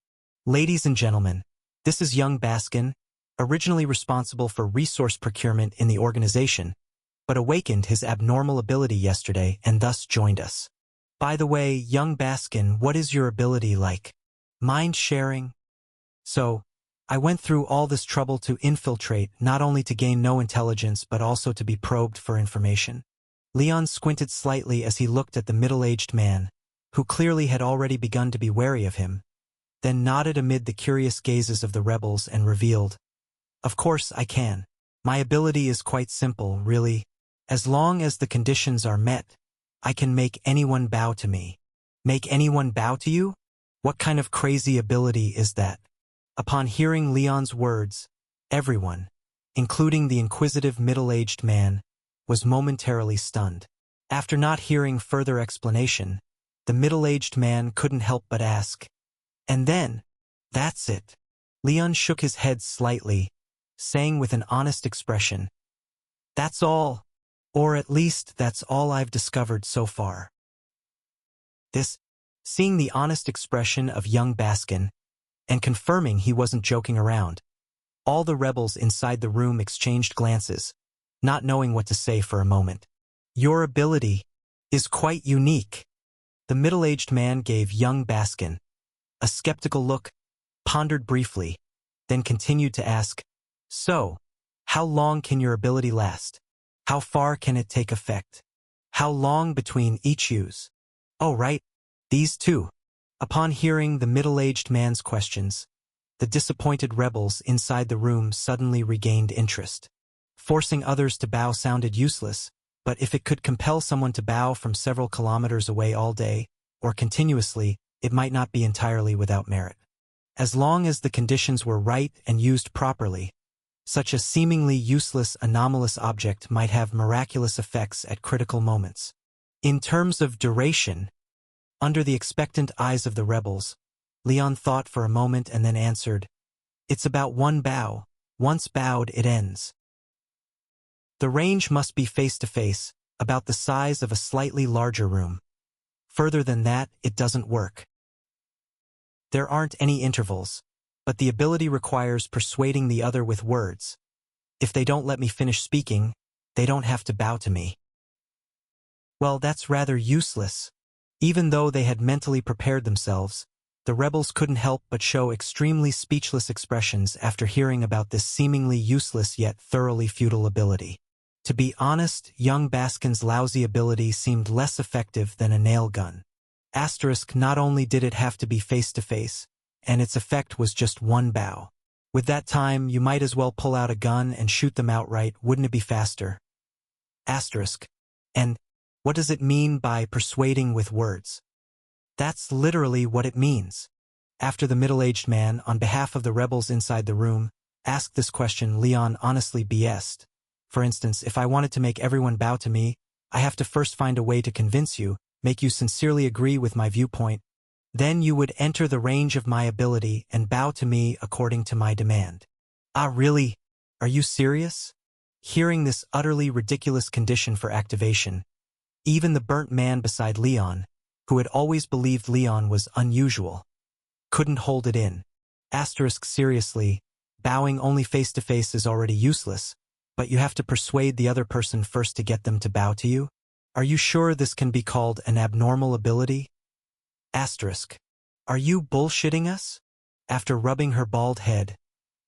Ladies and gentlemen, this is young Baskin, originally responsible for resource procurement in the organization, but awakened his abnormal ability yesterday and thus joined us. By the way, young Baskin, what is your ability like? Mind sharing? So, I went through all this trouble to infiltrate, not only to gain no intelligence but also to be probed for information. Leon squinted slightly as he looked at the middle-aged man, who clearly had already begun to be wary of him, then nodded amid the curious gazes of the rebels and revealed, Of course I can. My ability is quite simple, really. As long as the conditions are met, I can make anyone bow to me. Make anyone bow to you? What kind of crazy ability is that? Upon hearing Leon's words, everyone, including the inquisitive middle-aged man, was momentarily stunned. After not hearing further explanation, the middle-aged man couldn't help but ask, And then, that's it. Leon shook his head slightly, saying with an honest expression, That's all. Or at least that's all I've discovered so far. Seeing the honest expression of young Baskin, and confirming he wasn't joking around, all the rebels inside the room exchanged glances, not knowing what to say for a moment. Your ability is quite unique. The middle-aged man gave young Baskin a skeptical look, pondered briefly, then continued to ask, So, How long can your ability last? How far can it take effect? How long between each use? Oh, right, these two. Upon hearing the middle-aged man's questions, the disappointed rebels inside the room suddenly regained interest. Forcing others to bow sounded useless, but if it could compel someone to bow from several kilometers away all day, or continuously, it might not be entirely without merit. As long as the conditions were right and used properly, such a seemingly useless anomalous object might have miraculous effects at critical moments. In terms of duration, under the expectant eyes of the rebels, Leon thought for a moment and then answered, "It's about one bow. Once bowed, it ends." The range must be face-to-face, about the size of a slightly larger room. Further than that, it doesn't work. There aren't any intervals, but the ability requires persuading the other with words. If they don't let me finish speaking, they don't have to bow to me. Well, that's rather useless. Even though they had mentally prepared themselves, the rebels couldn't help but show extremely speechless expressions after hearing about this seemingly useless yet thoroughly futile ability. To be honest, young Baskin's lousy ability seemed less effective than a nail gun. Asterisk, not only did it have to be face-to-face, and its effect was just one bow. With that time, you might as well pull out a gun and shoot them outright, wouldn't it be faster? Asterisk. And what does it mean by persuading with words? That's literally what it means. After the middle-aged man, on behalf of the rebels inside the room, asked this question, Leon honestly BS'd. For instance, if I wanted to make everyone bow to me, I have to first find a way to convince you, make you sincerely agree with my viewpoint. Then you would enter the range of my ability and bow to me according to my demand. Ah, really? Are you serious? Hearing this utterly ridiculous condition for activation, even the burnt man beside Leon, who had always believed Leon was unusual, couldn't hold it in. Asterisk, seriously, bowing only face-to-face is already useless, but you have to persuade the other person first to get them to bow to you? Are you sure this can be called an abnormal ability? Asterisk. Are you bullshitting us? After rubbing her bald head,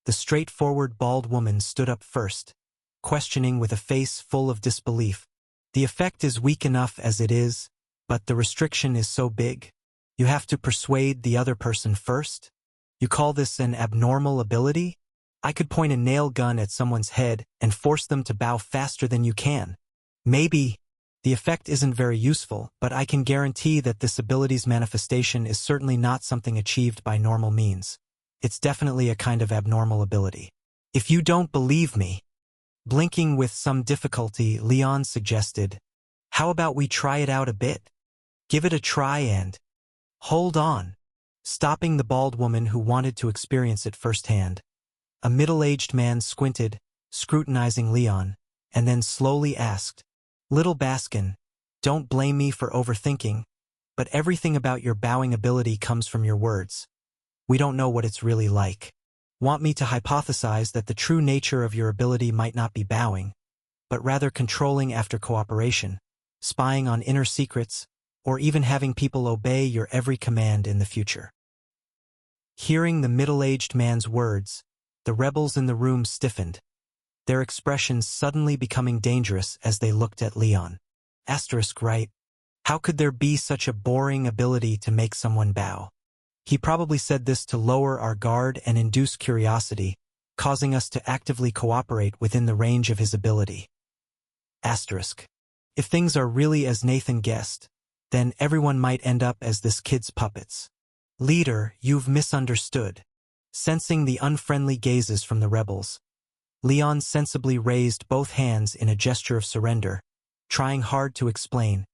the straightforward bald woman stood up first, questioning with a face full of disbelief. The effect is weak enough as it is, but the restriction is so big. You have to persuade the other person first? You call this an abnormal ability? I could point a nail gun at someone's head and force them to bow faster than you can. Maybe the effect isn't very useful, but I can guarantee that this ability's manifestation is certainly not something achieved by normal means. It's definitely a kind of abnormal ability. If you don't believe me, blinking with some difficulty, Leon suggested, how about we try it out a bit? Give it a try and hold on. Stopping the bald woman who wanted to experience it firsthand, a middle-aged man squinted, scrutinizing Leon, and then slowly asked, Little Baskin, don't blame me for overthinking, but everything about your bowing ability comes from your words. We don't know what it's really like. Want me to hypothesize that the true nature of your ability might not be bowing, but rather controlling after cooperation, spying on inner secrets, or even having people obey your every command in the future. Hearing the middle-aged man's words, the rebels in the room stiffened, their expressions suddenly becoming dangerous as they looked at Leon. Asterisk, right? How could there be such a boring ability to make someone bow? He probably said this to lower our guard and induce curiosity, causing us to actively cooperate within the range of his ability. Asterisk. If things are really as Nathan guessed, then everyone might end up as this kid's puppets. Leader, you've misunderstood. Sensing the unfriendly gazes from the rebels, Leon sensibly raised both hands in a gesture of surrender, trying hard to explain.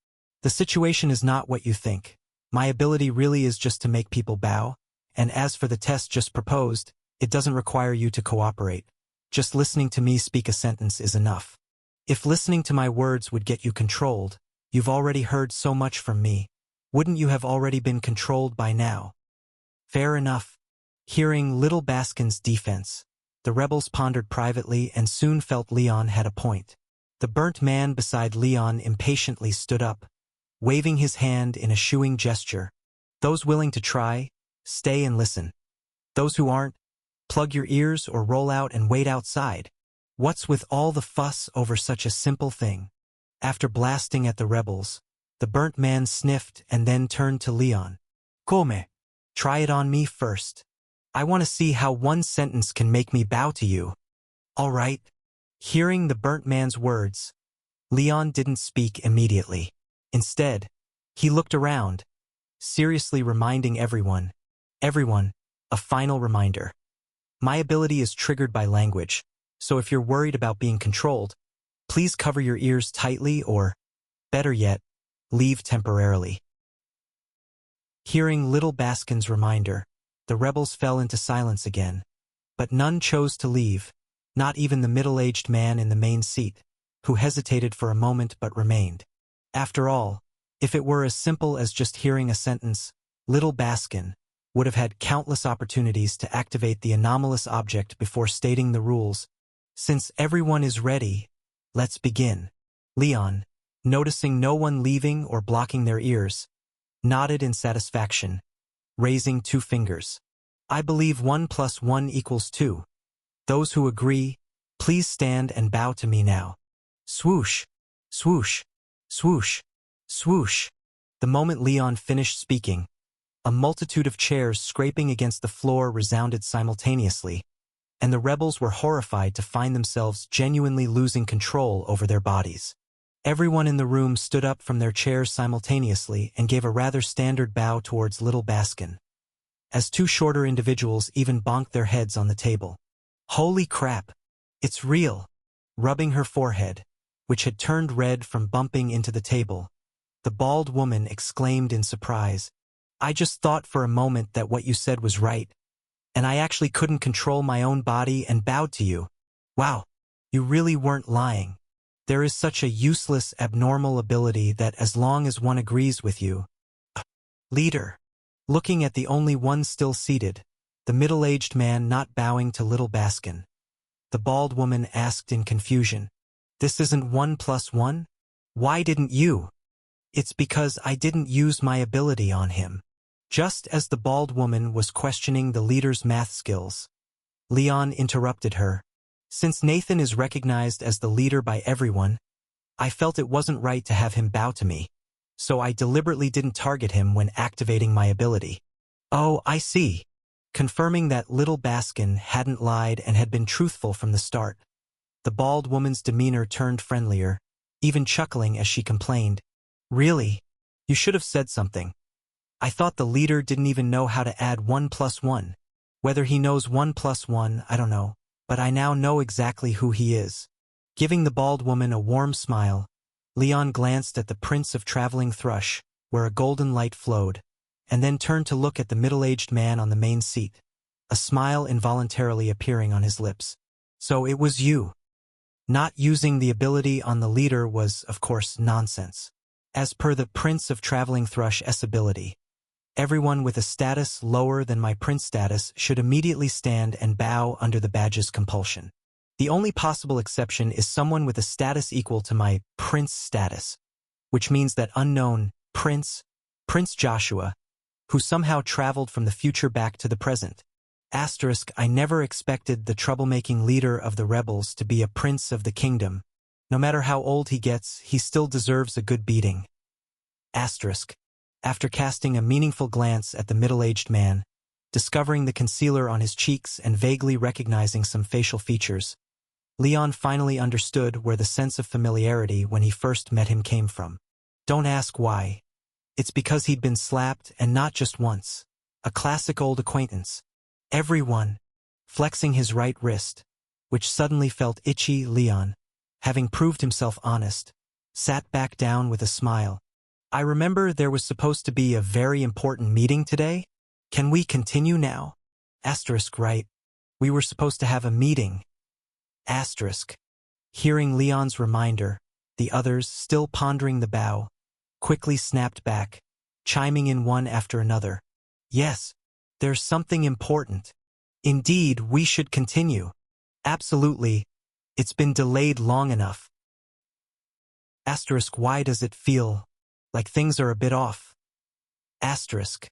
The situation is not what you think. My ability really is just to make people bow, and as for the test just proposed, it doesn't require you to cooperate. Just listening to me speak a sentence is enough. If listening to my words would get you controlled, you've already heard so much from me. Wouldn't you have already been controlled by now? Fair enough. Hearing Little Baskin's defense, the rebels pondered privately and soon felt Leon had a point. The burnt man beside Leon impatiently stood up, waving his hand in a shooing gesture. Those willing to try, stay and listen. Those who aren't, plug your ears or roll out and wait outside. What's with all the fuss over such a simple thing? After blasting at the rebels, the burnt man sniffed and then turned to Leon. Come. Try it on me first. I want to see how one sentence can make me bow to you. All right. Hearing the burnt man's words, Leon didn't speak immediately. Instead, he looked around, seriously reminding everyone, a final reminder. My ability is triggered by language, so if you're worried about being controlled, please cover your ears tightly or, better yet, leave temporarily. Hearing little Baskin's reminder, the rebels fell into silence again, but none chose to leave, not even the middle-aged man in the main seat, who hesitated for a moment but remained. After all, if it were as simple as just hearing a sentence, little Baskin would have had countless opportunities to activate the anomalous object before stating the rules. Since everyone is ready, let's begin. Leon, noticing no one leaving or blocking their ears, nodded in satisfaction, raising 2 fingers. I believe 1 + 1 = 2. Those who agree, please stand and bow to me now. Swoosh, swoosh, swoosh, swoosh. The moment Leon finished speaking, a multitude of chairs scraping against the floor resounded simultaneously, and the rebels were horrified to find themselves genuinely losing control over their bodies. Everyone in the room stood up from their chairs simultaneously and gave a rather standard bow towards little Baskin, as 2 shorter individuals even bonked their heads on the table. Holy crap! It's real! Rubbing her forehead, which had turned red from bumping into the table, the bald woman exclaimed in surprise, I just thought for a moment that what you said was right, and I actually couldn't control my own body and bowed to you. Wow, you really weren't lying. There is such a useless, abnormal ability that as long as one agrees with you. Leader. Looking at the only one still seated, the middle-aged man not bowing to little Baskin, the bald woman asked in confusion, This isn't 1 + 1? Why didn't you? It's because I didn't use my ability on him. Just as the bald woman was questioning the leader's math skills, Leon interrupted her. Since Nathan is recognized as the leader by everyone, I felt it wasn't right to have him bow to me, so I deliberately didn't target him when activating my ability. Oh, I see. Confirming that little Baskin hadn't lied and had been truthful from the start, the bald woman's demeanor turned friendlier, even chuckling as she complained, Really? You should have said something. I thought the leader didn't even know how to add 1 + 1. Whether he knows 1 + 1, I don't know, but I now know exactly who he is. Giving the bald woman a warm smile, Leon glanced at the Prince of Traveling Thrush, where a golden light flowed, and then turned to look at the middle-aged man on the main seat, a smile involuntarily appearing on his lips. So it was you. Not using the ability on the leader was, of course, nonsense. As per the Prince of Traveling Thrush's ability, everyone with a status lower than my prince status should immediately stand and bow under the badge's compulsion. The only possible exception is someone with a status equal to my prince status, which means that unknown Prince Joshua, who somehow traveled from the future back to the present. Asterisk, I never expected the troublemaking leader of the rebels to be a prince of the kingdom. No matter how old he gets, he still deserves a good beating. Asterisk. After casting a meaningful glance at the middle-aged man, discovering the concealer on his cheeks and vaguely recognizing some facial features, Leon finally understood where the sense of familiarity when he first met him came from. Don't ask why. It's because he'd been slapped, and not just once. A classic old acquaintance. Everyone, flexing his right wrist, which suddenly felt itchy. Leon, having proved himself honest, sat back down with a smile. I remember there was supposed to be a very important meeting today. Can we continue now? Asterisk, right. We were supposed to have a meeting. Asterisk. Hearing Leon's reminder, the others, still pondering the bow, quickly snapped back, chiming in one after another. Yes, there's something important. Indeed, we should continue. Absolutely. It's been delayed long enough. Asterisk, why does it feel like things are a bit off? Asterisk.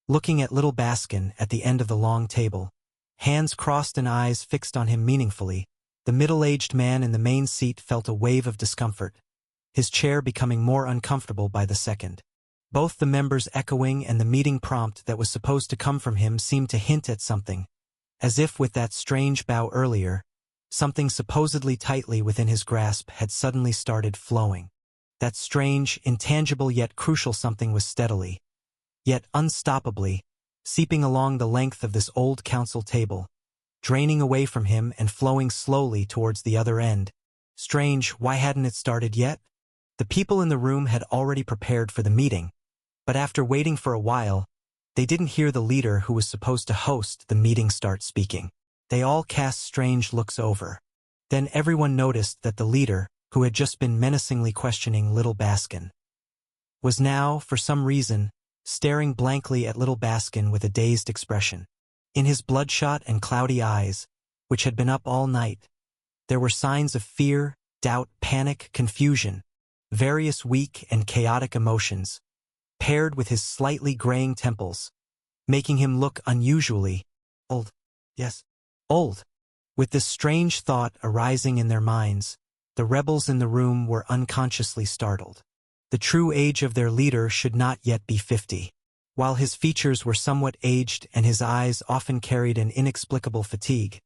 Looking at little Baskin at the end of the long table, hands crossed and eyes fixed on him meaningfully, The middle-aged man in the main seat felt a wave of discomfort, his chair becoming more uncomfortable by the second. Both the members echoing and the meeting prompt that was supposed to come from him seemed to hint at something, as if with that strange bow earlier, something supposedly tightly within his grasp had suddenly started flowing. That strange, intangible yet crucial something was steadily, yet unstoppably, seeping along the length of this old council table, draining away from him and flowing slowly towards the other end. Strange, why hadn't it started yet? The people in the room had already prepared for the meeting, but after waiting for a while, they didn't hear the leader who was supposed to host the meeting start speaking. They all cast strange looks over. Then everyone noticed that the leader, who had just been menacingly questioning Little Baskin, was now, for some reason, staring blankly at Little Baskin with a dazed expression. In his bloodshot and cloudy eyes, which had been up all night, there were signs of fear, doubt, panic, confusion, various weak and chaotic emotions, paired with his slightly graying temples, making him look unusually old. Yes, old. With this strange thought arising in their minds, the rebels in the room were unconsciously startled. The true age of their leader should not yet be 50. While his features were somewhat aged and his eyes often carried an inexplicable fatigue,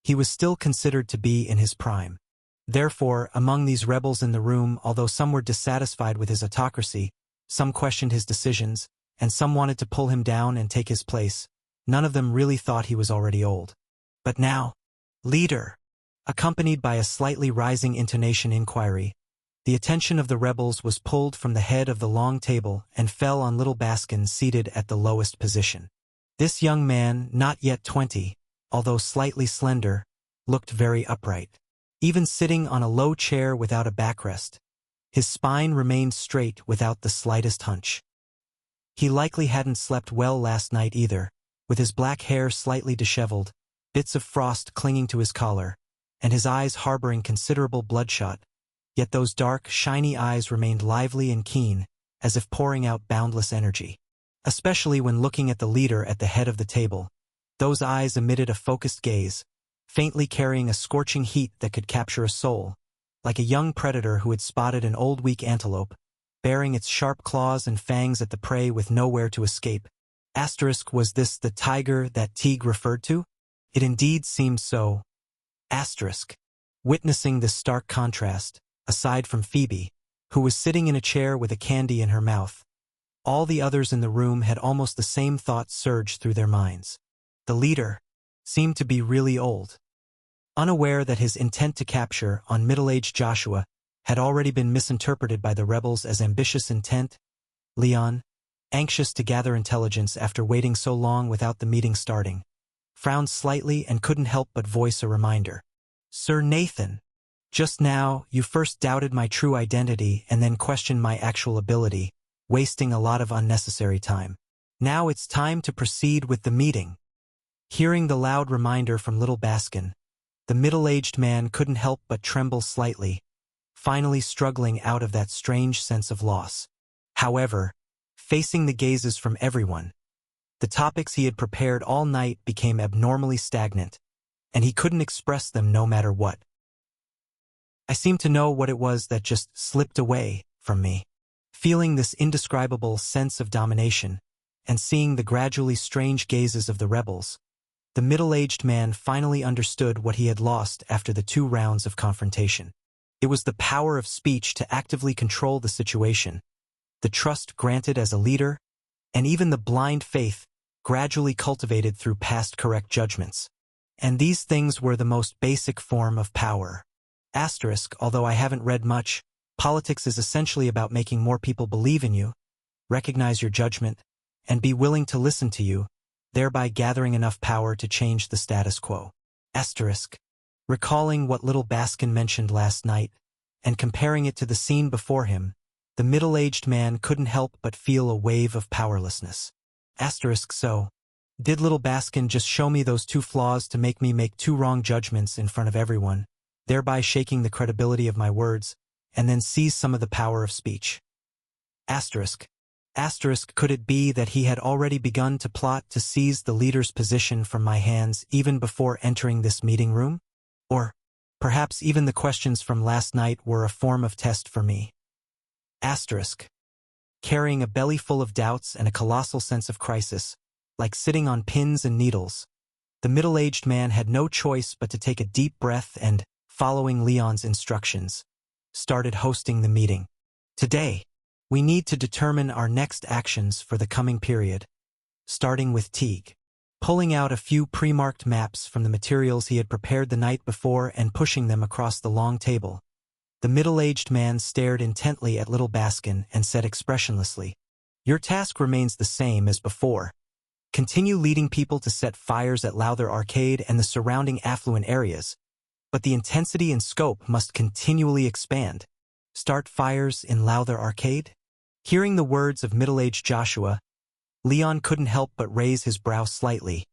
he was still considered to be in his prime. Therefore, among these rebels in the room, although some were dissatisfied with his autocracy, some questioned his decisions, and some wanted to pull him down and take his place, none of them really thought he was already old. But now, leader, accompanied by a slightly rising intonation inquiry, the attention of the rebels was pulled from the head of the long table and fell on Little Baskin seated at the lowest position. This young man, not yet 20, although slightly slender, looked very upright. Even sitting on a low chair without a backrest, his spine remained straight without the slightest hunch. He likely hadn't slept well last night either, with his black hair slightly disheveled, bits of frost clinging to his collar, and his eyes harboring considerable bloodshot. Yet those dark, shiny eyes remained lively and keen, as if pouring out boundless energy. Especially when looking at the leader at the head of the table, those eyes emitted a focused gaze, faintly carrying a scorching heat that could capture a soul, like a young predator who had spotted an old weak antelope, baring its sharp claws and fangs at the prey with nowhere to escape. Asterisk, was this the tiger that Teague referred to? It indeed seemed so. Asterisk. Witnessing this stark contrast, aside from Phoebe, who was sitting in a chair with a candy in her mouth, all the others in the room had almost the same thoughts surge through their minds. The leader seemed to be really old. Unaware that his intent to capture on middle-aged Joshua had already been misinterpreted by the rebels as ambitious intent, Leon, anxious to gather intelligence after waiting so long without the meeting starting, frowned slightly and couldn't help but voice a reminder. Sir Nathan, just now you first doubted my true identity and then questioned my actual ability, wasting a lot of unnecessary time. Now it's time to proceed with the meeting. Hearing the loud reminder from Little Baskin, the middle-aged man couldn't help but tremble slightly, finally struggling out of that strange sense of loss. However, facing the gazes from everyone, the topics he had prepared all night became abnormally stagnant, and he couldn't express them no matter what. I seemed to know what it was that just slipped away from me. Feeling this indescribable sense of domination, and seeing the gradually strange gazes of the rebels, the middle-aged man finally understood what he had lost after the 2 rounds of confrontation. It was the power of speech to actively control the situation, the trust granted as a leader, and even the blind faith gradually cultivated through past correct judgments. And these things were the most basic form of power. Asterisk, although I haven't read much, politics is essentially about making more people believe in you, recognize your judgment, and be willing to listen to you, thereby gathering enough power to change the status quo. Asterisk. Recalling what Little Baskin mentioned last night, and comparing it to the scene before him, the middle-aged man couldn't help but feel a wave of powerlessness. Asterisk. So, did Little Baskin just show me those 2 flaws to make me make 2 wrong judgments in front of everyone, thereby shaking the credibility of my words, and then seize some of the power of speech? Asterisk. Asterisk, could it be that he had already begun to plot to seize the leader's position from my hands even before entering this meeting room? Or Perhaps even the questions from last night were a form of test for me. Asterisk. Carrying a belly full of doubts and a colossal sense of crisis, like sitting on pins and needles, the middle-aged man had no choice but to take a deep breath and, following Leon's instructions, started hosting the meeting. Today, we need to determine our next actions for the coming period, starting with Teague. Pulling out a few pre-marked maps from the materials he had prepared the night before and pushing them across the long table, the middle-aged man stared intently at little Baskin and said expressionlessly, "Your task remains the same as before. Continue leading people to set fires at Lowther Arcade and the surrounding affluent areas, but the intensity and scope must continually expand. Start fires in Lowther Arcade?" Hearing the words of middle-aged Joshua, Leon couldn't help but raise his brow slightly,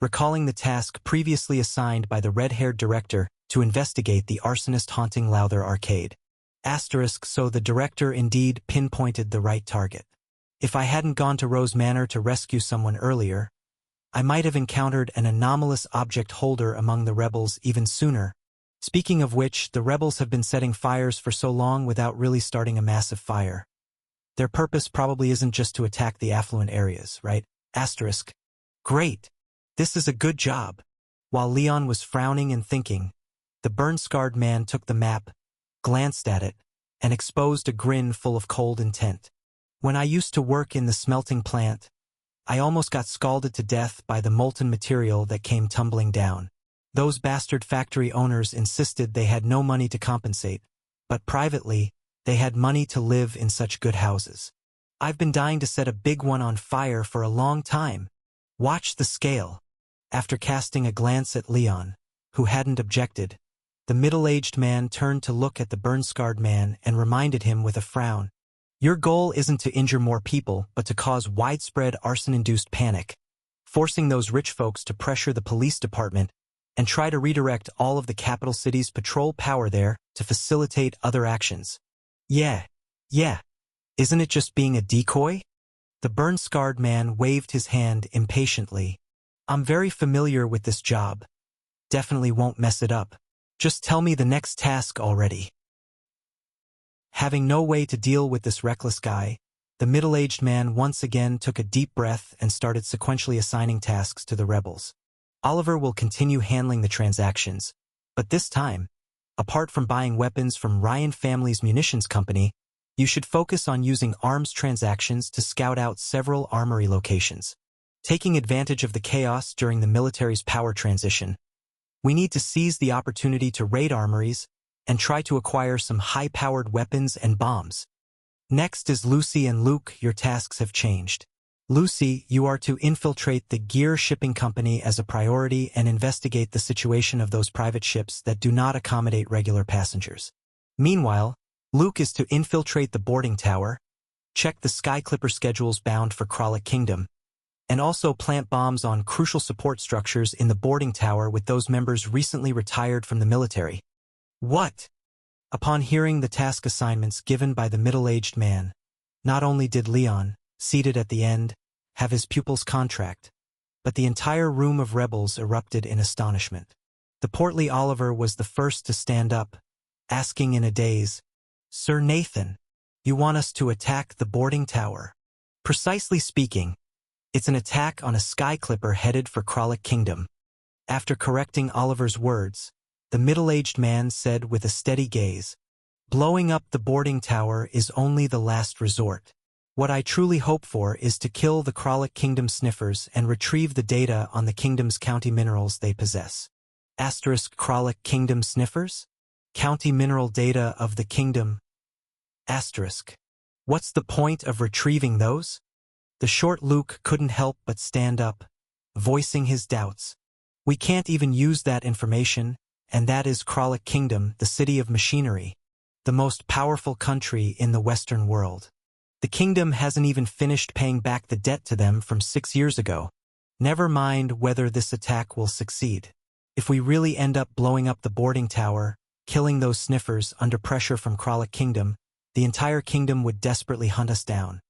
recalling the task previously assigned by the red-haired director to investigate the arsonist haunting Lowther Arcade. Asterisk, so the director indeed pinpointed the right target. If I hadn't gone to Rose Manor to rescue someone earlier, I might have encountered an anomalous object holder among the rebels even sooner. Speaking of which, the rebels have been setting fires for so long without really starting a massive fire. Their purpose probably isn't just to attack the affluent areas, right? Asterisk. Great. This is a good job. While Leon was frowning and thinking, the burn-scarred man took the map, glanced at it, and exposed a grin full of cold intent. When I used to work in the smelting plant, I almost got scalded to death by the molten material that came tumbling down. Those bastard factory owners insisted they had no money to compensate, but privately, they had money to live in such good houses. I've been dying to set a big one on fire for a long time. Watch the scale. After casting a glance at Leon, who hadn't objected, the middle-aged man turned to look at the burn-scarred man and reminded him with a frown, "Your goal isn't to injure more people, but to cause widespread arson-induced panic, forcing those rich folks to pressure the police department and try to redirect all of the capital city's patrol power there to facilitate other actions." Yeah. Isn't it just being a decoy? The burn-scarred man waved his hand impatiently. "I'm very familiar with this job. Definitely won't mess it up. Just tell me the next task already." Having no way to deal with this reckless guy, the middle-aged man once again took a deep breath and started sequentially assigning tasks to the rebels. Oliver will continue handling the transactions, but this time, apart from buying weapons from Ryan Family's munitions company, you should focus on using arms transactions to scout out several armory locations. Taking advantage of the chaos during the military's power transition, we need to seize the opportunity to raid armories and try to acquire some high-powered weapons and bombs. Next is Lucy and Luke. Your tasks have changed. Lucy, you are to infiltrate the Gear Shipping Company as a priority and investigate the situation of those private ships that do not accommodate regular passengers. Meanwhile, Luke is to infiltrate the boarding tower, check the Skyclipper schedules bound for Kralik Kingdom, and also plant bombs on crucial support structures in the boarding tower with those members recently retired from the military. What? Upon hearing the task assignments given by the middle-aged man, not only did Leon, seated at the end, have his pupil's contract, but the entire room of rebels erupted in astonishment. The portly Oliver was the first to stand up, asking in a daze, "Sir Nathan, you want us to attack the boarding tower?" Precisely speaking, it's an attack on a Skyclipper headed for Kralik Kingdom. After correcting Oliver's words, the middle-aged man said with a steady gaze, "Blowing up the boarding tower is only the last resort. What I truly hope for is to kill the Kralik Kingdom sniffers and retrieve the data on the kingdom's county minerals they possess." Asterisk. Kralik Kingdom sniffers? County mineral data of the kingdom. Asterisk. What's the point of retrieving those? The short Luke couldn't help but stand up, voicing his doubts. "We can't even use that information, and that is Kralik Kingdom, the city of machinery, the most powerful country in the Western world. The kingdom hasn't even finished paying back the debt to them from 6 years ago. Never mind whether this attack will succeed. If we really end up blowing up the boarding tower, killing those sniffers under pressure from Kralik Kingdom, the entire kingdom would desperately hunt us down.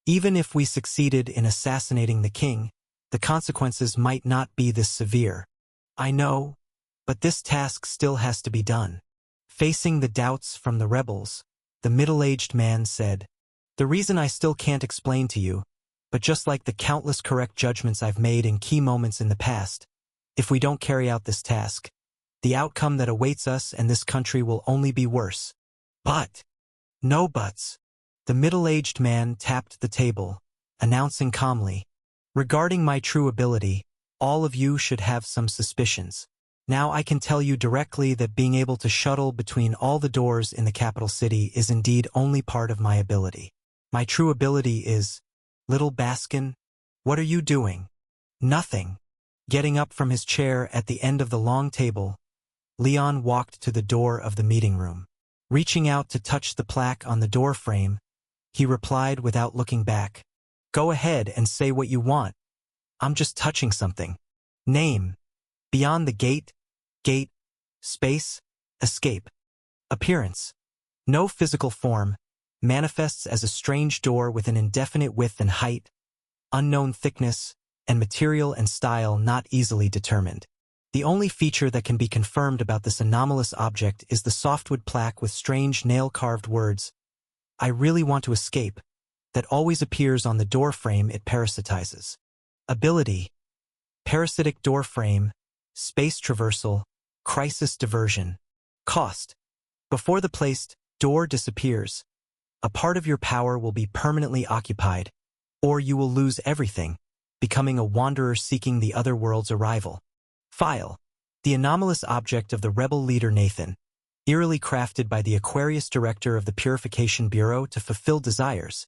Even if we succeeded in assassinating the king, the consequences might not be this severe. I know, But this task still has to be done. Facing the doubts from the rebels, the middle-aged man said, "The reason I still can't explain to you, but just like the countless correct judgments I've made in key moments in the past, if we don't carry out this task, the outcome that awaits us and this country will only be worse." But, no buts. The middle-aged man tapped the table, announcing calmly, "Regarding my true ability, all of you should have some suspicions. Now I can tell you directly that being able to shuttle between all the doors in the capital city is indeed only part of my ability. My true ability is, Little Baskin, what are you doing?" "Nothing." Getting up from his chair at the end of the long table, Leon walked to the door of the meeting room. Reaching out to touch the plaque on the door frame, he replied without looking back, "Go ahead and say what you want. I'm just touching something. Name. Beyond the gate. Gate. Space. Escape. Appearance. No physical form. Manifests as a strange door with an indefinite width and height, unknown thickness, and material and style not easily determined. The only feature that can be confirmed about this anomalous object is the softwood plaque with strange nail-carved words, 'I really want to escape,' that always appears on the door frame it parasitizes. Ability. Parasitic door frame, space traversal, crisis diversion. Cost. Before the placed door disappears, a part of your power will be permanently occupied, or you will lose everything, becoming a wanderer seeking the other world's arrival. File. The anomalous object of the rebel leader Nathan, eerily crafted by the Aquarius director of the Purification Bureau to fulfill desires.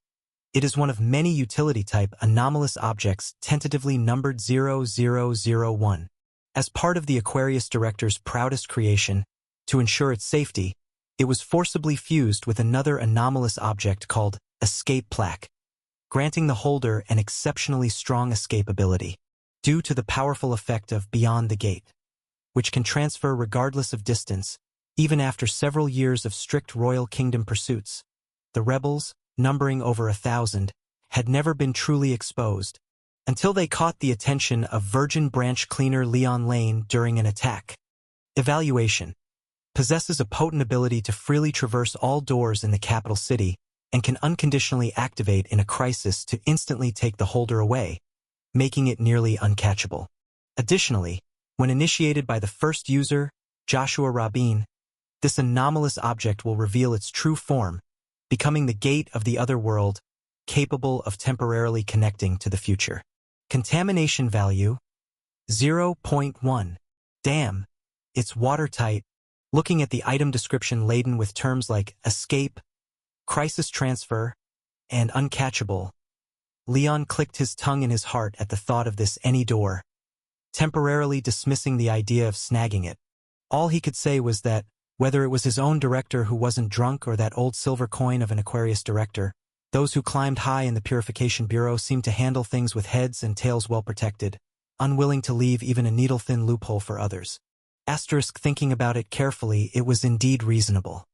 It is one of many utility-type anomalous objects tentatively numbered 0001. As part of the Aquarius director's proudest creation, to ensure its safety, it was forcibly fused with another anomalous object called Escape Plaque, granting the holder an exceptionally strong escape ability, due to the powerful effect of Beyond the Gate, which can transfer regardless of distance, even after several years of strict Royal Kingdom pursuits. The rebels, numbering over 1,000, had never been truly exposed, until they caught the attention of Virgin Branch cleaner Leon Lane during an attack. Evaluation. Possesses a potent ability to freely traverse all doors in the capital city and can unconditionally activate in a crisis to instantly take the holder away, making it nearly uncatchable. Additionally, when initiated by the first user, Joshua Rabin, this anomalous object will reveal its true form, becoming the gate of the other world, capable of temporarily connecting to the future. Contamination value, 0.1. Damn, it's watertight. Looking at the item description laden with terms like escape, crisis transfer, and uncatchable, Leon clicked his tongue in his heart at the thought of this any door, temporarily dismissing the idea of snagging it. All he could say was that, whether it was his own director who wasn't drunk or that old silver coin of an Aquarius director, those who climbed high in the Purification Bureau seemed to handle things with heads and tails well protected, unwilling to leave even a needle-thin loophole for others. Thinking about it carefully, it was indeed reasonable.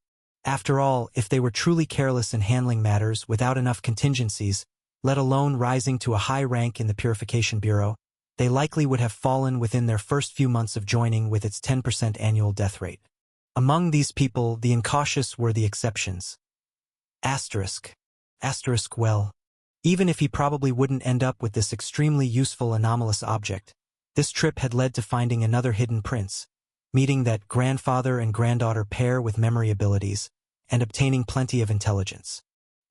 After all, if they were truly careless in handling matters without enough contingencies, let alone rising to a high rank in the Purification Bureau, they likely would have fallen within their first few months of joining with its 10% annual death rate. Among these people, the incautious were the exceptions. Well, even if he probably wouldn't end up with this extremely useful anomalous object, this trip had led to finding another hidden prince, meeting that grandfather and granddaughter pair with memory abilities, and obtaining plenty of intelligence.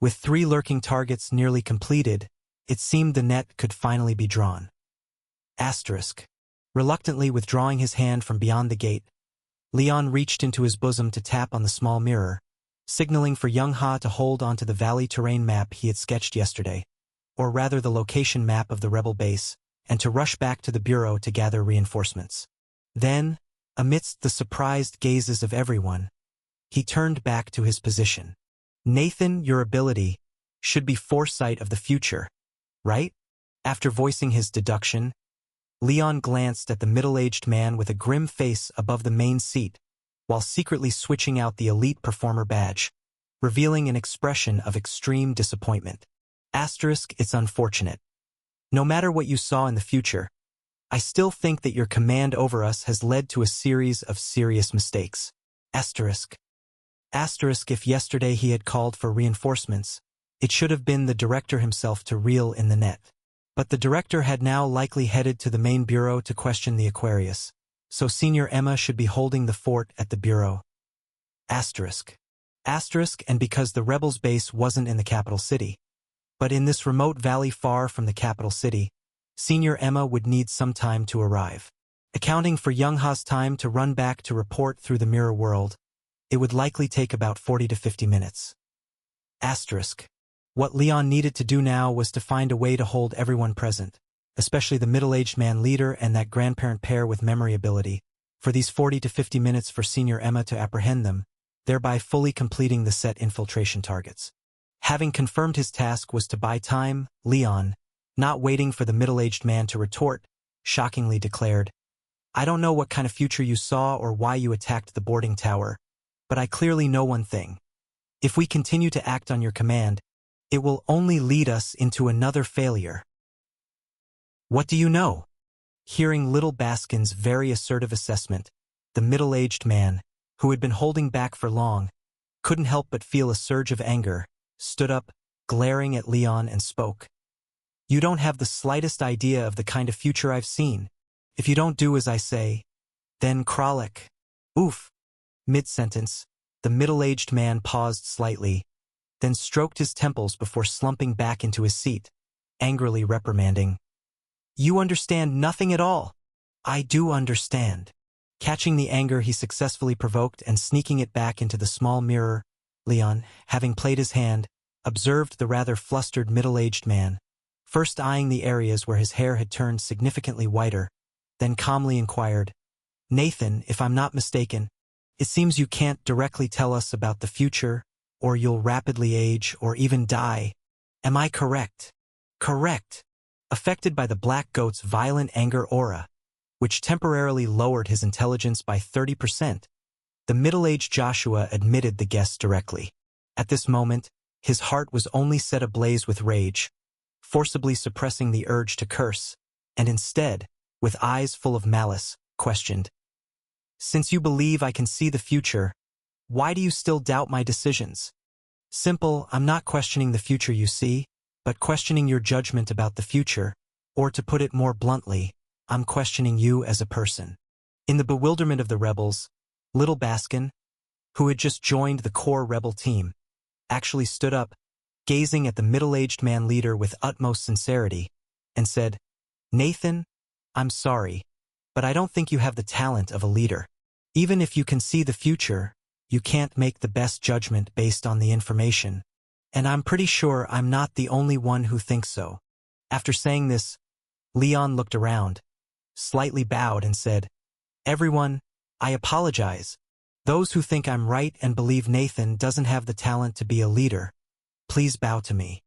With 3 lurking targets nearly completed, it seemed the net could finally be drawn. Reluctantly withdrawing his hand from beyond the gate, Leon reached into his bosom to tap on the small mirror, signaling for Young Ha to hold onto the valley terrain map he had sketched yesterday, or rather the location map of the rebel base, and to rush back to the Bureau to gather reinforcements. Then, amidst the surprised gazes of everyone, he turned back to his position. "Nathan, your ability should be foresight of the future, right?" After voicing his deduction, Leon glanced at the middle-aged man with a grim face above the main seat, while secretly switching out the elite performer badge, revealing an expression of extreme disappointment. It's unfortunate. No matter what you saw in the future, I still think that your command over us has led to a series of serious mistakes. Asterisk. Asterisk, if yesterday he had called for reinforcements, it should have been the director himself to reel in the net. But the director had now likely headed to the main bureau to question the Aquarius, so Senior Emma should be holding the fort at the bureau. Asterisk. Asterisk, and because the rebels' base wasn't in the capital city, but in this remote valley far from the capital city, Senior Emma would need some time to arrive. Accounting for Young Ha's time to run back to report through the mirror world, it would likely take about 40 to 50 minutes. Asterisk. What Leon needed to do now was to find a way to hold everyone present, especially the middle-aged man leader and that grandparent pair with memory ability, for these 40 to 50 minutes for Senior Emma to apprehend them, thereby fully completing the set infiltration targets. Having confirmed his task was to buy time, Leon, not waiting for the middle-aged man to retort, shockingly declared, "I don't know what kind of future you saw or why you attacked the boarding tower, but I clearly know one thing. If we continue to act on your command, it will only lead us into another failure." "What do you know?" Hearing Little Baskin's very assertive assessment, the middle-aged man, who had been holding back for long, couldn't help but feel a surge of anger, stood up, glaring at Leon, and spoke. "You don't have the slightest idea of the kind of future I've seen. If you don't do as I say, then Kralik." Oof. Mid-sentence, the middle-aged man paused slightly, then stroked his temples before slumping back into his seat, angrily reprimanding, "You understand nothing at all." "I do understand." Catching the anger he successfully provoked and sneaking it back into the small mirror, Leon, having played his hand, observed the rather flustered middle-aged man, first eyeing the areas where his hair had turned significantly whiter, then calmly inquired, "Nathan, if I'm not mistaken, it seems you can't directly tell us about the future, or you'll rapidly age or even die. Am I correct?" "Correct." Affected by the black goat's violent anger aura, which temporarily lowered his intelligence by 30%, the middle-aged Joshua admitted the guess directly. At this moment, his heart was only set ablaze with rage, forcibly suppressing the urge to curse, and instead, with eyes full of malice, questioned, "Since you believe I can see the future, why do you still doubt my decisions?" "Simple, I'm not questioning the future you see, but questioning your judgment about the future, or to put it more bluntly, I'm questioning you as a person." In the bewilderment of the rebels, Little Baskin, who had just joined the core rebel team, actually stood up, gazing at the middle-aged man leader with utmost sincerity, and said, "Nathan, I'm sorry, but I don't think you have the talent of a leader. Even if you can see the future, you can't make the best judgment based on the information, and I'm pretty sure I'm not the only one who thinks so." After saying this, Leon looked around, slightly bowed, and said, "Everyone, I apologize. Those who think I'm right and believe Nathan doesn't have the talent to be a leader, please bow to me."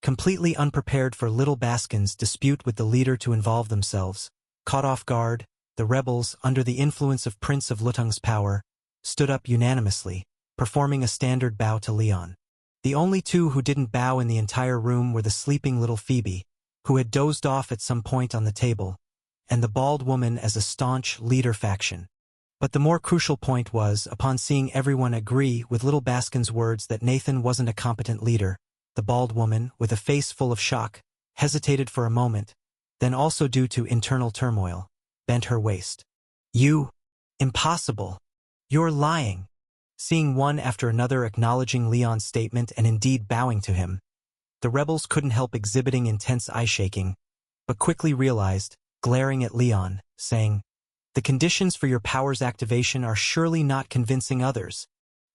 Completely unprepared for Little Baskin's dispute with the leader to involve themselves, caught off guard, the rebels, under the influence of Prince of Lutung's power, stood up unanimously, performing a standard bow to Leon. The only two who didn't bow in the entire room were the sleeping little Phoebe, who had dozed off at some point on the table, and the bald woman as a staunch leader faction. But the more crucial point was, upon seeing everyone agree with Little Baskin's words that Nathan wasn't a competent leader, the bald woman, with a face full of shock, hesitated for a moment, then also due to internal turmoil, bent her waist. "You? Impossible. You're lying." Seeing one after another acknowledging Leon's statement and indeed bowing to him, the rebels couldn't help exhibiting intense eye-shaking, but quickly realized, glaring at Leon, saying, "The conditions for your power's activation are surely not convincing others.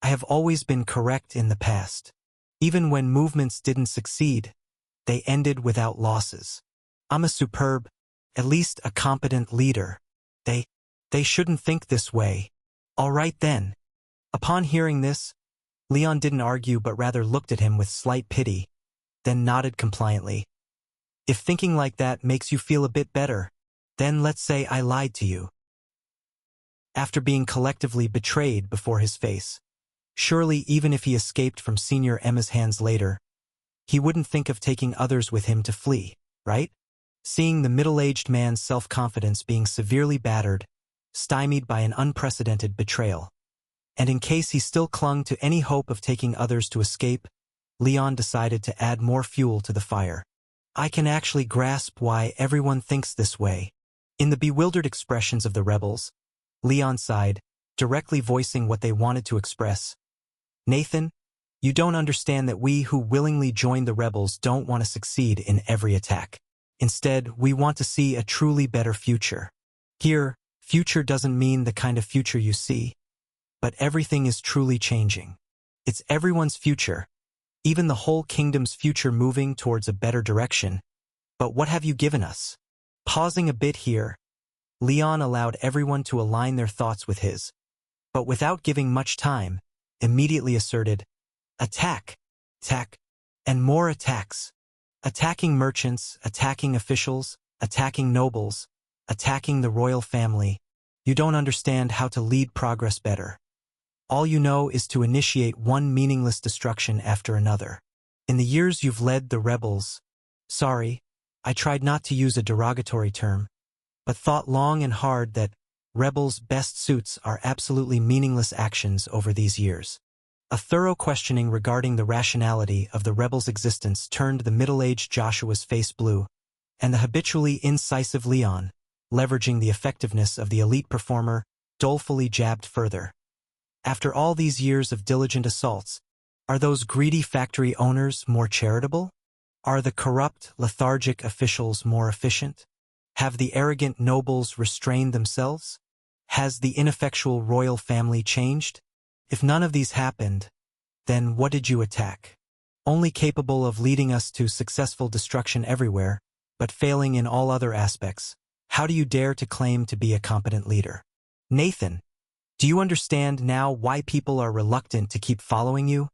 I have always been correct in the past. Even when movements didn't succeed, they ended without losses. I'm a superb, at least a competent leader. They shouldn't think this way." "All right then." Upon hearing this, Leon didn't argue but rather looked at him with slight pity, then nodded compliantly. "If thinking like that makes you feel a bit better, then let's say I lied to you." After being collectively betrayed before his face, surely even if he escaped from Senior Emma's hands later, he wouldn't think of taking others with him to flee, right? seeing the middle-aged man's self-confidence being severely battered, stymied by an unprecedented betrayal. And in case he still clung to any hope of taking others to escape, Leon decided to add more fuel to the fire. I can actually grasp why everyone thinks this way. In the bewildered expressions of the rebels, Leon sighed, directly voicing what they wanted to express. Nathan, you don't understand that we who willingly join the rebels don't want to succeed in every attack. Instead, we want to see a truly better future. Here, future doesn't mean the kind of future you see, but everything is truly changing. It's everyone's future, even the whole kingdom's future moving towards a better direction. But what have you given us? Pausing a bit here, Leon allowed everyone to align their thoughts with his, but without giving much time, immediately asserted, attack, attack, and more attacks. Attacking merchants, attacking officials, attacking nobles, attacking the royal family. You don't understand how to lead progress better. All you know is to initiate one meaningless destruction after another. In the years you've led the rebels, sorry, I tried not to use a derogatory term, but thought long and hard that rebels' best suits are absolutely meaningless actions over these years. A thorough questioning regarding the rationality of the rebels' existence turned the middle-aged Joshua's face blue, and the habitually incisive Leon, leveraging the effectiveness of the elite performer, dolefully jabbed further. After all these years of diligent assaults, are those greedy factory owners more charitable? Are the corrupt, lethargic officials more efficient? Have the arrogant nobles restrained themselves? Has the ineffectual royal family changed? If none of these happened, then what did you attack? Only capable of leading us to successful destruction everywhere, but failing in all other aspects. How do you dare to claim to be a competent leader? Nathan, do you understand now why people are reluctant to keep following you?